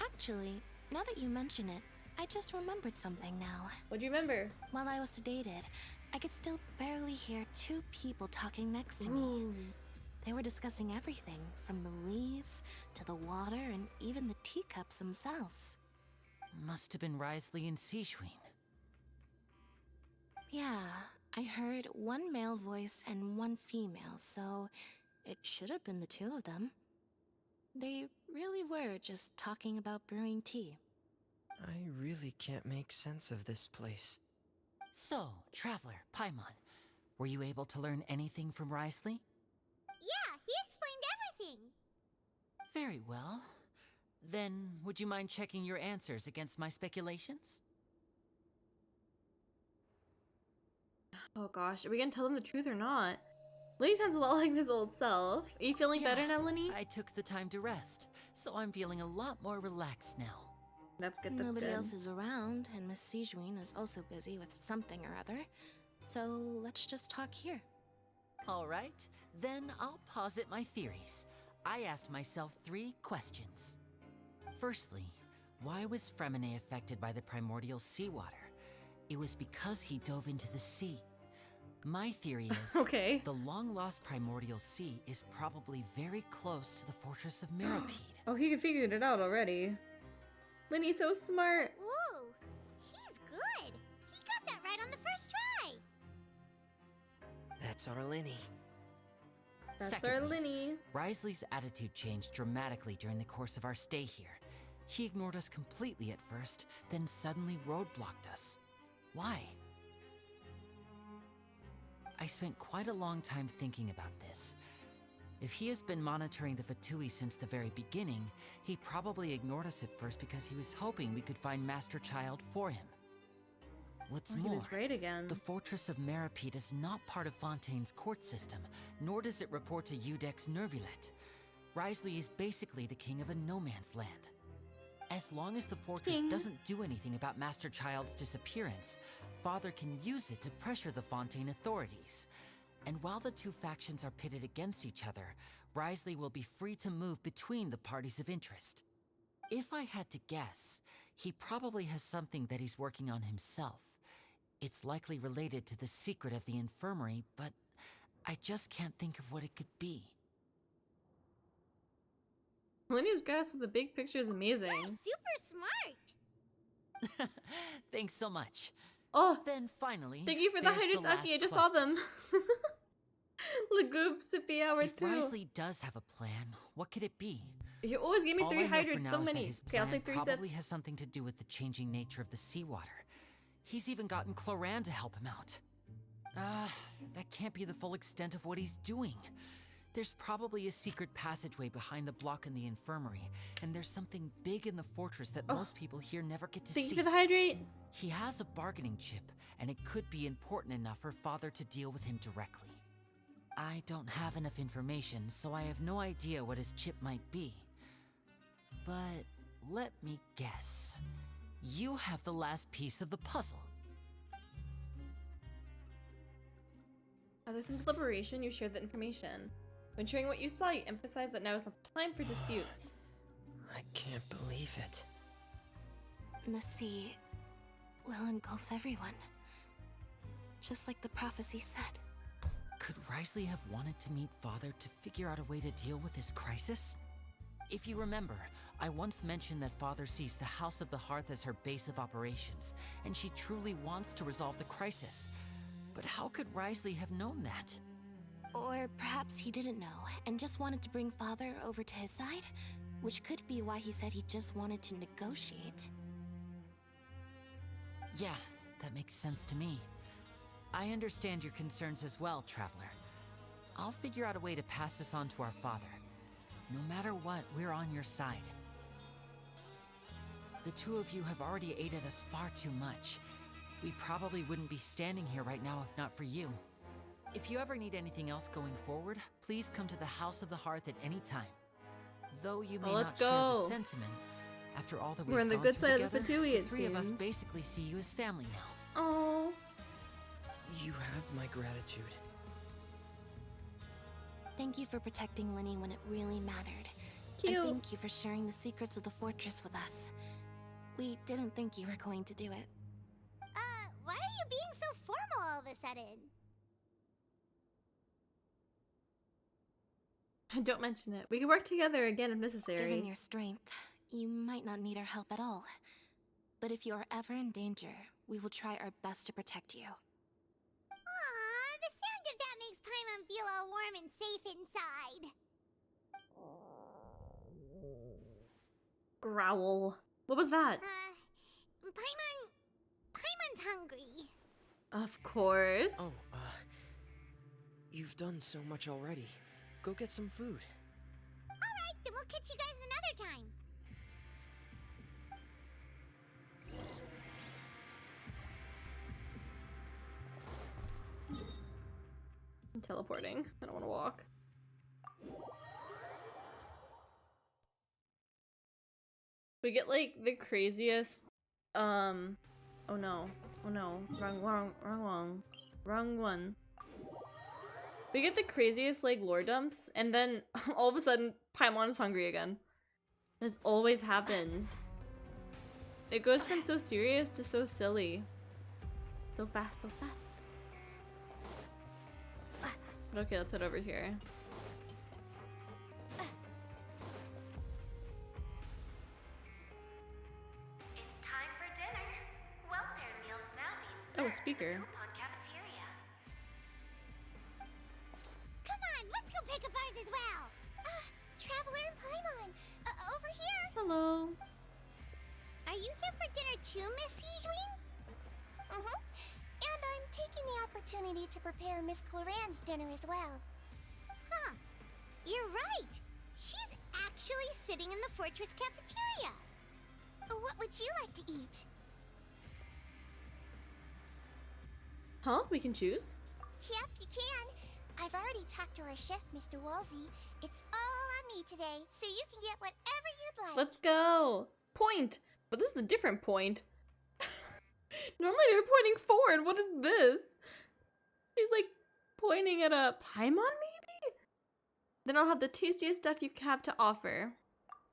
Actually, now that you mention it, I just remembered something now. What do you remember? While I was sedated, I could still barely hear two people talking next to me. They were discussing everything, from the leaves to the water and even the teacups themselves. Must have been Risley and Sijwin. Yeah, I heard one male voice and one female, so it should have been the two of them. They really were just talking about brewing tea. I really can't make sense of this place. So, Traveler, Paimon, were you able to learn anything from Risley? Yeah, he explained everything. Very well. Then, would you mind checking your answers against my speculations? Oh gosh, are we gonna tell them the truth or not? Lenny sounds a lot like his old self. Are you feeling better now, Lenny? I took the time to rest, so I'm feeling a lot more relaxed now. That's good, that's Nobody good. else is around, and Miss Sijwin is also busy with something or other. So let's just talk here. All right, then I'll posit my theories. I asked myself 3 questions. Firstly, why was Fremine affected by the primordial seawater? It was because he dove into the sea. My theory is Okay. the long-lost primordial sea is probably very close to the fortress of Mirapede. Oh, he figured it out already. Lenny's so smart. Whoa, he's good. He got that right on the first try. That's our Linny. That's our Secondly, Lenny. Risley's attitude changed dramatically during the course of our stay here. He ignored us completely at first, then suddenly roadblocked us. Why? I spent quite a long time thinking about this. If he has been monitoring the F2P since the very beginning, he probably ignored us at first because he was hoping we could find Master Child for him. What's Oh, more, he was right again. the Fortress of Mirapede is not part of Fontaine's court system, nor does it report to Udex Nervulet. Risley is basically the king of a no-man's land. As long as the fortress doesn't do anything about Master Child's disappearance, Father can use it to pressure the Fontaine authorities. And while the two factions are pitted against each other, Risley will be free to move between the parties of interest. If I had to guess, he probably has something that he's working on himself. It's likely related to the secret of the infirmary, but I just can't think of what it could be. Lenny's grasp of the big picture is amazing. You're super smart. Thanks so much. Oh, then finally, thank you for the there's hydrates, last Aki. I just saw question. them. Lagoop, sippy hour If through. Risley does have a plan, what could it be? You always give me All 3 I know for hydrates, now so is that many. his Okay, I'll plan take 3 probably sips. has something to do with the changing nature of the seawater. He's even gotten Cloran to help him out. That can't be the full extent of what he's doing. There's probably a secret passageway behind the block in the infirmary, and there's something big in the fortress that most people here never get to see. Thank you for the hydrate. He has a bargaining chip, and it could be important enough for Father to deal with him directly. I don't have enough information, so I have no idea what his chip might be. But Let me guess. You have the last piece of the puzzle. After some deliberation, you shared the information. When sharing what you saw, you emphasized that now is not the time for disputes. I can't believe it. The sea will engulf everyone. Just like the prophecy said. Could Risley have wanted to meet Father to figure out a way to deal with this crisis? If you remember, I once mentioned that Father sees the House of the Hearth as her base of operations, and she truly wants to resolve the crisis. But how could Risley have known that? Or perhaps he didn't know, and just wanted to bring Father over to his side? Which could be why he said he just wanted to negotiate. Yeah, that makes sense to me. I understand your concerns as well, Traveler. I'll figure out a way to pass this on to our father. No matter what, we're on your side. The two of you have already aided us far too much. We probably wouldn't be standing here right now if not for you. If you ever need anything else going forward, please come to the House of the Hearth at any time. Though you may not share the sentiment, after all that we've We're on the gone good through side together, of the Fatui, the it three of us seems. basically see you as family now. Oh. You have my gratitude. Thank you for protecting Linny when it really mattered. Cute. And thank you for sharing the secrets of the fortress with us. We didn't think you were going to do it. Why are you being so formal all of a sudden? Don't mention it. We can work together again if necessary. Given your strength, you might not need our help at all. But if you are ever in danger, we will try our best to protect you. Aww, the sound of that makes Paimon feel all warm and safe inside. Growl. What was that? Paimon's hungry. Of course. Oh, you've done so much already. Go get some food. Alright, then we'll catch you guys another time. I'm teleporting. I don't want to walk. We get like the craziest oh no. Oh no. Wrong one. We get the craziest like lore dumps and then all of a sudden Paimon is hungry again. This always happens. It goes from so serious to so silly. So fast, so fast. But okay, let's head over here. It's time for dinner. Welfare meals now being served Oh, a speaker. in the coupon cafeteria. Come on, let's go pick up ours as well. Traveler and Paimon, over here. Hello. Are you here for dinner too, Miss Sijwin? And I'm taking the opportunity to prepare Miss Cloran's dinner as well. Huh. You're right. She's actually sitting in the fortress cafeteria. What would you like to eat? Huh? We can choose? Yep, you can. I've already talked to our chef, Mr. Wolsey. It's all on me today, so you can get whatever you'd like. Let's go. Point. But this is a different point. Normally they're pointing forward. What is this? She's like pointing at a Paimon maybe? Then I'll have the tastiest stuff you have to offer.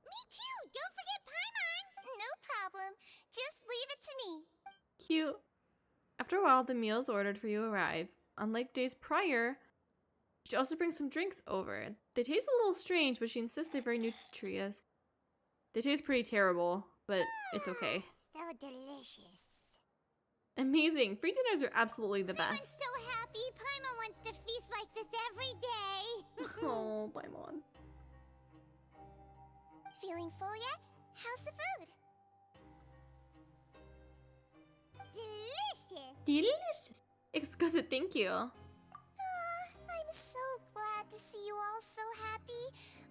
Me too. Don't forget Paimon. No problem. Just leave it to me. Cute. After a while, the meals ordered for you arrive. Unlike days prior, she also brings some drinks over. They taste a little strange, but she insists they're very nutritious. They taste pretty terrible, but it's okay. So delicious. Amazing. Free dinners are absolutely the I'm best. so happy. Paimon wants to feast like this every day. Oh, Paimon. Feeling full yet? How's the food? Delicious. Delicious. Exquisite, thank you. I'm so glad to see you all so happy.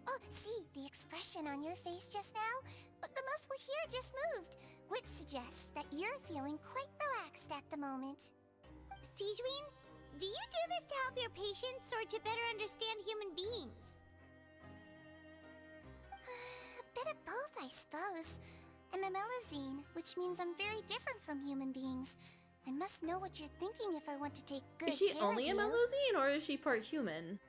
Oh, see, the expression on your face just now? The muscle here just moved, which suggests that you're feeling quite relaxed at the moment. Sijwin, do you do this to help your patients or to better understand human beings? A bit of both, I suppose. suppose. I'm a Melazine, which means I'm very different from human beings. I must know what you're thinking if I want to take good Is she care only a of you. Melazine, or is she part human?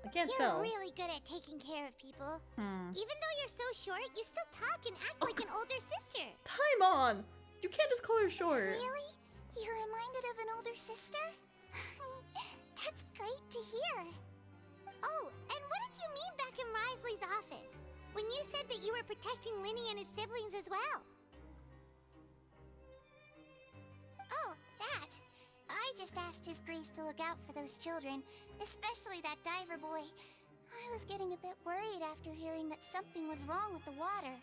I can't You're tell. really good at taking care of people. Hmm. Even though you're so short, you still talk and act like an older sister. Time on! You can't just call her short. Really? You're reminded of an older sister? That's great to hear. Oh, and what did you mean back in Risley's office? When you said that you were protecting Linny and his siblings as well. Oh, that. I just asked His Grace to look out for those children, especially that diver boy. I was getting a bit worried after hearing that something was wrong with the water.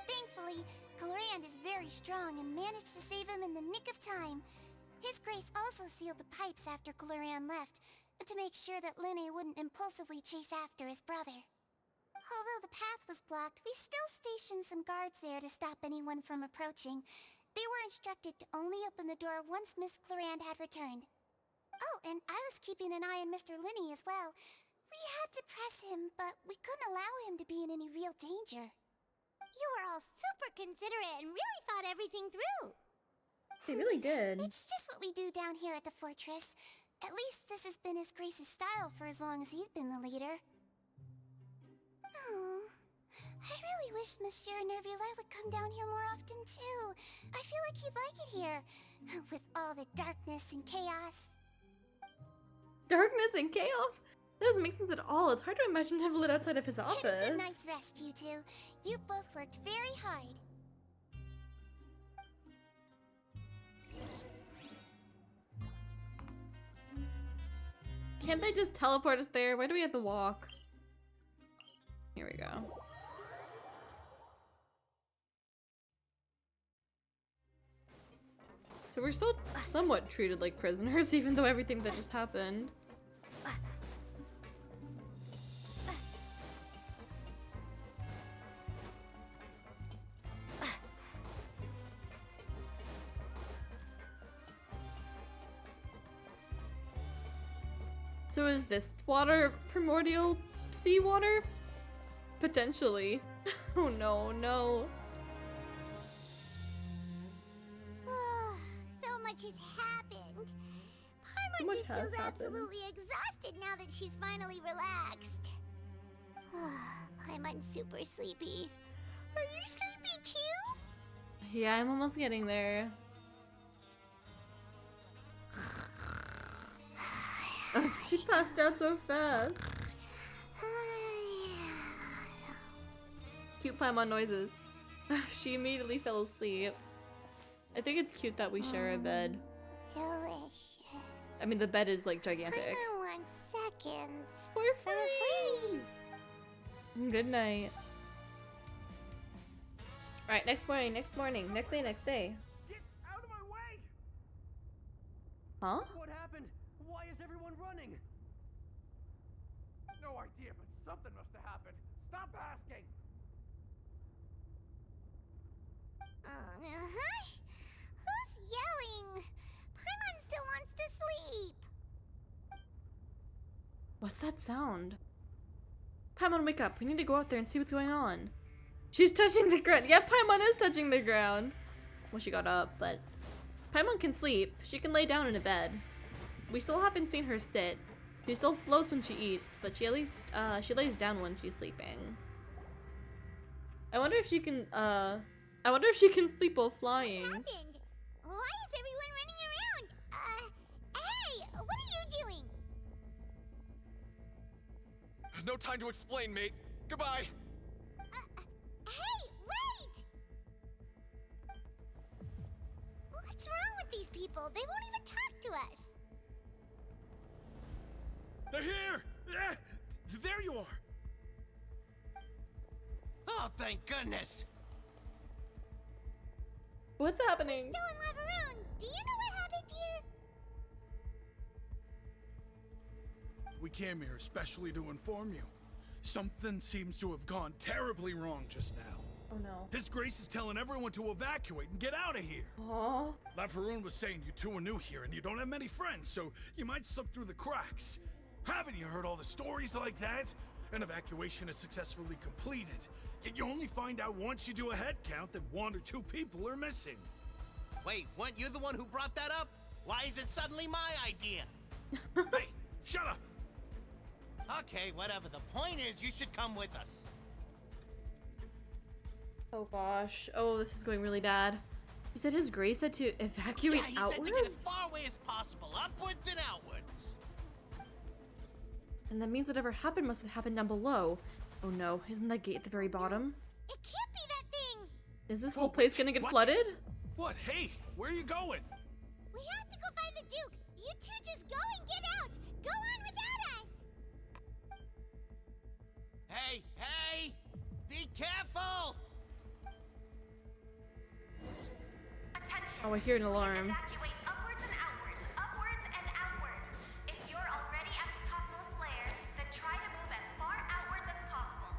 Thankfully, Glorand is very strong and managed to save him in the nick of time. His Grace also sealed the pipes after Glorand left, to make sure that Linny wouldn't impulsively chase after his brother. Although the path was blocked, we still stationed some guards there to stop anyone from approaching. They were instructed to only open the door once Miss Glorand had returned. Oh, and I was keeping an eye on Mr. Linny as well. We had to press him, but we couldn't allow him to be in any real danger. You were all super considerate and really thought everything through. They really did. It's just what we do down here at the fortress. At least this has been His Grace's style for as long as he's been the leader. Oh, I really wish Monsieur Nervula would come down here more often too. I feel like he'd like it here, with all the darkness and chaos. Darkness and chaos? That doesn't make sense at all. It's hard to imagine him lit outside of his Get a office. good night's rest, you two. You both worked very hard. Can't they just teleport us there? Why do we have to walk? Here we go. So we're still somewhat treated like prisoners, even though everything that just happened. So is this water primordial seawater? Potentially. Oh no, no. So much has happened. So Paimon much just has feels happened. absolutely exhausted now that she's finally relaxed. Paimon's super sleepy. Are you sleepy too? Yeah, I'm almost getting there. Oh, she passed out so fast. Cute Paimon noises. She immediately fell asleep. I think it's cute that we share a bed. Delicious. I mean, the bed is like gigantic. Paimon wants seconds. For free! Good night. Alright, next morning, next day, next day. Get out of my way! Huh? What happened? Why is everyone running? No idea, but something must have happened. Stop asking! Who's yelling? Paimon still wants to sleep. What's that sound? Paimon, wake up. We need to go out there and see what's going on. She's touching the ground. Yeah, Paimon is touching the ground. Well, she got up, but Paimon can sleep. She can lay down in a bed. We still haven't seen her sit. She still floats when she eats, but she at least, she lays down when she's sleeping. I wonder if she can, sleep while flying. What happened? Why is everyone running around? Hey, what are you doing? No time to explain, mate. Goodbye! Hey, wait! What's wrong with these people? They won't even talk to us. They're here! Yeah, there you are! Oh, thank goodness! What's happening? Still in Lavaroon. Do you know what happened here? We came here especially to inform you. Something seems to have gone terribly wrong just now. Oh no. His Grace is telling everyone to evacuate and get out of here. Aww. Lavaroon was saying you two are new here and you don't have many friends, so you might slip through the cracks. Haven't you heard all the stories like that? An evacuation is successfully completed, yet you only find out once you do a head count that 1 or 2 people are missing. Wait, weren't you the one who brought that up? Why is it suddenly my idea? Hey, shut up! Okay, whatever. The point is, you should come with us. Oh gosh. Oh, this is going really bad. You said His Grace said to evacuate Yeah, he outwards? said to get as far away as possible, upwards and outwards. And that means whatever happened must have happened down below. Oh no, isn't that gate at the very bottom? It can't be that thing! Is this whole place gonna get what? flooded? What? Hey, where are you going? We have to go find the Duke! You two just go and get out! Go on without us! Hey, hey! Be careful! Oh, I hear an alarm. Evacuate upwards and outwards, upwards and outwards. If you're already at the topmost layer, then try to move as far outwards as possible.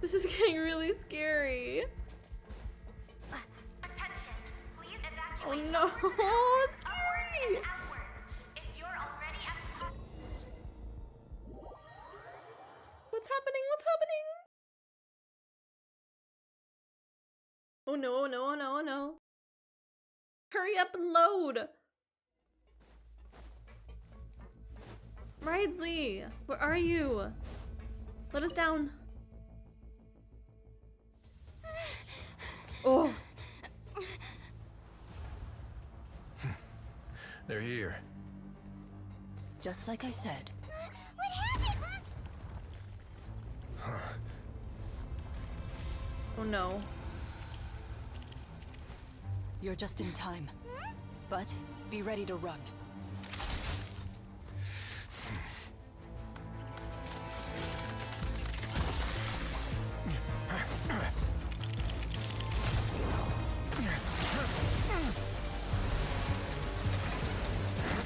This is getting really scary. Attention, please evacuate Oh no, it's scary! outwards. If you're already at the top. What's happening? What's happening? Oh no, oh no, oh no, oh no. Hurry up and load! Ridesley, where are you? Let us down. Oh. They're here. Just like I said. What happened? Oh no. You're just in time. But be ready to run.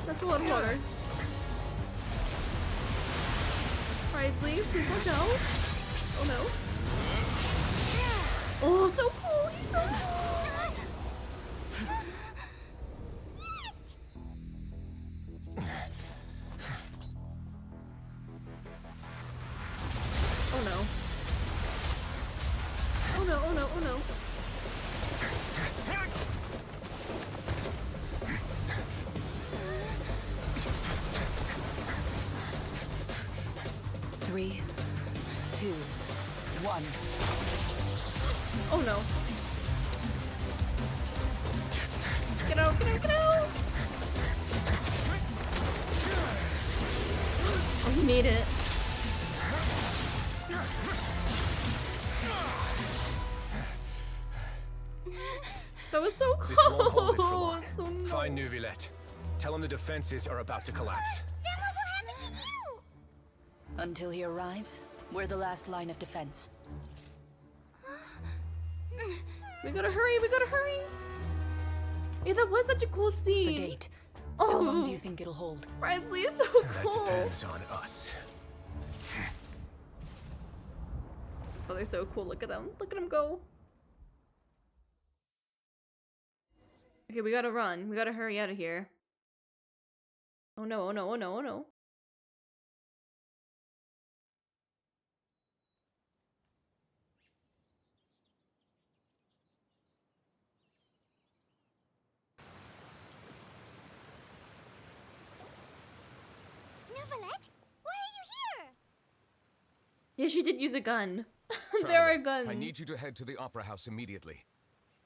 That's a lot of water. Ridesley, please watch out. Oh no. Oh, so cool! He's so cool! Oh no. Oh no, oh no, oh no. Three, 2, 1. Oh no. Get out, get out, get out! Oh, he made it. That was so close. This won't hold it for long. So no. Find Neuvillette. Tell him the defenses are about to collapse. Then what will happen to you? Until he arrives, we're the last line of defense. We gotta hurry, we gotta hurry! Yeah, that was such a cool scene! The gate. Oh. How long do you think it'll hold? Ridesley is so cool! That depends on us. Oh, they're so cool, look at them. Look at them go! Okay, we gotta run. We gotta hurry out of here. Oh no, oh no, oh no, oh no. Neuvillette, why are you here? Yeah, she did use a gun. There Traveler, are guns. I need you to head to the Opera House immediately.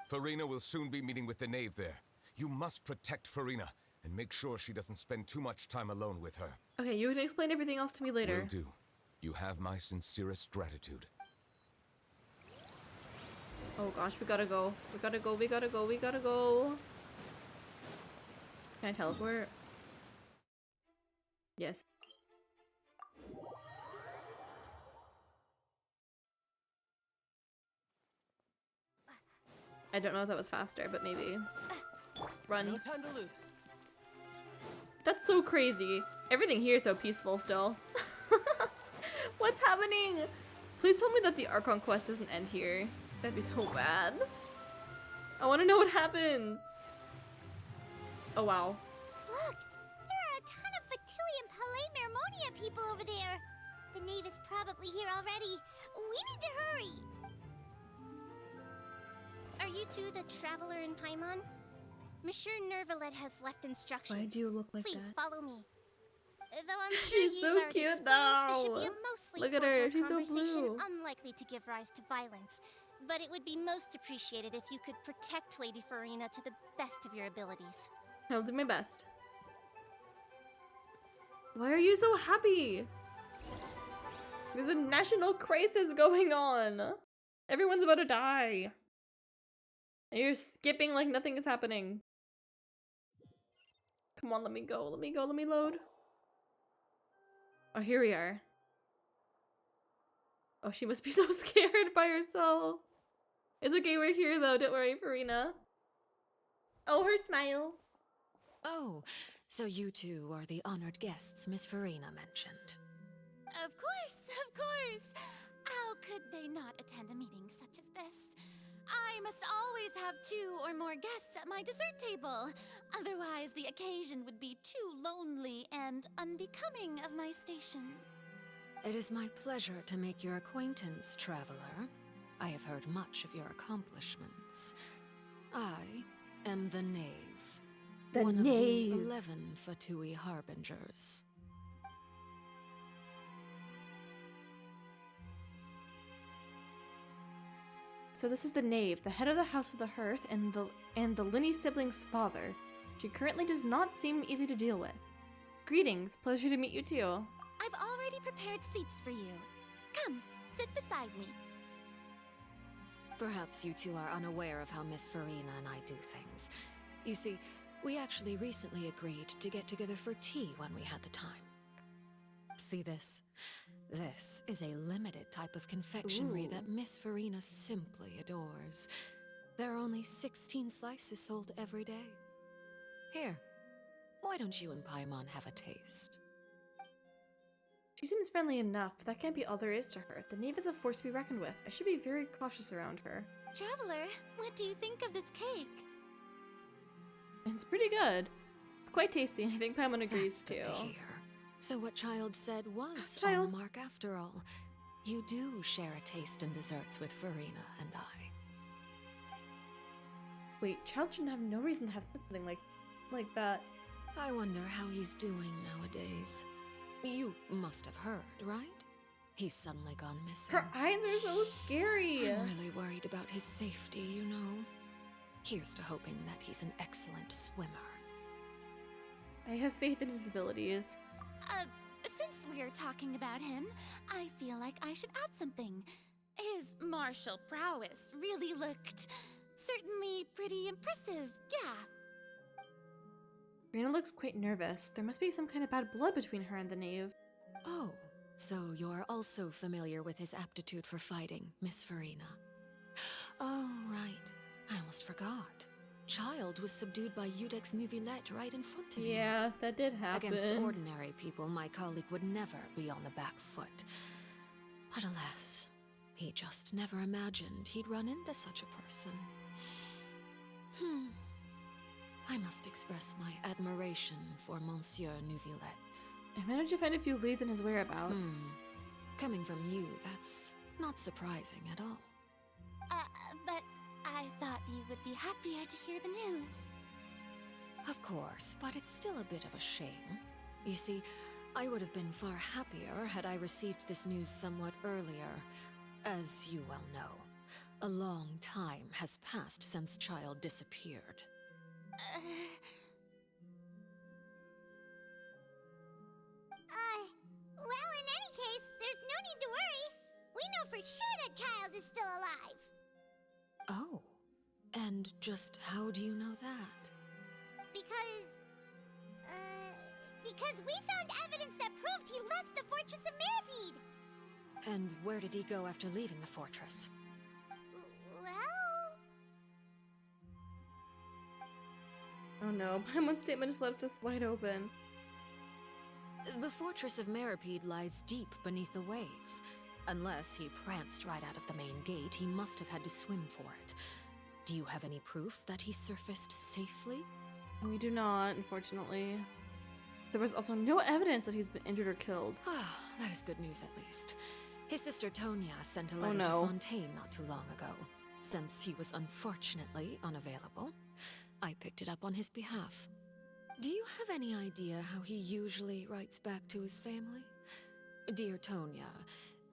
Farina will soon be meeting with the knave there. You must protect Farina and make sure she doesn't spend too much time alone with her. Okay, you can explain everything else to me later. Will do. You have my sincerest gratitude. Oh gosh, we gotta go. We gotta go, we gotta go, we gotta go. Can I teleport? Yes. I don't know if that was faster, but maybe. Run. No time to lose. That's so crazy. Everything here is so peaceful still. What's happening? Please tell me that the Archon quest doesn't end here. That'd be so bad. I want to know what happens. Oh wow. Look, there are a ton of Fatili and Palais Mermonia people over there. The knave is probably here already. We need to hurry. Are you two the traveler in Paimon? Monsieur Nervalet has left instructions. Why do you look like Please that? follow me. Though I'm sure She's he's so already cute explained, this should be now. a mostly Look at her, cordial she's so conversation, blue. unlikely to give rise to violence. But it would be most appreciated if you could protect Lady Farina to the best of your abilities. I'll do my best. Why are you so happy? There's a national crisis going on. Everyone's about to die. And you're skipping like nothing is happening. Come on, let me go, let me go, let me load. Oh, here we are. Oh, she must be so scared by herself. It's okay, we're here though, don't worry, Farina. Oh, her smile. Oh, so you two are the honored guests Miss Farina mentioned. Of course, of course. How could they not attend a meeting such as this? I must always have 2 or more guests at my dessert table. Otherwise, the occasion would be too lonely and unbecoming of my station. It is my pleasure to make your acquaintance, traveler. I have heard much of your accomplishments. I am the Knave. The one Knave. of the 11 Fatui Harbingers. So this is the Knave, the head of the House of the Hearth and the Linny siblings' father. She currently does not seem easy to deal with. Greetings, pleasure to meet you too. I've already prepared seats for you. Come, sit beside me. Perhaps you two are unaware of how Miss Farina and I do things. You see, we actually recently agreed to get together for tea when we had the time. See this? This is a limited type of confectionery that Miss Farina simply adores. There are only 16 slices sold every day. Here, why don't you and Paimon have a taste? She seems friendly enough, but that can't be all there is to her. The Knave is a force to be reckoned with. I should be very cautious around her. Traveler, what do you think of this cake? It's pretty good. It's quite tasty. I think Paimon agrees too. Good to hear. So what Child said was Child. on the mark after all. You do share a taste in desserts with Farina and I. Wait, Child shouldn't have no reason to have something like that. I wonder how he's doing nowadays. You must have heard, right? He's suddenly gone missing. Her eyes are so scary. I'm really worried about his safety, you know. Here's to hoping that he's an excellent swimmer. I have faith in his abilities. Since we're talking about him, I feel like I should add something. His martial prowess really looked certainly pretty impressive, yeah. Rena looks quite nervous. There must be some kind of bad blood between her and the Knave. Oh, so you're also familiar with his aptitude for fighting, Miss Farina. Oh, right. I almost forgot. Child was subdued by Udex Nuvillette right in front of you. Yeah, that did happen. Against ordinary people, my colleague would never be on the back foot. But alas, he just never imagined he'd run into such a person. I must express my admiration for Monsieur Nuvillette. I managed to find a few leads in his whereabouts. Coming from you, that's not surprising at all. But I thought you would be happier to hear the news. Of course, but it's still a bit of a shame. You see, I would have been far happier had I received this news somewhat earlier. As you well know, a long time has passed since Child disappeared. Well, in any case, there's no need to worry. We know for sure that Child is still alive. Oh, and just how do you know that? Because we found evidence that proved he left the Fortress of Meripede. And where did he go after leaving the fortress? Well... Oh no, Paimon's statement just left us wide open. The Fortress of Meripede lies deep beneath the waves. Unless he pranced right out of the main gate, he must have had to swim for it. Do you have any proof that he surfaced safely? We do not, unfortunately. There was also no evidence that he's been injured or killed. That is good news at least. His sister Tonya sent a letter no. to Fontaine not too long ago. Since he was unfortunately unavailable, I picked it up on his behalf. Do you have any idea how he usually writes back to his family? Dear Tonya,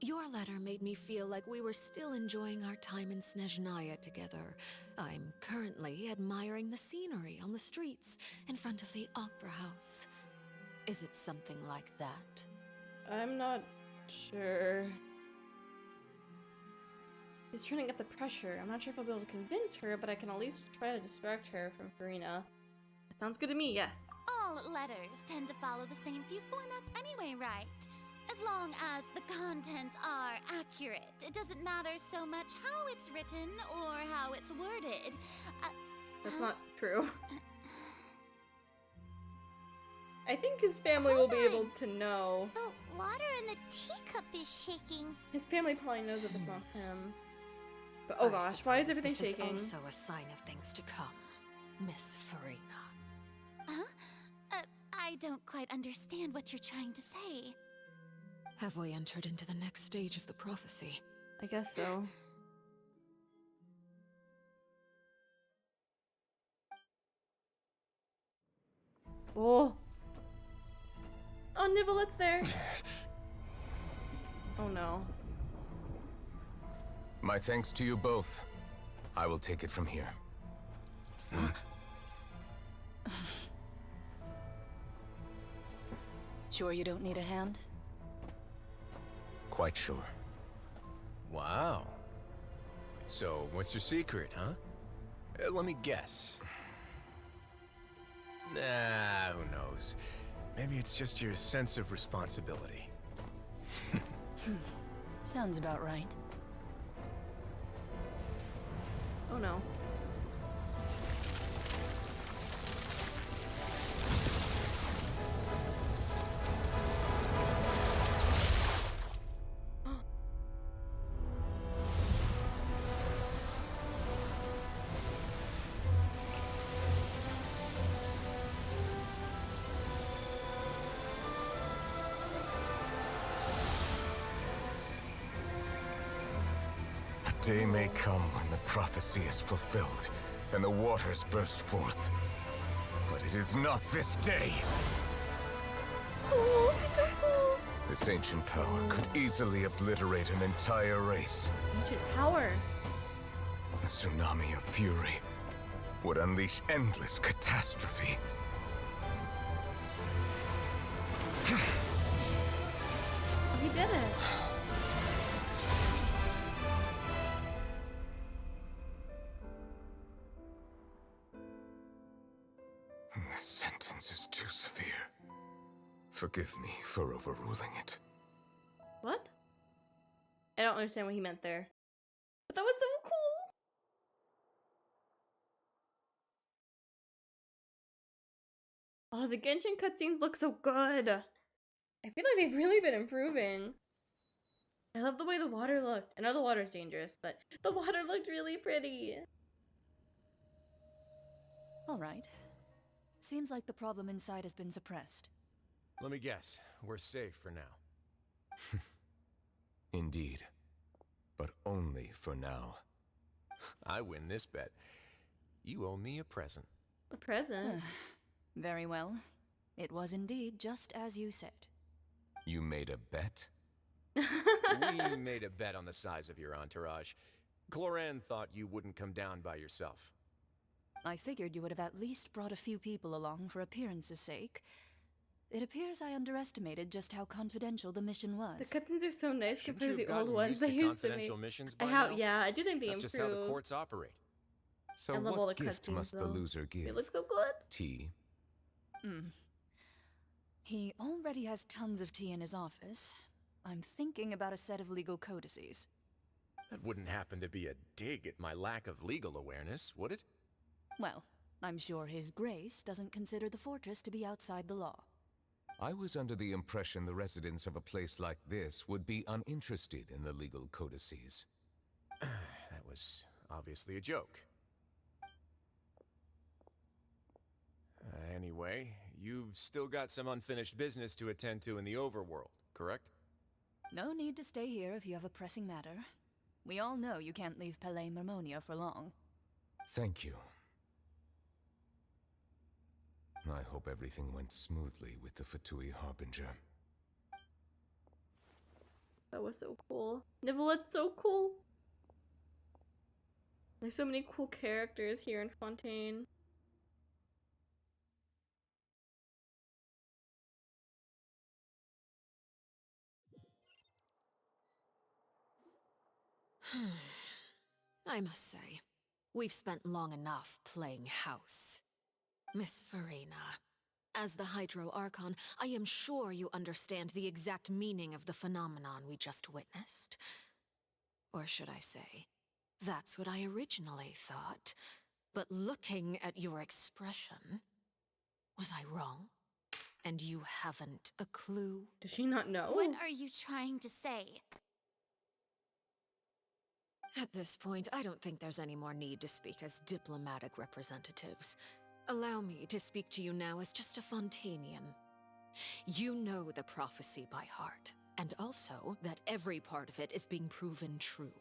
your letter made me feel like we were still enjoying our time in Snezhnaya together. I'm currently admiring the scenery on the streets in front of the Opera House. Is it something like that? I'm not sure. He's turning up the pressure. I'm not sure if I'll be able to convince her, but I can at least try to distract her from Farina. That sounds good to me, yes. All letters tend to follow the same few formats anyway, right? As long as the contents are accurate, it doesn't matter so much how it's written or how it's worded. That's not true. I think his family will be able to know. The water in the teacup is shaking. His family probably knows if it's not him. But oh gosh, why is everything shaking? This is also a sign of things to come, Miss Farina. Huh? I don't quite understand what you're trying to say. Have we entered into the next stage of the prophecy? I guess so. Oh. Oh, Nivelet's there. Oh no. My thanks to you both. I will take it from here. Sure you don't need a hand? Quite sure. Wow. So, what's your secret, huh? Let me guess. Nah, who knows? Maybe it's just your sense of responsibility. Sounds about right. Oh no. A day may come when the prophecy is fulfilled, and the waters burst forth. But it is not this day! Oh, so cool. This ancient power could easily obliterate an entire race. Ancient power. A tsunami of fury would unleash endless catastrophe. Oh, he did it. This sentence is too severe. Forgive me for overruling it. What? I don't understand what he meant there. But that was so cool! Oh, the Genshin cutscenes look so good! I feel like they've really been improving. I love the way the water looked. I know the water's dangerous, but the water looked really pretty. All right. Seems like the problem inside has been suppressed. Let me guess. We're safe for now. Indeed. But only for now. I win this bet. You owe me a present. A present? Very well. It was indeed just as you said. You made a bet? We made a bet on the size of your entourage. Cloran thought you wouldn't come down by yourself. I figured you would have at least brought a few people along for appearance's sake. It appears I underestimated just how confidential the mission was. The cutscenes are so nice Shouldn't compared to you the have old gotten ones used they to used to confidential make. missions I by have, now? yeah, I do think they That's improved. just how the courts operate. So I love all the what gift cutscenes, must the though. loser give? They look so good. Tea? He already has tons of tea in his office. I'm thinking about a set of legal codices. That wouldn't happen to be a dig at my lack of legal awareness, would it? Well, I'm sure His Grace doesn't consider the fortress to be outside the law. I was under the impression the residents of a place like this would be uninterested in the legal codices. That was obviously a joke. Anyway, you've still got some unfinished business to attend to in the overworld, correct? No need to stay here if you have a pressing matter. We all know you can't leave Palais Mermonia for long. Thank you. I hope everything went smoothly with the F2P Harbinger. That was so cool. Nivelette's so cool. There's so many cool characters here in Fontaine. I must say, we've spent long enough playing house. Miss Farina, as the Hydro Archon, I am sure you understand the exact meaning of the phenomenon we just witnessed. Or should I say, that's what I originally thought. But looking at your expression, was I wrong? And you haven't a clue? Does she not know? What are you trying to say? At this point, I don't think there's any more need to speak as diplomatic representatives. Allow me to speak to you now as just a Fontainian. You know the prophecy by heart, and also that every part of it is being proven true.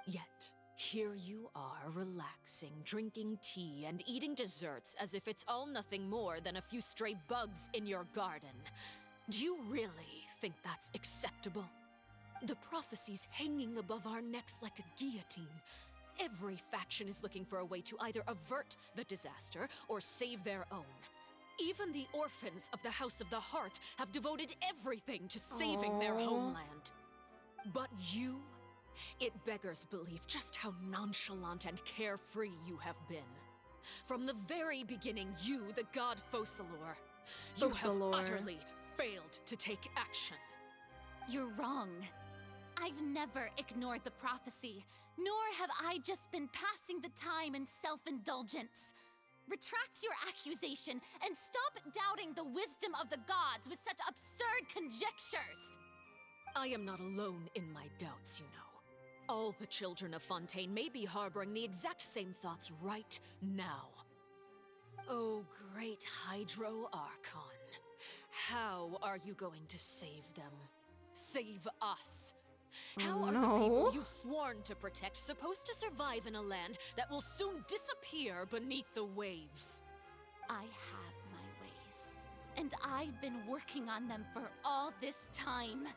Yet, here you are relaxing, drinking tea, and eating desserts as if it's all nothing more than a few stray bugs in your garden. Do you really think that's acceptable? The prophecy's hanging above our necks like a guillotine. Every faction is looking for a way to either avert the disaster or save their own. Even the orphans of the House of the Hearth have devoted everything to saving their homeland. But you, it beggars belief just how nonchalant and carefree you have been. From the very beginning, you, the god Focalor, you have utterly failed to take action. You're wrong. I've never ignored the prophecy, nor have I just been passing the time in self-indulgence. Retract your accusation and stop doubting the wisdom of the gods with such absurd conjectures! I am not alone in my doubts, you know. All the children of Fontaine may be harboring the exact same thoughts right now. Oh, great Hydro Archon. How are you going to save them? Save us? How are the people you've sworn to protect supposed to survive in a land that will soon disappear beneath the waves? I have my ways, and I've been working on them for all this time.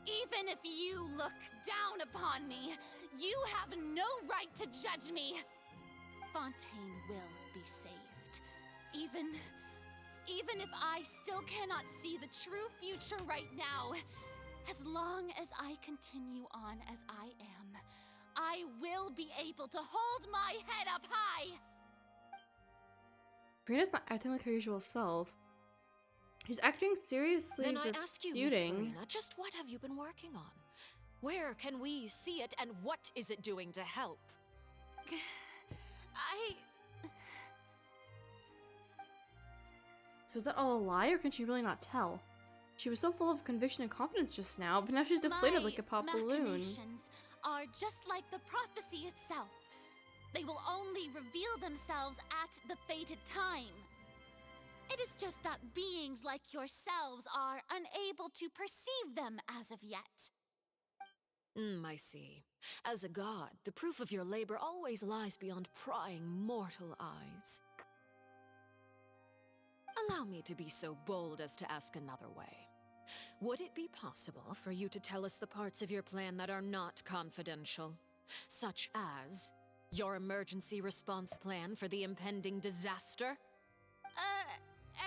Even if you look down upon me, you have no right to judge me. Fontaine will be saved. Even if I still cannot see the true future right now, as long as I continue on as I am, I will be able to hold my head up high! Farina's not acting like her usual self. She's acting seriously. Then I ask you, Miss Farina, just what have you been working on? Where can we see it, and what is it doing to help? So is that all a lie, or can she really not tell? She was so full of conviction and confidence just now, but now she's deflated like a pop balloon. Machinations are just like the prophecy itself. They will only reveal themselves at the fated time. It is just that beings like yourselves are unable to perceive them as of yet. I see. As a god, the proof of your labor always lies beyond prying mortal eyes. Allow me to be so bold as to ask another way. Would it be possible for you to tell us the parts of your plan that are not confidential? Such as your emergency response plan for the impending disaster?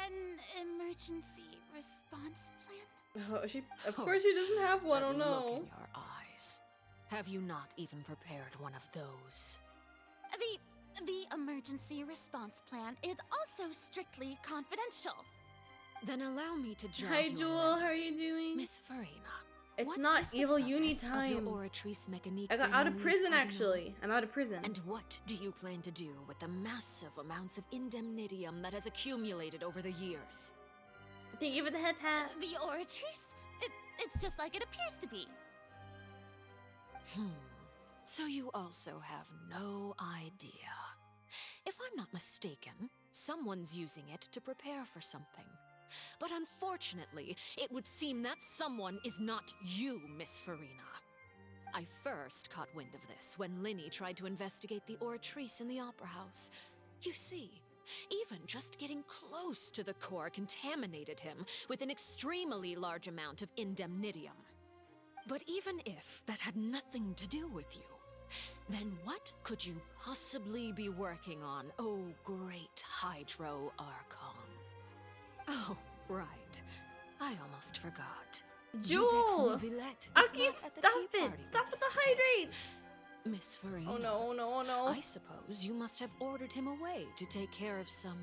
An emergency response plan? Of course she doesn't have one, oh no. Look in your eyes. Have you not even prepared one of those? The emergency response plan is also strictly confidential. Then allow me to jog Hi, your Jewel. memory. How are you doing? Miss Farina. It's what not is the evil uni purpose of time. your Oratrice Mécanique I got de out of Melis prison, Cardinal? actually. I'm out of prison. And what do you plan to do with the massive amounts of indemnitium that has accumulated over the years? Thank you for the head pat. The Oratrice? It's just like it appears to be. So you also have no idea. If I'm not mistaken, someone's using it to prepare for something. But unfortunately, it would seem that someone is not you, Miss Farina. I first caught wind of this when Linny tried to investigate the Oratrice in the Opera House. You see, even just getting close to the core contaminated him with an extremely large amount of indemnitium. But even if that had nothing to do with you, then what could you possibly be working on, oh great Hydro Archon? Oh, right. I almost forgot. Jewel! Aki, stop it! Stop with the hydrates! Miss Farina. Oh no, oh no, oh no. I suppose you must have ordered him away to take care of some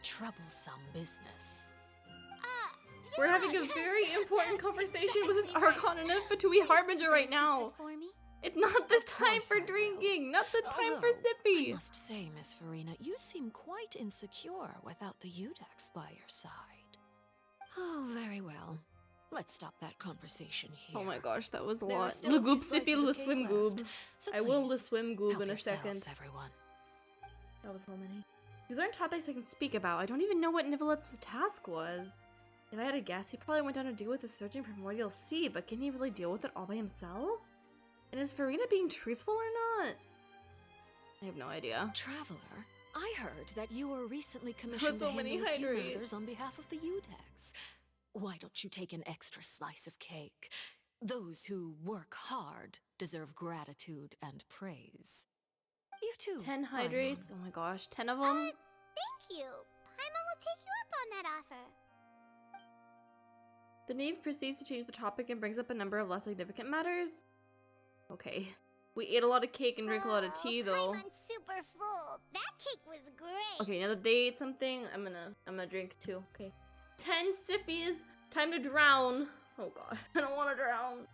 troublesome business. We're having a very important conversation with an Archon and F2P Harbinger right now. It's not the time for drinking, not the time for sippy. I must say, Miss Farina, you seem quite insecure without the Udex by your side. Oh, very well. Let's stop that conversation here. Oh my gosh, that was a There are lot. still a few Lagoob sippy slices la of cake swim left, goob. so I will la please, swim goob help in a yourselves, second. everyone. That was so many. These aren't topics I can speak about. I don't even know what Nivelet's task was. If I had to guess, he probably went down to deal with the surging primordial sea, but can he really deal with it all by himself? And is Farina being truthful or not? I have no idea. Traveler, I heard that you were recently commissioned so to many handle a few hydrates. matters on behalf of the Udex. Why don't you take an extra slice of cake? Those who work hard deserve gratitude and praise. You too. 10 hydrates? Oh my gosh, 10 of them? Thank you. Paimon will take you up on that offer. The knave proceeds to change the topic and brings up a number of less significant matters. Okay. We ate a lot of cake and drank a lot of tea, though. Paimon's super full. That cake was great. Okay, now that they ate something, I'm gonna drink too. Okay. 10 sippies. Time to drown. Oh god, I don't want to drown.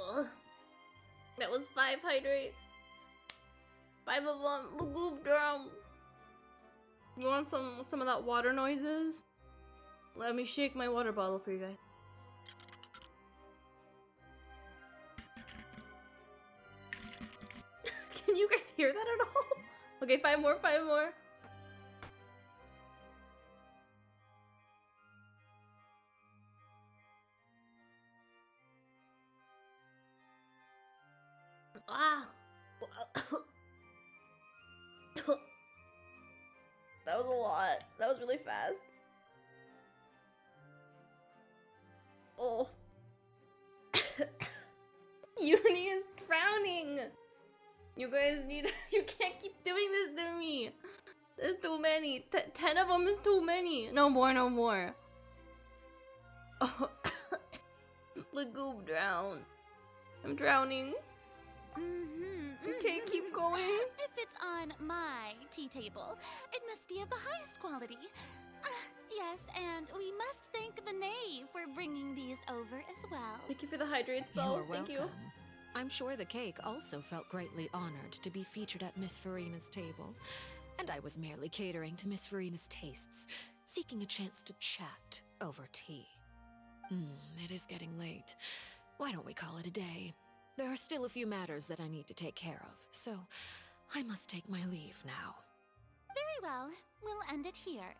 Ugh. That was 5 hydrate. 5 of them. Lagoob drown. You want some of that water noises? Let me shake my water bottle for you guys. Can you guys hear that at all? Okay, 5 more, 5 more. Ah. That was a lot. That was really fast. Oh. Uni is drowning. You guys need. You can't keep doing this to me. There's too many. 10 of them is too many. No more, no more. Oh. Lagoob drown. I'm drowning. Okay, keep going. If it's on my tea table, it must be of the highest quality. Yes, and we must thank the knave for bringing these over as well. Thank you for the hydrates, though. You're Thank you. welcome. I'm sure the cake also felt greatly honored to be featured at Miss Farina's table. And I was merely catering to Miss Farina's tastes, seeking a chance to chat over tea. It is getting late. Why don't we call it a day? There are still a few matters that I need to take care of, so I must take my leave now. Very well. We'll end it here.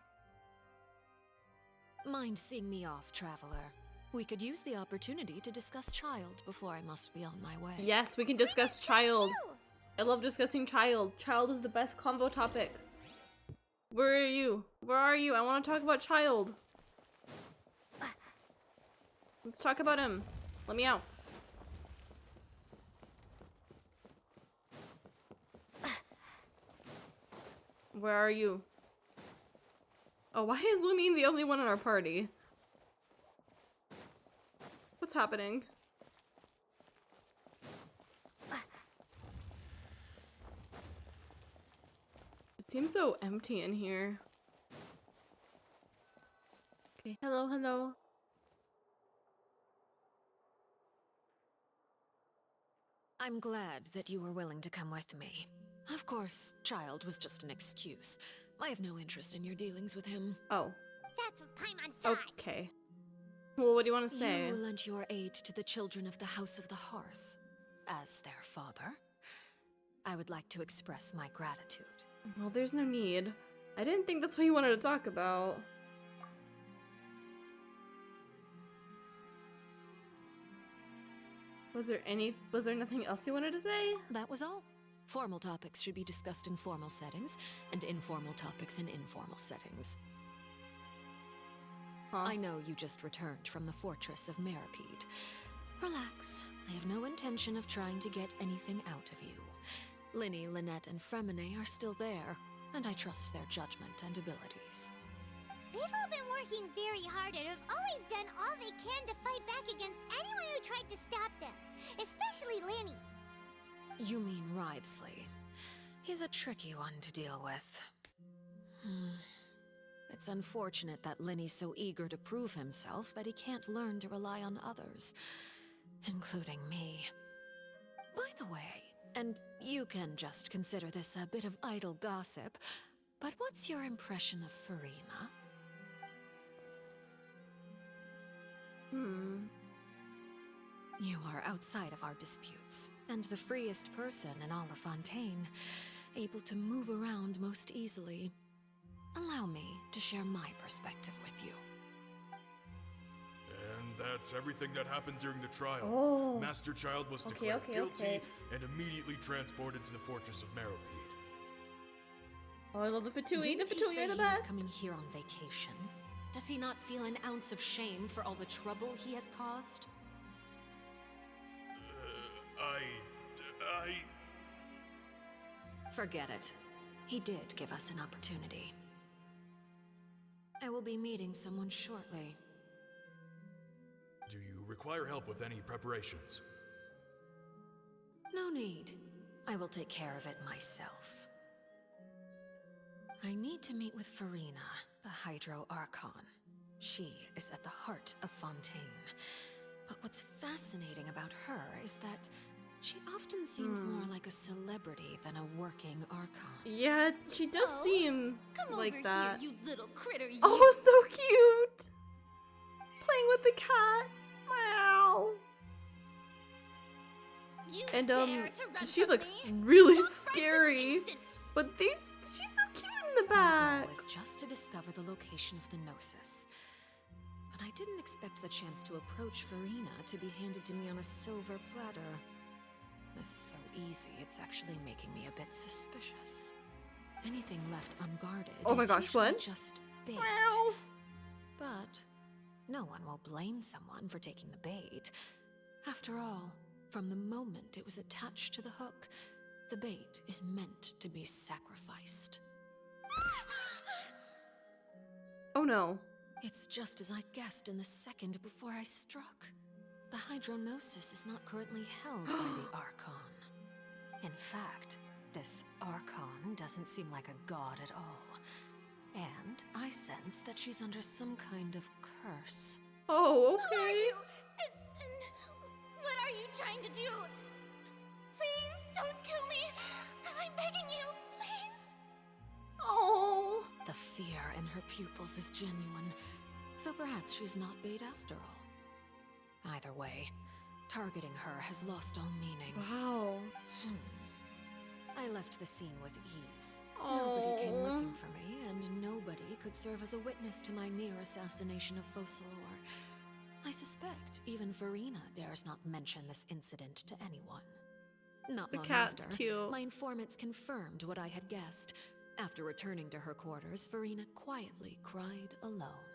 Mind seeing me off, Traveler? We could use the opportunity to discuss Child before I must be on my way. Yes, we can discuss Child. I love discussing Child. Child is the best convo topic. Where are you? Where are you? I want to talk about Child. Let's talk about him. Let me out. Where are you? Oh, why is Lumine the only one in our party? What's happening? It seems so empty in here. Okay, hello, hello. I'm glad that you were willing to come with me. Of course, Child was just an excuse. I have no interest in your dealings with him. Oh. That's what Paimon thought. Okay. Well, what do you want to say? You lent your aid to the children of the House of the Hearth. As their father, I would like to express my gratitude. Well, there's no need. I didn't think that's what you wanted to talk about. Was there nothing else you wanted to say? That was all. Formal topics should be discussed in formal settings, and informal topics in informal settings. Huh. I know you just returned from the fortress of Meripede. Relax. I have no intention of trying to get anything out of you. Linny, Lynette, and Fremine are still there, and I trust their judgment and abilities. They've all been working very hard and have always done all they can to fight back against anyone who tried to stop them, especially Linny. You mean Wriothesley. He's a tricky one to deal with. It's unfortunate that Linny's so eager to prove himself that he can't learn to rely on others, including me. By the way, and you can just consider this a bit of idle gossip, but what's your impression of Furina? You are outside of our disputes, and the freest person in all of Fontaine, able to move around most easily. Allow me to share my perspective with you. And that's everything that happened during the trial. Oh. Master Child was declared guilty and immediately transported to the fortress of Meripede. Oh, I love the Fatui. Didn't The he Fatui say are the he was best. coming here on vacation? Does he not feel an ounce of shame for all the trouble he has caused? Forget it. He did give us an opportunity. I will be meeting someone shortly. Do you require help with any preparations? No need. I will take care of it myself. I need to meet with Furina, the Hydro Archon. She is at the heart of Fontaine. But what's fascinating about her is that she often seems more like a celebrity than a working Archon. Yeah, she does seem Come like over that. here, you little critter, you! Oh, so cute! Playing with the cat. Wow. You And dare to run she from looks me? really Stop right this scary. instant. But she's so cute in the My back. goal is just to discover the location of the Gnosis. But I didn't expect the chance to approach Furina to be handed to me on a silver platter. This is so easy, it's actually making me a bit suspicious. Anything left unguarded Oh my is gosh, usually what? just bait. Meow. But no one will blame someone for taking the bait. After all, from the moment it was attached to the hook, the bait is meant to be sacrificed. Oh no. It's just as I guessed in the second before I struck. The Hydronosis is not currently held by the Archon. In fact, this Archon doesn't seem like a god at all. And I sense that she's under some kind of curse. Oh, Who are okay. you? And what are you trying to do? Please don't kill me. I'm begging you, please. Oh. The fear in her pupils is genuine, so perhaps she's not bait after all. Either way, targeting her has lost all meaning. Wow. I left the scene with ease. Nobody came looking for me, and nobody could serve as a witness to my near assassination of Focalor. I suspect even Furina dares not mention this incident to anyone. Not The long cat's after, cute. my informants confirmed what I had guessed. After returning to her quarters, Furina quietly cried alone.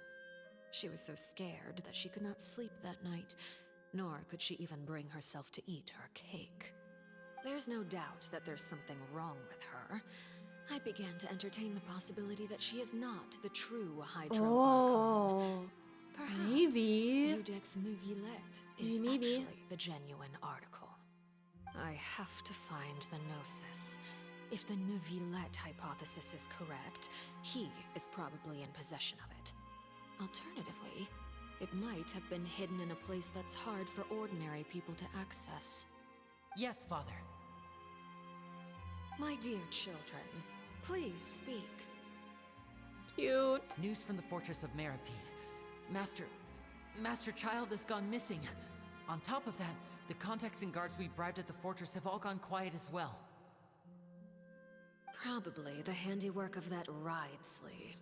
She was so scared that she could not sleep that night, nor could she even bring herself to eat her cake. There's no doubt that there's something wrong with her. I began to entertain the possibility that she is not the true Hydro Archon. Perhaps maybe. Udex Neuvillette is Maybe. actually the genuine article. I have to find the Gnosis. If the Neuvillette hypothesis is correct, he is probably in possession of it. Alternatively, it might have been hidden in a place that's hard for ordinary people to access. Yes, Father. My dear children, please speak. Cute. News from the fortress of Meripede. Master, Master Child has gone missing. On top of that, the contacts and guards we bribed at the fortress have all gone quiet as well. Probably the handiwork of that Writhsley.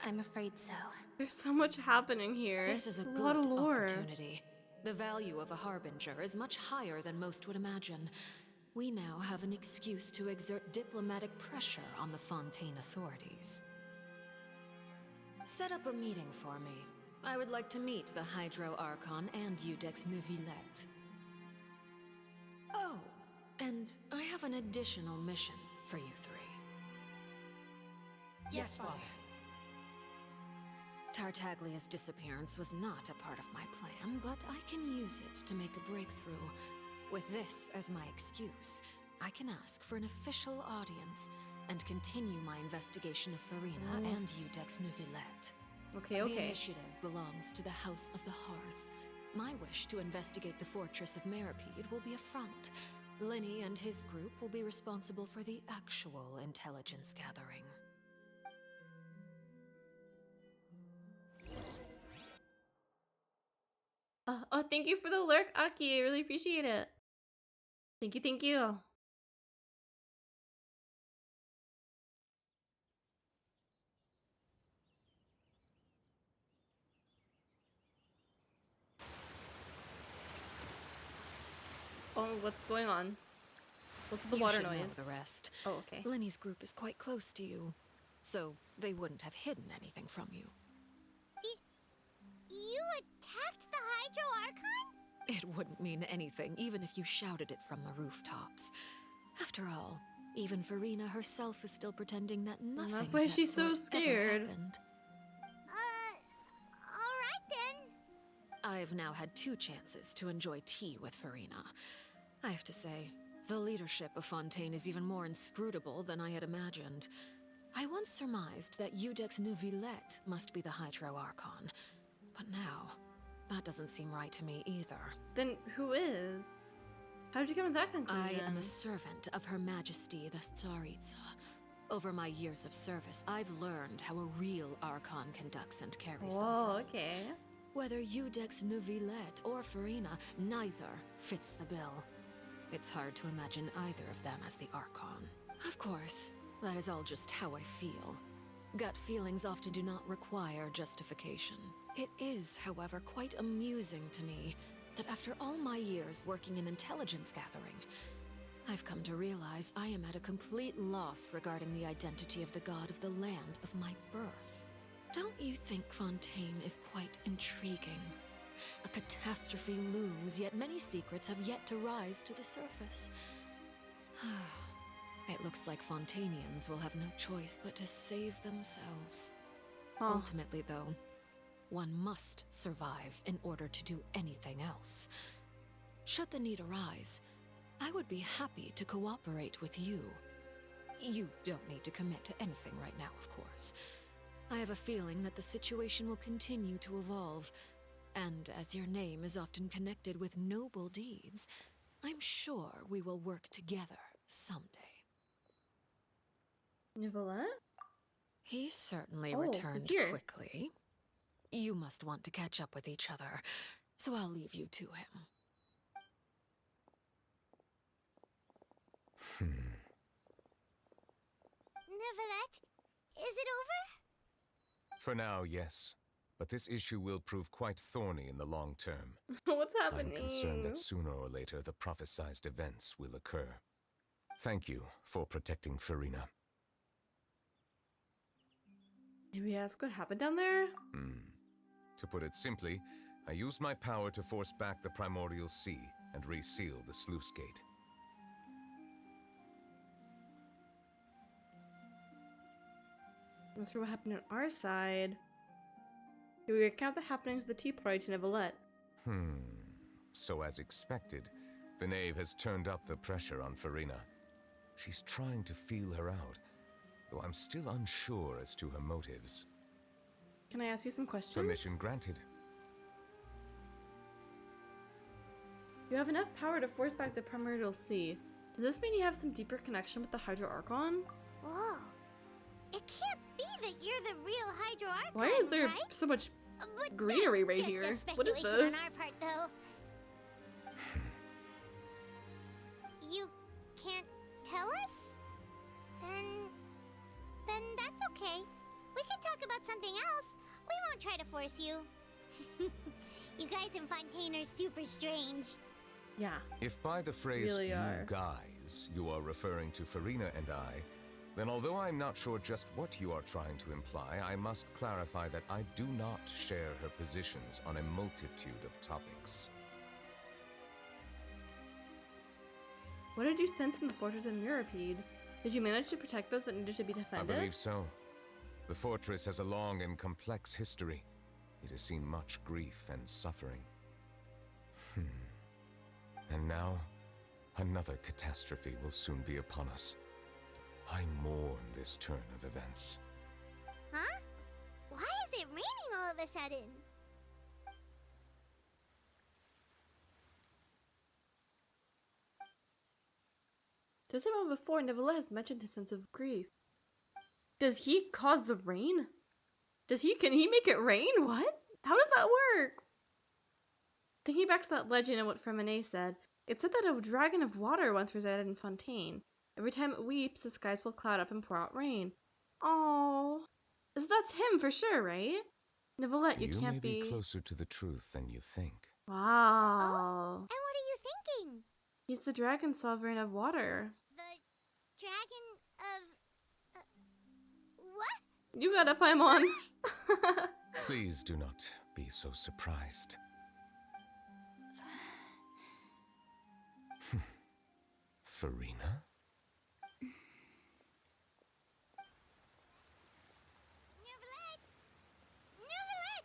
I'm afraid so. There's so much happening here. This is a lot good of lore. opportunity. The value of a Harbinger is much higher than most would imagine. We now have an excuse to exert diplomatic pressure on the Fontaine authorities. Set up a meeting for me. I would like to meet the Hydro Archon and Udex Neuvillette. Oh, and I have an additional mission for you three. Yes, Father. Tartaglia's disappearance was not a part of my plan, but I can use it to make a breakthrough. With this as my excuse, I can ask for an official audience and continue my investigation of Farina and Udex Neuvillette. Okay. The initiative belongs to the House of the Hearth. My wish to investigate the fortress of Meripede will be a front. Lenny and his group will be responsible for the actual intelligence gathering. Oh, thank you for the lurk, Aki. I really appreciate it. Thank you, thank you. Oh, what's going on? What's the water You should know noise? the rest. Oh, okay. Lenny's group is quite close to you, so they wouldn't have hidden anything from you. You attacked the Hydro Archon? It wouldn't mean anything, even if you shouted it from the rooftops. After all, even Farina herself is still pretending that nothing That's of why that she's so sort ever scared. happened. Alright then. I've now had 2 chances to enjoy tea with Farina. I have to say, the leadership of Fontaine is even more inscrutable than I had imagined. I once surmised that Udex Neuvillette must be the Hydro Archon, but now, that doesn't seem right to me either. Then who is? How did you come to that conclusion? I am a servant of Her Majesty the Tsaritsa. Over my years of service, I've learned how a real Archon conducts and carries themselves. Okay. Whether Udex Neuvillette or Farina, neither fits the bill. It's hard to imagine either of them as the Archon. Of course, that is all just how I feel. Gut feelings often do not require justification. It is, however, quite amusing to me that after all my years working in intelligence gathering, I've come to realize I am at a complete loss regarding the identity of the god of the land of my birth. Don't you think Fontaine is quite intriguing? A catastrophe looms, yet many secrets have yet to rise to the surface. It looks like Fontainians will have no choice but to save themselves. Ultimately, though, one must survive in order to do anything else. Should the need arise, I would be happy to cooperate with you. You don't need to commit to anything right now, of course. I have a feeling that the situation will continue to evolve, and as your name is often connected with noble deeds, I'm sure we will work together someday. Neuvillette? He certainly Oh, returned he's here. quickly. You must want to catch up with each other, so I'll leave you to him. Neuvillette, is it over? For now, yes. But this issue will prove quite thorny in the long term. What's happening? I'm concerned that sooner or later the prophesized events will occur. Thank you for protecting Farina. Maybe ask what happened down there? To put it simply, I used my power to force back the primordial sea and reseal the sluice gate. That's for what happened on our side. Do we recount the happenings of the tea party to Neuvillette? So as expected, the knave has turned up the pressure on Farina. She's trying to feel her out, though I'm still unsure as to her motives. Can I ask you some questions? Permission granted. You have enough power to force back the primordial sea. Does this mean you have some deeper connection with the Hydro Archon? Whoa. It can't be that you're the real Hydro Archon, Why is there right? so much But greenery that's right just here. A What is speculation this? on our part, though. You can't tell us? Then that's okay. We can talk about something else. We won't try to force you. You guys in Fontaine are super strange. Yeah. If by the phrase Really you are. guys you are referring to Farina and I, then although I'm not sure just what you are trying to imply, I must clarify that I do not share her positions on a multitude of topics. What did you sense in the fortress of Mirapede? Did you manage to protect those that needed to be I defended? believe so. The fortress has a long and complex history. It has seen much grief and suffering. And now, another catastrophe will soon be upon us. I mourn this turn of events. Huh? Why is it raining all of a sudden? Just a moment before, Nivola has mentioned his sense of grief. Does he cause the rain? Can he make it rain? What? How does that work? Thinking back to that legend and what Fremine said, it said that a dragon of water once resided in Fontaine. Every time it weeps, the skies will cloud up and pour out rain. Oh, so that's him for sure, right? Nivolette, you can't may be closer to the truth than you think. Wow. Oh, and what are you thinking? He's the dragon sovereign of water. The dragon of... what? You got a Paimon. Please do not be so surprised. Farina? Neverlet,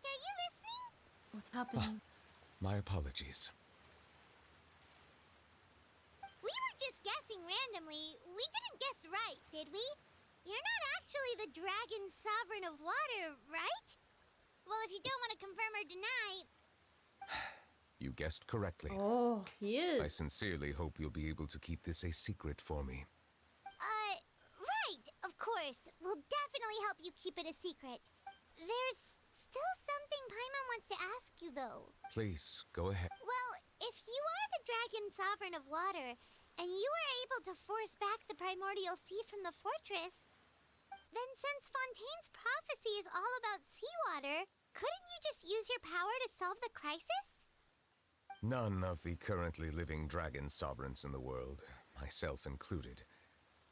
are you listening? What's happening? My apologies. We were just guessing randomly. We didn't guess right, did we? You're not actually the dragon sovereign of water, right? Well, if you don't want to confirm or deny... You guessed correctly. Oh, he is. I sincerely hope you'll be able to keep this a secret for me. Right, of course. We'll definitely help you keep it a secret. There's still something Paimon wants to ask you, though. Please, go ahead. Well, if you are the dragon sovereign of water, and you were able to force back the primordial sea from the fortress, then since Fontaine's prophecy is all about seawater, couldn't you just use your power to solve the crisis? None of the currently living dragon sovereigns in the world, myself included,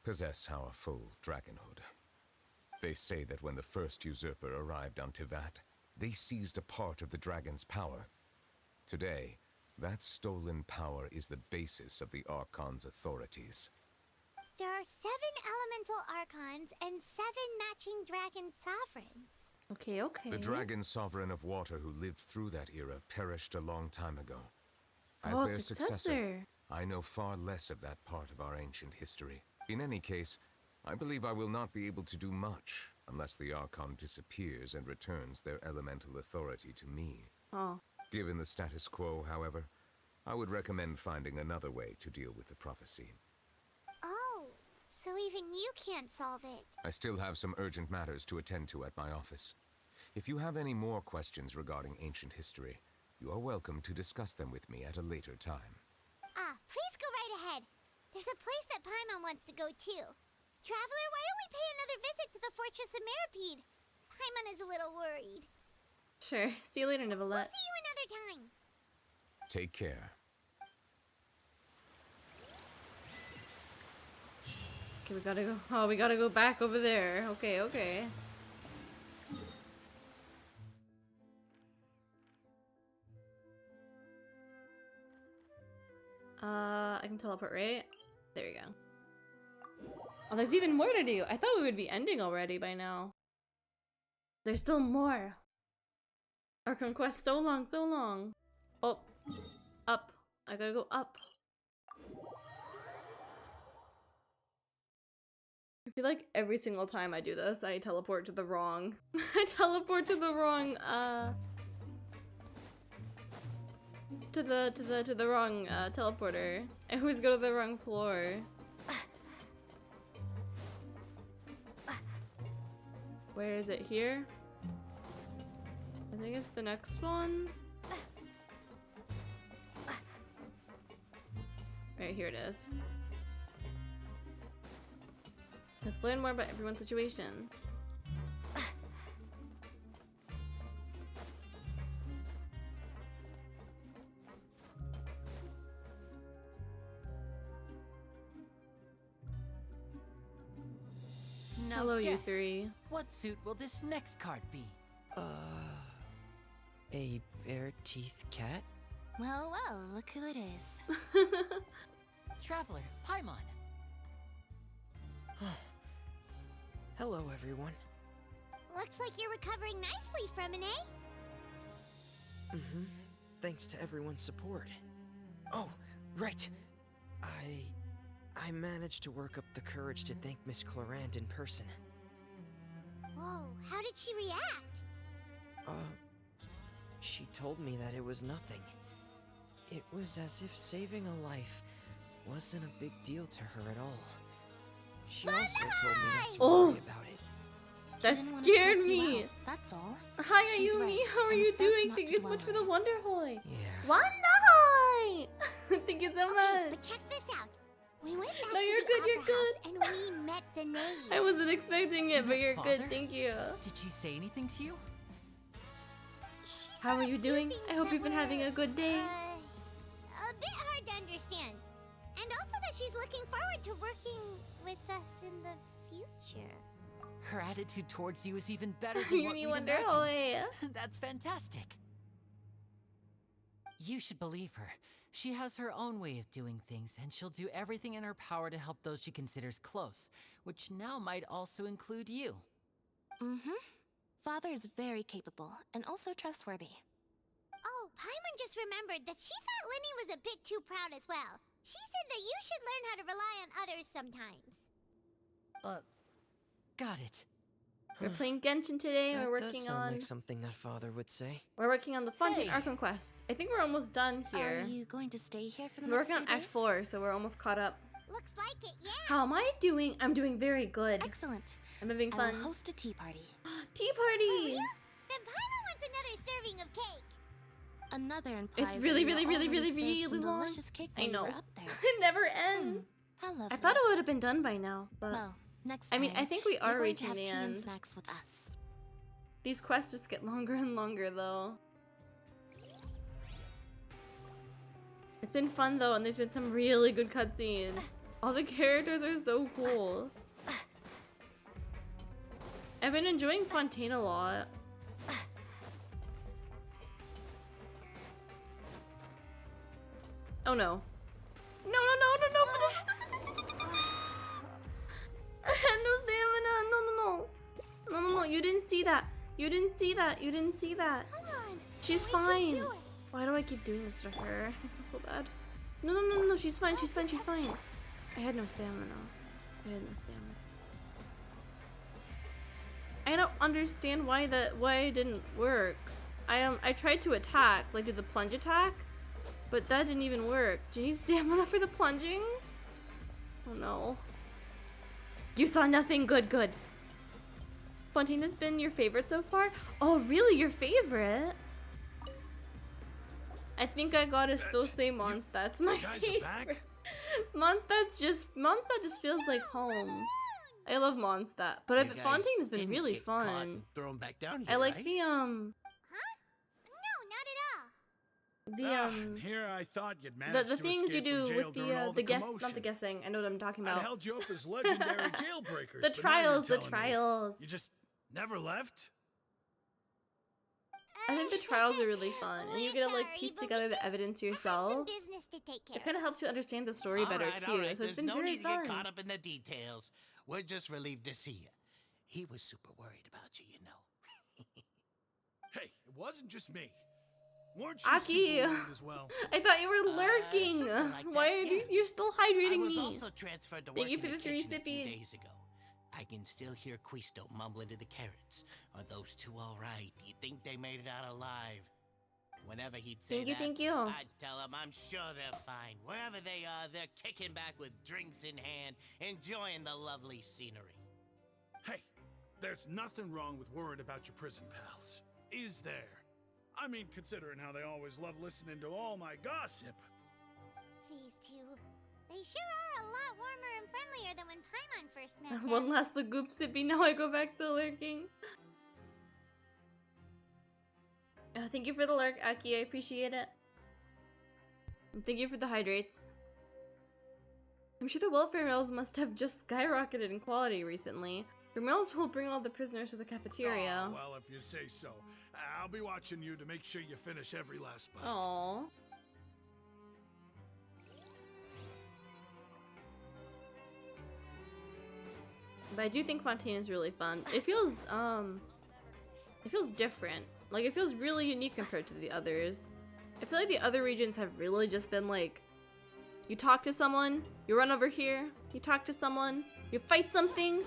possess our full dragonhood. They say that when the first usurper arrived on Tivat, they seized a part of the dragon's power. Today, that stolen power is the basis of the Archon's authorities. There are 7 elemental archons and 7 matching dragon sovereigns. Okay. The dragon sovereign of water who lived through that era perished a long time ago. As Oh, their successor. successor, I know far less of that part of our ancient history. In any case, I believe I will not be able to do much unless the Archon disappears and returns their elemental authority to me. Oh. Given the status quo, however, I would recommend finding another way to deal with the prophecy. Oh, so even you can't solve it. I still have some urgent matters to attend to at my office. If you have any more questions regarding ancient history, you are welcome to discuss them with me at a later time. Please go right ahead. There's a place that Paimon wants to go too. Traveler, why don't we pay another visit to the Fortress of Mirapede? Paimon is a little worried. Sure. See you later, Nivolette. See you another time. Take care. Okay, we gotta go. Oh, we gotta go back over there. Okay. I can teleport, right? There you go. Oh, there's even more to do. I thought we would be ending already by now. There's still more. Our conquest so long. Oh, up. I gotta go up. I feel like every single time I do this, I teleport to the wrong. I teleport to the wrong, to the wrong teleporter. I always go to the wrong floor. Where is it? Here? I think it's the next one. Alright, here it is. Let's learn more about everyone's situation. Now Hello, you guess, three. What suit will this next card be? A bare teeth cat? Well, well, look who it is. Traveler, Paimon. Hello, everyone. Looks like you're recovering nicely from an A. Thanks to everyone's support. Oh, right. I managed to work up the courage to thank Miss Clorand in person. Whoa, how did she react? She told me that it was nothing. It was as if saving a life wasn't a big deal to her at all. She also told me not to worry about it. That scared me. That's all. Hi, She's Ayumi. right, How are and you it's best doing? not Thank to you so much for dwell the Wonder Hoy. Yeah. Wonder Hoy! Thank you so Okay, much. but check this out. We went back No, to you're the good, you're opera good. house and we met the knave. I wasn't expecting it, but you're good. Father? Thank you. Did she say anything to you? How are you doing? I hope you've been having a good day. A bit hard to understand. And also that she's looking forward to working with us in the future. Her attitude towards you is even better than what Uni we'd Wonder imagined. Hoy. That's fantastic. You should believe her. She has her own way of doing things, and she'll do everything in her power to help those she considers close, which now might also include you. Father is very capable and also trustworthy. Oh, Paimon just remembered that she thought Lenny was a bit too proud as well. She said that you should learn how to rely on others sometimes. Got it. We're playing Genshin today. That We're does working sound on like something that Father would say. we're working on the Fontaine Hey. Archon quest. I think we're almost done here. Are you going to stay here for the We're next working on few Act days? 4, so we're almost caught up. Looks like it, yeah. How am I doing? I'm doing very good. Excellent. I'm having I fun. will host a tea party. Tea party! Then Paimon wants another serving of cake. Another implies It's really, that you really, really, already really, served really some long. delicious cake I while you know. were up there. It never ends. How lovely. I thought it would have been done by now, but Well, next I time, mean, I think we are you're going to reaching have the tea and end. snacks with us. These quests just get longer and longer, though. It's been fun, though, and there's been some really good cutscenes. All the characters are so cool. I've been enjoying Fontaine a lot. Oh no. No, no, no, no, no! I had no stamina! No, no, no! No, no, no, you didn't see that! You didn't see that! You didn't see that! Come on. She's fine! Why do I keep doing this to her? I'm so bad. No, no, no, no, she's fine, she's fine, she's fine. I had no stamina. I had no stamina. I don't understand why it didn't work. I tried to attack, like do the plunge attack, but that didn't even work. Do you need stamina for the plunging? Oh no. You saw nothing. Good, good. Fontaine has been your favorite so far? Oh, really? Your favorite? I think I gotta still say Mondstadt's my favorite. Mondstadt just feels like home. I love Mondstadt, but You guys Fontaine has been didn't really get caught fun. and thrown back down I here, like right? the No, not at all. Here I thought you'd managed the to things you escape from do jail with during all the guess, commotion. not the guessing. I know what I'm talking I'd about. held you up as legendary jailbreakers. The but now you're trials, the telling me trials. You just never left? I think the trials are really fun, and you get to like piece together the evidence yourself. Business to take care It kind of helps you understand the story All better right, too. all right. So There's it's been no very need to fun. get caught up in the details. We're just relieved to see you. He was super worried about you, you know. Hey, it wasn't just me. Weren't you Aki, super worried as well? I thought you were lurking. something like Why that, are yeah. you're still hydrating I was me? also transferred to Thank work you in for the the 3 kitchen a few sippies. days ago. I can still hear Quisto mumbling to the carrots. Are those two all right? Do you think they made it out alive? Whenever he'd say Thank you, that, thank you. I'd tell him I'm sure they're fine. Wherever they are, they're kicking back with drinks in hand, enjoying the lovely scenery. Hey, there's nothing wrong with worrying about your prison pals. Is there? I mean, considering how they always love listening to all my gossip. These two, they sure are a lot warmer and friendlier than when Paimon first met them. One last Lagoop sippy, now I go back to lurking. Thank you for the lurk, Aki, I appreciate it. And thank you for the hydrates. I'm sure the welfare meals must have just skyrocketed in quality recently. Your meals will bring all the prisoners to the cafeteria. Oh, well, if you say so. I'll be watching you to make sure you finish every last bite. Aww. But I do think Fontaine is really fun. It feels different. Like, it feels really unique compared to the others. I feel like the other regions have really just been like, you talk to someone, you run over here, you talk to someone, you fight something,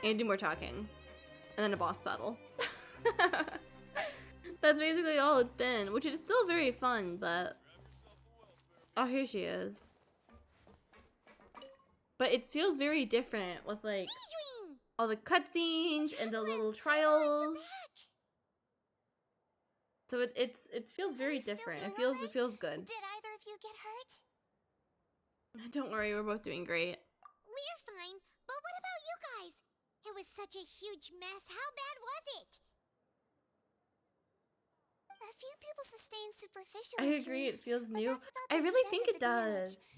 and do more talking. And then a boss battle. That's basically all it's been, which is still very fun, but... Oh, here she is. But it feels very different with, like, all the cutscenes and the little trials. So it feels very different. It feels good. Did either of you get hurt? Don't worry, we're both doing great. We're fine, but what about you guys? It was such a huge mess. How bad was it? A few people sustained superficial I agree, it feels new. I really think it does.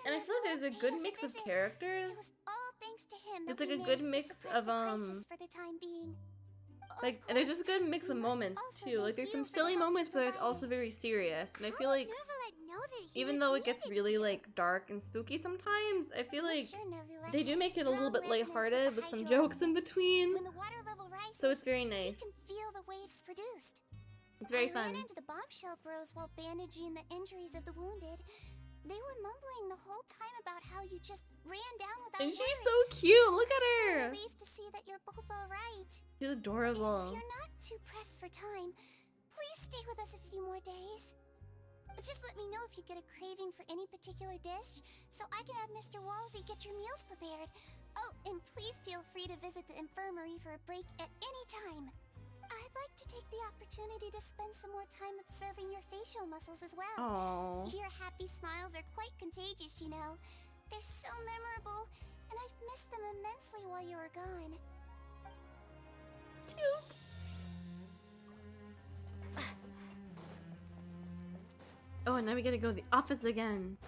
And I feel like there's a good mix of characters. All thanks to him. It's like a good mix of for the time being. like, and there's just a good mix of moments too. Like, there's some silly moments, but it's also very serious. And I feel like even though it gets really like dark and spooky sometimes, I feel like they do make it a little bit lighthearted with some jokes in between. When the water level rises, So it's very nice. You can feel the waves produced. It's very I fun. ran into the bombshell bros while bandaging the injuries of the wounded. They were mumbling the whole time about how you just ran down without And she's warning. so cute. Look at I'm so her. relieved to see that you're both all right. She's adorable. If you're not too pressed for time, please stay with us a few more days. Just let me know if you get a craving for any particular dish, so I can have Mr. Walsey get your meals prepared. Oh, and please feel free to visit the infirmary for a break at any time. I'd like to take the opportunity to spend some more time observing your facial muscles as well. Aww. Your happy smiles are quite contagious, you know. They're so memorable, and I've missed them immensely while you were gone. Cute. Oh, and now we gotta go to the office again.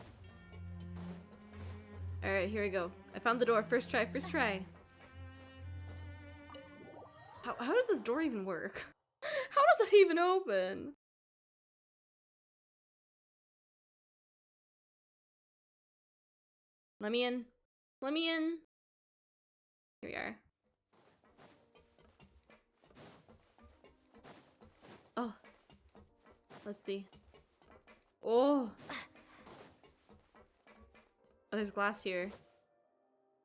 Alright, here we go. I found the door. First try, first try. How does this door even work? How does it even open? Let me in. Let me in. Here we are. Oh. Let's see. Oh. Oh, there's glass here.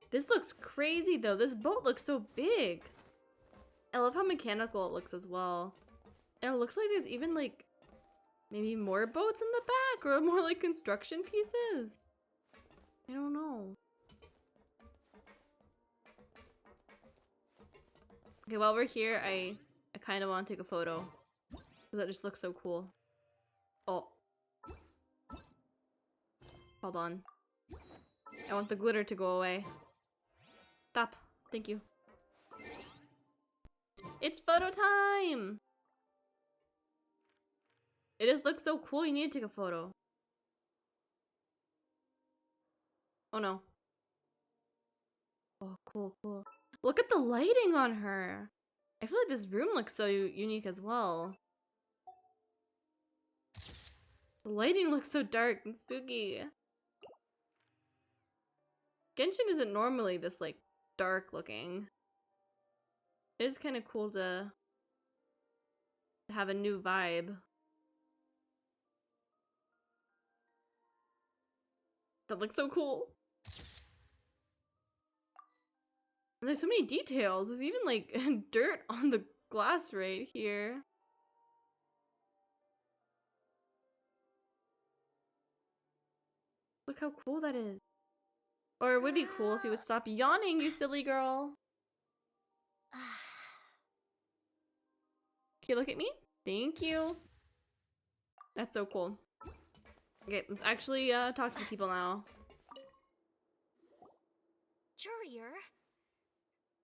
This looks crazy though. This boat looks so big. I love how mechanical it looks as well. And it looks like there's even like maybe more boats in the back or more like construction pieces. I don't know. Okay, while we're here, I kind of want to take a photo. That just looks so cool. Oh. Hold on. I want the glitter to go away. Stop. Thank you. It's photo time! It just looks so cool, you need to take a photo. Oh no. Oh, cool, cool. Look at the lighting on her! I feel like this room looks so unique as well. The lighting looks so dark and spooky. Genshin isn't normally this, like, dark looking. It is kind of cool to have a new vibe. That looks so cool. And there's so many details. There's even like dirt on the glass right here. Look how cool that is. Or it would be cool if you would stop yawning, you silly girl. Okay, look at me. Thank you. That's so cool. Okay, let's actually talk to the people now. Courier,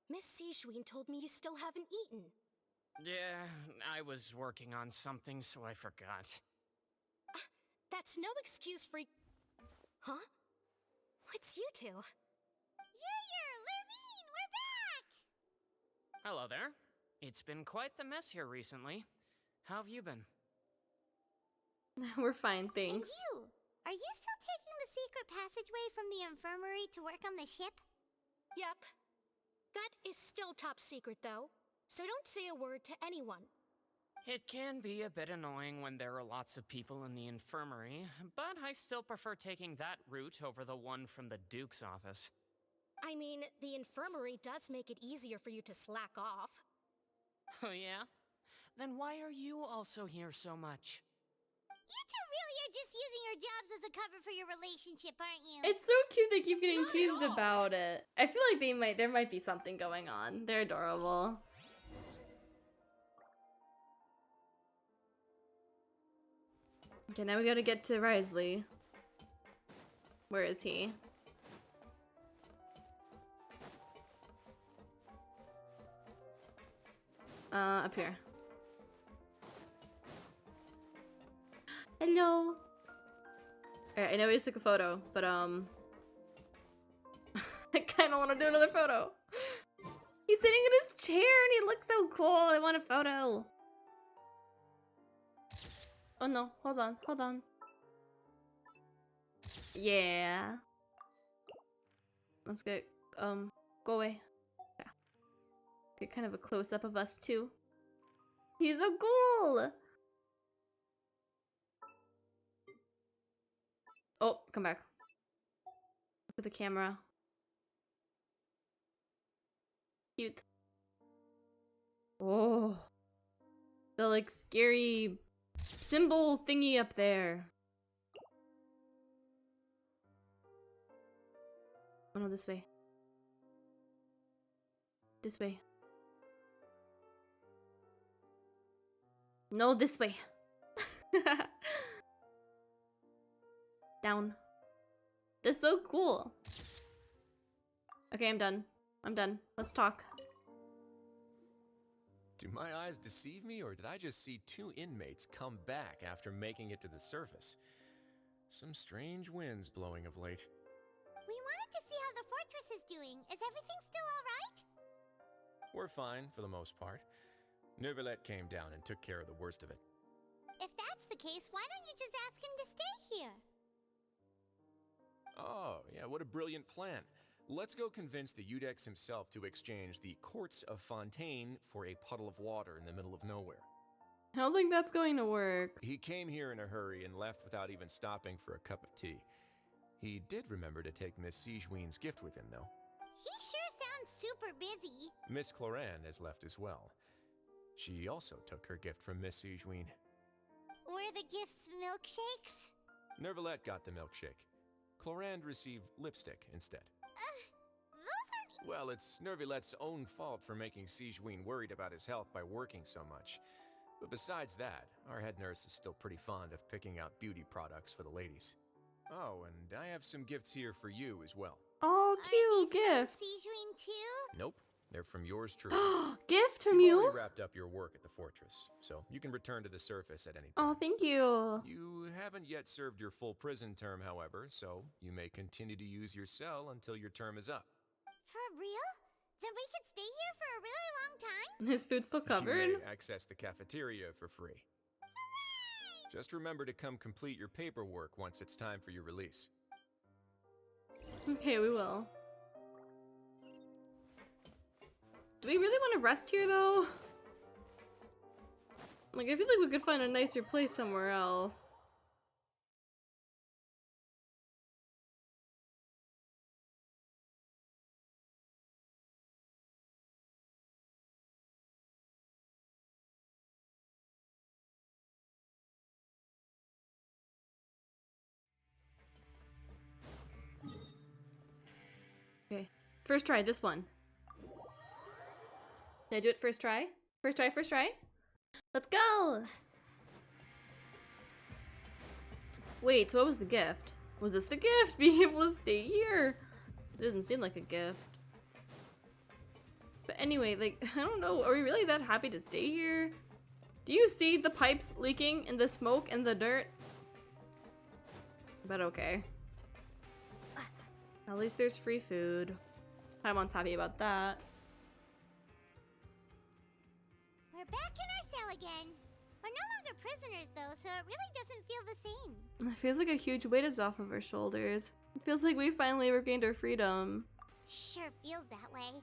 Miss Sijween told me you still haven't eaten. Yeah, I was working on something, so I forgot. That's no excuse for... Huh? What's you two? Lumine, we're back! Hello there. It's been quite the mess here recently. How have you been? We're fine, thanks. And you? Are you still taking the secret passageway from the infirmary to work on the ship? Yep. That is still top secret, though. So don't say a word to anyone. It can be a bit annoying when there are lots of people in the infirmary, but I still prefer taking that route over the one from the Duke's office. I mean, the infirmary does make it easier for you to slack off. Oh yeah? Then why are you also here so much? You two really are just using your jobs as a cover for your relationship, aren't you? It's so cute they keep getting teased about it. I feel like there might be something going on. They're adorable. Okay, now we gotta get to Risley. Where is he? Up here. Hello. Alright, I know we just took a photo, but I kinda wanna do another photo. He's sitting in his chair and he looks so cool. I want a photo. Oh no, hold on, hold on. Yeah. Let's get, go away. Yeah. Get kind of a close-up of us too. He's so cool! Oh, come back. Look at the camera. Cute. Oh. The like scary symbol thingy up there. Oh no, this way. This way. No, this way. Down. That's so cool. Okay, I'm done. I'm done. Let's talk. Do my eyes deceive me, or did I just see two inmates come back after making it to the surface? Some strange winds blowing of late. We wanted to see how the fortress is doing. Is everything still alright? We're fine, for the most part. Neuvillette came down and took care of the worst of it. If that's the case, why don't you just ask him to stay here? Oh, yeah, what a brilliant plan. Let's go convince the Udex himself to exchange the Courts of Fontaine for a puddle of water in the middle of nowhere. I don't think that's going to work. He came here in a hurry and left without even stopping for a cup of tea. He did remember to take Miss Sijween's gift with him, though. He sure sounds super busy. Miss Cloran has left as well. She also took her gift from Miss Sijween. Were the gifts milkshakes? Neuvillette got the milkshake. Cloran received lipstick instead. Those aren't... Well, it's Neuvillette's own fault for making Sijween worried about his health by working so much. But besides that, our head nurse is still pretty fond of picking out beauty products for the ladies. Oh, and I have some gifts here for you as well. Oh, cute gift. Sijween too? Nope, they're from yours truly. Gift from You've you? already wrapped up your work at the fortress, so you can return to the surface at any time. Oh, thank you. You haven't yet served your full prison term, however, so you may continue to use your cell until your term is up. For real? Then we could stay here for a really long time? His food's still covered? You may access the cafeteria for free. Just remember to come complete your paperwork once it's time for your release. Okay, we will. Do we really want to rest here, though? Like, I feel like we could find a nicer place somewhere else. Okay, first try, this one. Did I do it first try? First try, first try? Let's go! Wait, so what was the gift? Was this the gift? Being able to stay here? It doesn't seem like a gift. But anyway, like, I don't know. Are we really that happy to stay here? Do you see the pipes leaking and the smoke and the dirt? But okay. At least there's free food. Paimon's happy about that. We're back in our cell again. We're no longer prisoners though, so it really doesn't feel the same. It feels like a huge weight is off of our shoulders. It feels like we finally regained our freedom. Sure feels that way.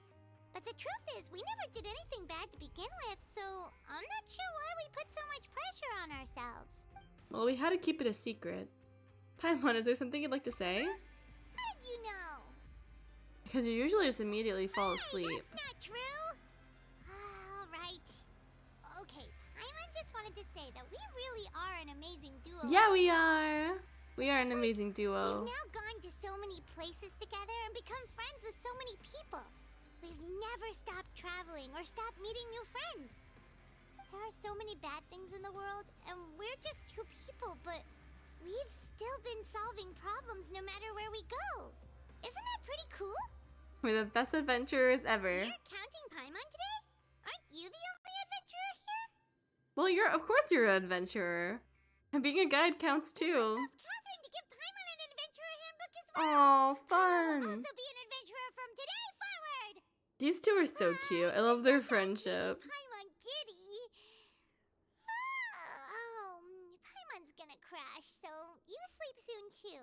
But the truth is, we never did anything bad to begin with, so I'm not sure why we put so much pressure on ourselves. Well, we had to keep it a secret. Paimon, is there something you'd like to say? How did you know? Because you usually just immediately fall asleep. That's not true! Alright. Okay, Paimon just wanted to say that we really are an amazing duo. Yeah, we are! We are an amazing duo. We've now gone to so many places together and become friends with so many people. We've never stopped traveling or stopped meeting new friends. There are so many bad things in the world, and we're just two people, but we've still been solving problems no matter where we go. Isn't that pretty cool? We're the best adventurers ever. You're counting Paimon today? Aren't you the only adventurer here? Well, of course you're an adventurer. And being a guide counts too. Catherine to give Paimon an adventurer handbook as well. Oh, Paimon fun! will also be an adventurer from today forward. These two are so cute. I love their friendship. Paimon kitty. Paimon's gonna crash, so you sleep soon too.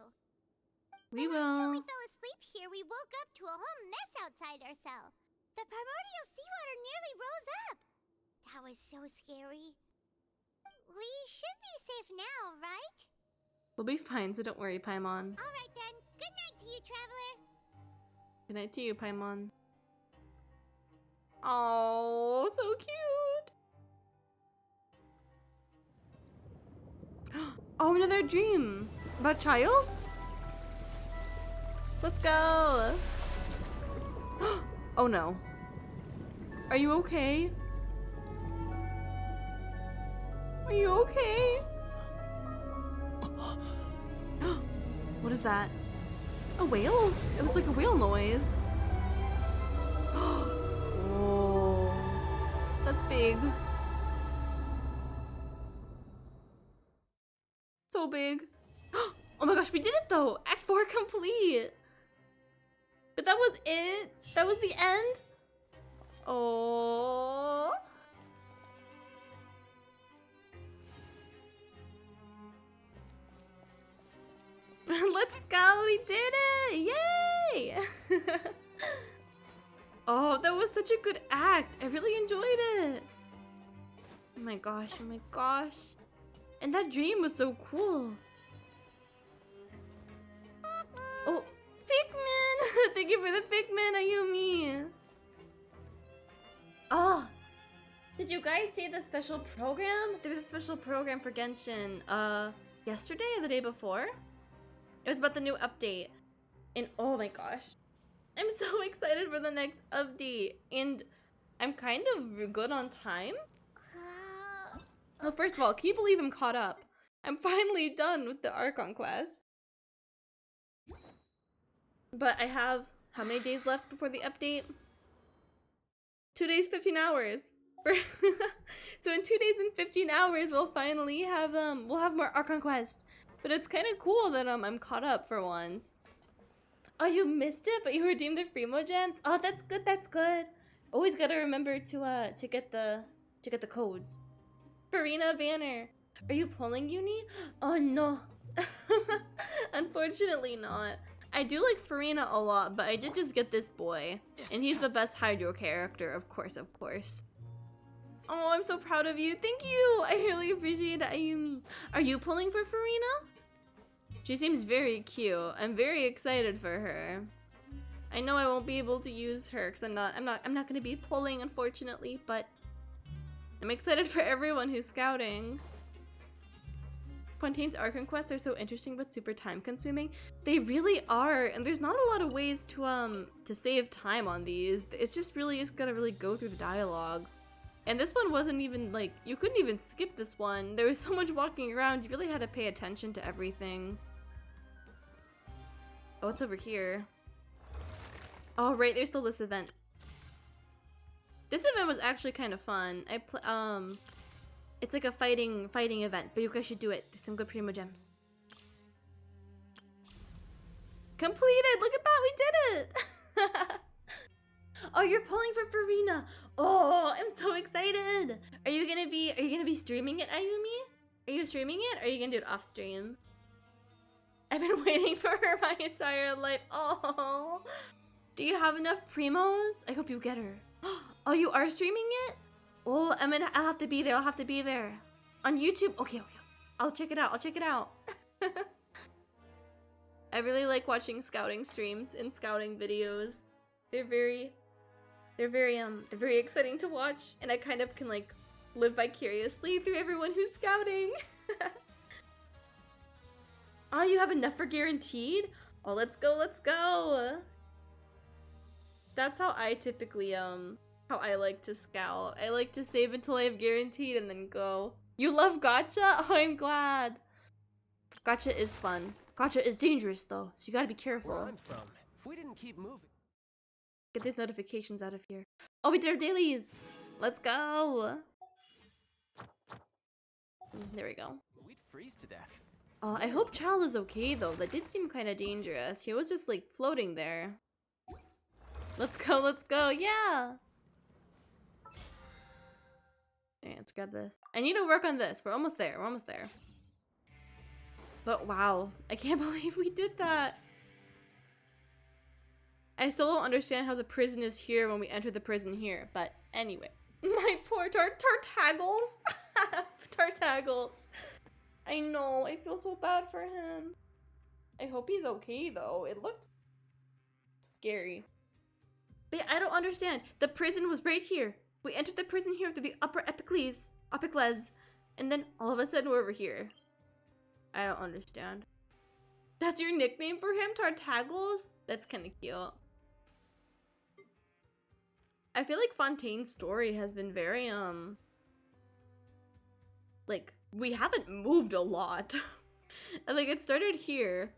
We The last time we will. fell asleep here, we woke up to a whole mess outside our cell. The primordial seawater nearly rose up. That was so scary. We should be safe now, right? We'll be fine, so don't worry, Paimon. Alright then. Good night to you, traveler. Good night to you, Paimon. Oh, so cute. Oh, another dream. About child? Let's go. Oh no. Are you okay? Are you okay? What is that? A whale? It was like a whale noise. Oh, that's big. So big. Oh my gosh, we did it though! Act 4 complete! But that was it? That was the end? Oh. Let's go! We did it! Yay! Oh, that was such a good act. I really enjoyed it. Oh my gosh, oh my gosh. And that dream was so cool. Oh, Pikmin! Thank you for the Pikmin, Ayumi. Oh, did you guys see the special program? There was a special program for Genshin, yesterday or the day before? It was about the new update. And oh my gosh. I'm so excited for the next update. And I'm kind of good on time. Well, first of all, can you believe I'm caught up? I'm finally done with the Archon quest. But I have how many days left before the update? 2 days, 15 hours. So in 2 days and 15 hours, we'll finally have we'll have more Archon quest. But it's kind of cool that I'm caught up for once. Oh, you missed it, but you redeemed the Fremo gems. Oh, that's good. That's good. Always gotta remember to get the codes. Farina banner. Are you pulling Uni? Oh no. Unfortunately not. I do like Farina a lot, but I did just get this boy. And he's the best Hydro character, of course, of course. Oh, I'm so proud of you. Thank you. I really appreciate it, Ayumi. Are you pulling for Farina? She seems very cute. I'm very excited for her. I know I won't be able to use her because I'm not gonna be pulling, unfortunately, but I'm excited for everyone who's scouting. Fontaine's Archon quests are so interesting but super time consuming. They really are, and there's not a lot of ways to save time on these. It's just really gotta really go through the dialogue. And this one wasn't even like, you couldn't even skip this one. There was so much walking around, you really had to pay attention to everything. Oh, it's over here. Oh, right, there's still this event. This event was actually kind of fun. It's like a fighting event, but you guys should do it. There's some good Primo Gems. Completed! Look at that, we did it! Oh, you're pulling for Farina. Oh, I'm so excited. Are you gonna be streaming it, Ayumi? Are you streaming it or are you gonna do it off stream? I've been waiting for her my entire life. Oh. Do you have enough Primos? I hope you get her. Oh, you are streaming it? Oh, I'll have to be there. I'll have to be there. On YouTube? Okay. I'll check it out. I really like watching scouting streams and scouting videos. They're very exciting to watch, and I kind of can like live vicariously through everyone who's scouting. Oh, you have enough for guaranteed? Oh, let's go. That's how I typically how I like to scout. I like to save until I have guaranteed and then go. You love gacha? Oh, I'm glad. Gacha is fun. Gacha is dangerous though, so you gotta be careful. Where I'm from, if we didn't keep moving. Get these notifications out of here. Oh, we did our dailies. Let's go. There we go. We'd freeze to death. Oh, I hope Child is okay though. That did seem kind of dangerous. He was just like floating there. Let's go. Yeah. Okay, let's grab this. I need to work on this. We're almost there. But wow, I can't believe we did that. I still don't understand how the prison is here when we enter the prison here, but anyway. My poor Tartaggles. Tartaggles. I know, I feel so bad for him. I hope he's okay though. It looked scary. But yeah, I don't understand. The prison was right here. We entered the prison here through the upper Epicles, and then all of a sudden we're over here. I don't understand. That's your nickname for him, Tartaggles? That's kind of cute. I feel like Fontaine's story has been very, like, we haven't moved a lot. And, like, it started here,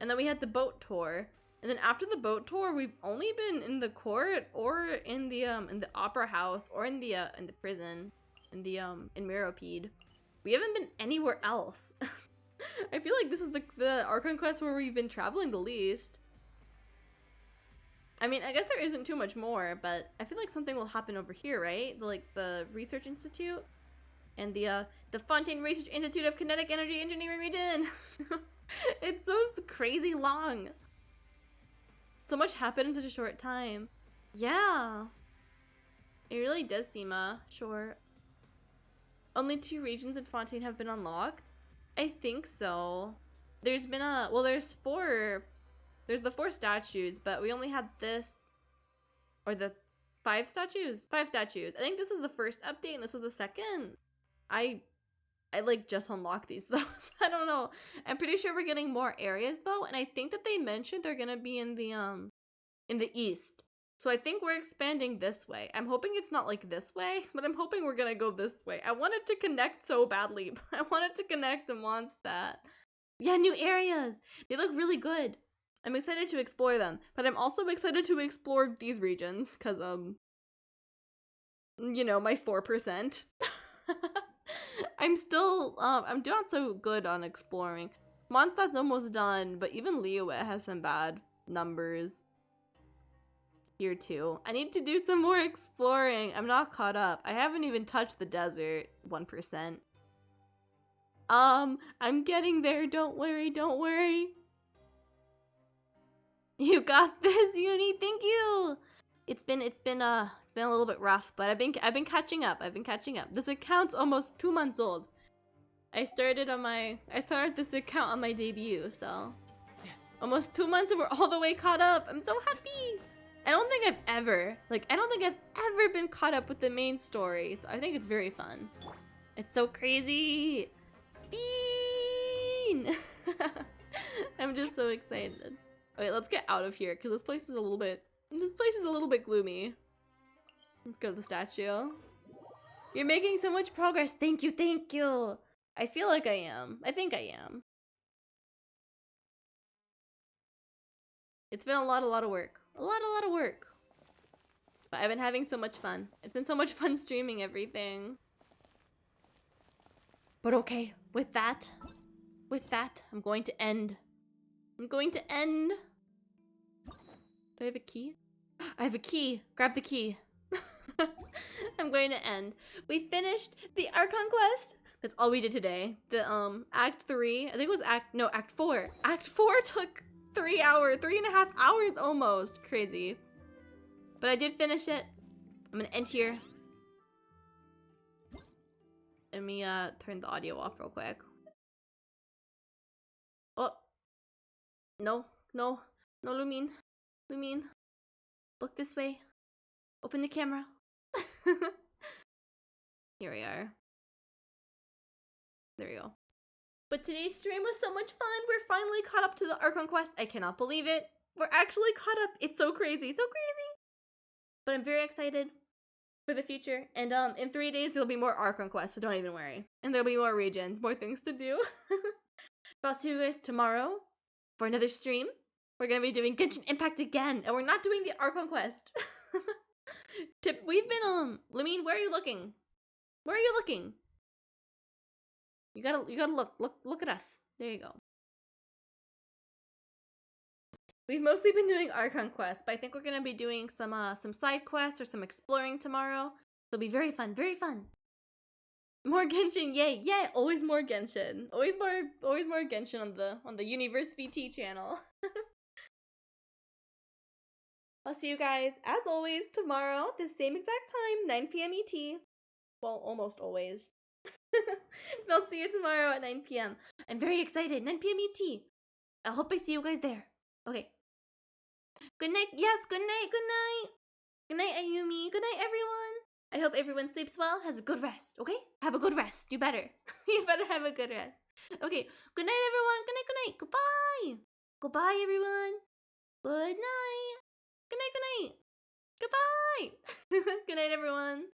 and then we had the boat tour, and then after the boat tour, we've only been in the court, or in the opera house, or in the prison, in Meropide. We haven't been anywhere else. I feel like this is the Archon quest where we've been traveling the least. I mean, I guess there isn't too much more, but I feel like something will happen over here, right? Like the Research Institute and the Fontaine Research Institute of Kinetic Energy Engineering region. It's so crazy long. So much happened in such a short time. Yeah. It really does seem short. Only 2 regions in Fontaine have been unlocked? I think so. There's been there's 4. There's the 4 statues, but we only had this, or the 5 statues? 5 statues. I think this is the first update and this was the second. I like just unlocked these though, so I don't know. I'm pretty sure we're getting more areas though, and I think that they mentioned they're gonna be in the east. So I think we're expanding this way. I'm hoping it's not like this way, but I'm hoping we're gonna go this way. I wanted to connect so badly. I wanted to connect to Mondstadt. Yeah, new areas. They look really good. I'm excited to explore them, but I'm also excited to explore these regions, because, you know, my 4%. I'm not so good on exploring. Mondstadt's almost done, but even Liyue has some bad numbers. Here too. I need to do some more exploring. I'm not caught up. I haven't even touched the desert. 1%. I'm getting there. Don't worry. You got this, Uni. Thank you. It's been a little bit rough, but I've been catching up. This account's almost 2 months old. I started this account on my debut, so almost 2 months and we're all the way caught up. I'm so happy. I don't think I've ever been caught up with the main story, so I think it's very fun. It's so crazy. Spin. I'm just so excited. Okay, let's get out of here because this place is a little bit gloomy. Let's go to the statue. You're making so much progress. Thank you, thank you. I feel like I am. I think I am. It's been a lot of work. A lot of work. But I've been having so much fun. It's been so much fun streaming everything. But okay, with that, I'm going to end. I'm going to end. Do I have a key? I have a key. Grab the key. I'm going to end. We finished the Archon quest. That's all we did today. The Act 3. I think it was Act 4. Act 4 took 3.5 hours almost. Crazy. But I did finish it. I'm gonna end here. Let me turn the audio off real quick. Oh. No, Lumine. Lumine. Look this way. Open the camera. Here we are. There we go. But today's stream was so much fun. We're finally caught up to the Archon quest. I cannot believe it. We're actually caught up. It's so crazy. So crazy. But I'm very excited for the future. And in 3 days, there'll be more Archon quests, so don't even worry. And there'll be more regions, more things to do. But I'll see you guys tomorrow for another stream. We're gonna be doing Genshin Impact again, and we're not doing the Archon quest. We've been Lumine, where are you looking? Where are you looking? You gotta look at us. There you go. We've mostly been doing Archon quests, but I think we're gonna be doing some side quests or some exploring tomorrow. It'll be very fun, very fun. More Genshin, yay, yeah, always more Genshin. Always more Genshin on the Universe VT channel. I'll see you guys, as always, tomorrow, the same exact time, 9 p.m. ET. Well, almost always. But I'll see you tomorrow at 9 p.m. I'm very excited, 9 p.m. ET. I hope I see you guys there. Okay. Good night, yes, good night, good night. Good night, Ayumi. Good night, everyone. I hope everyone sleeps well, has a good rest, okay? Have a good rest. You better. You better have a good rest. Okay. Good night, everyone. Good night, good night. Goodbye. Goodbye, everyone. Good night. Good night, good night. Goodbye. Good night, everyone.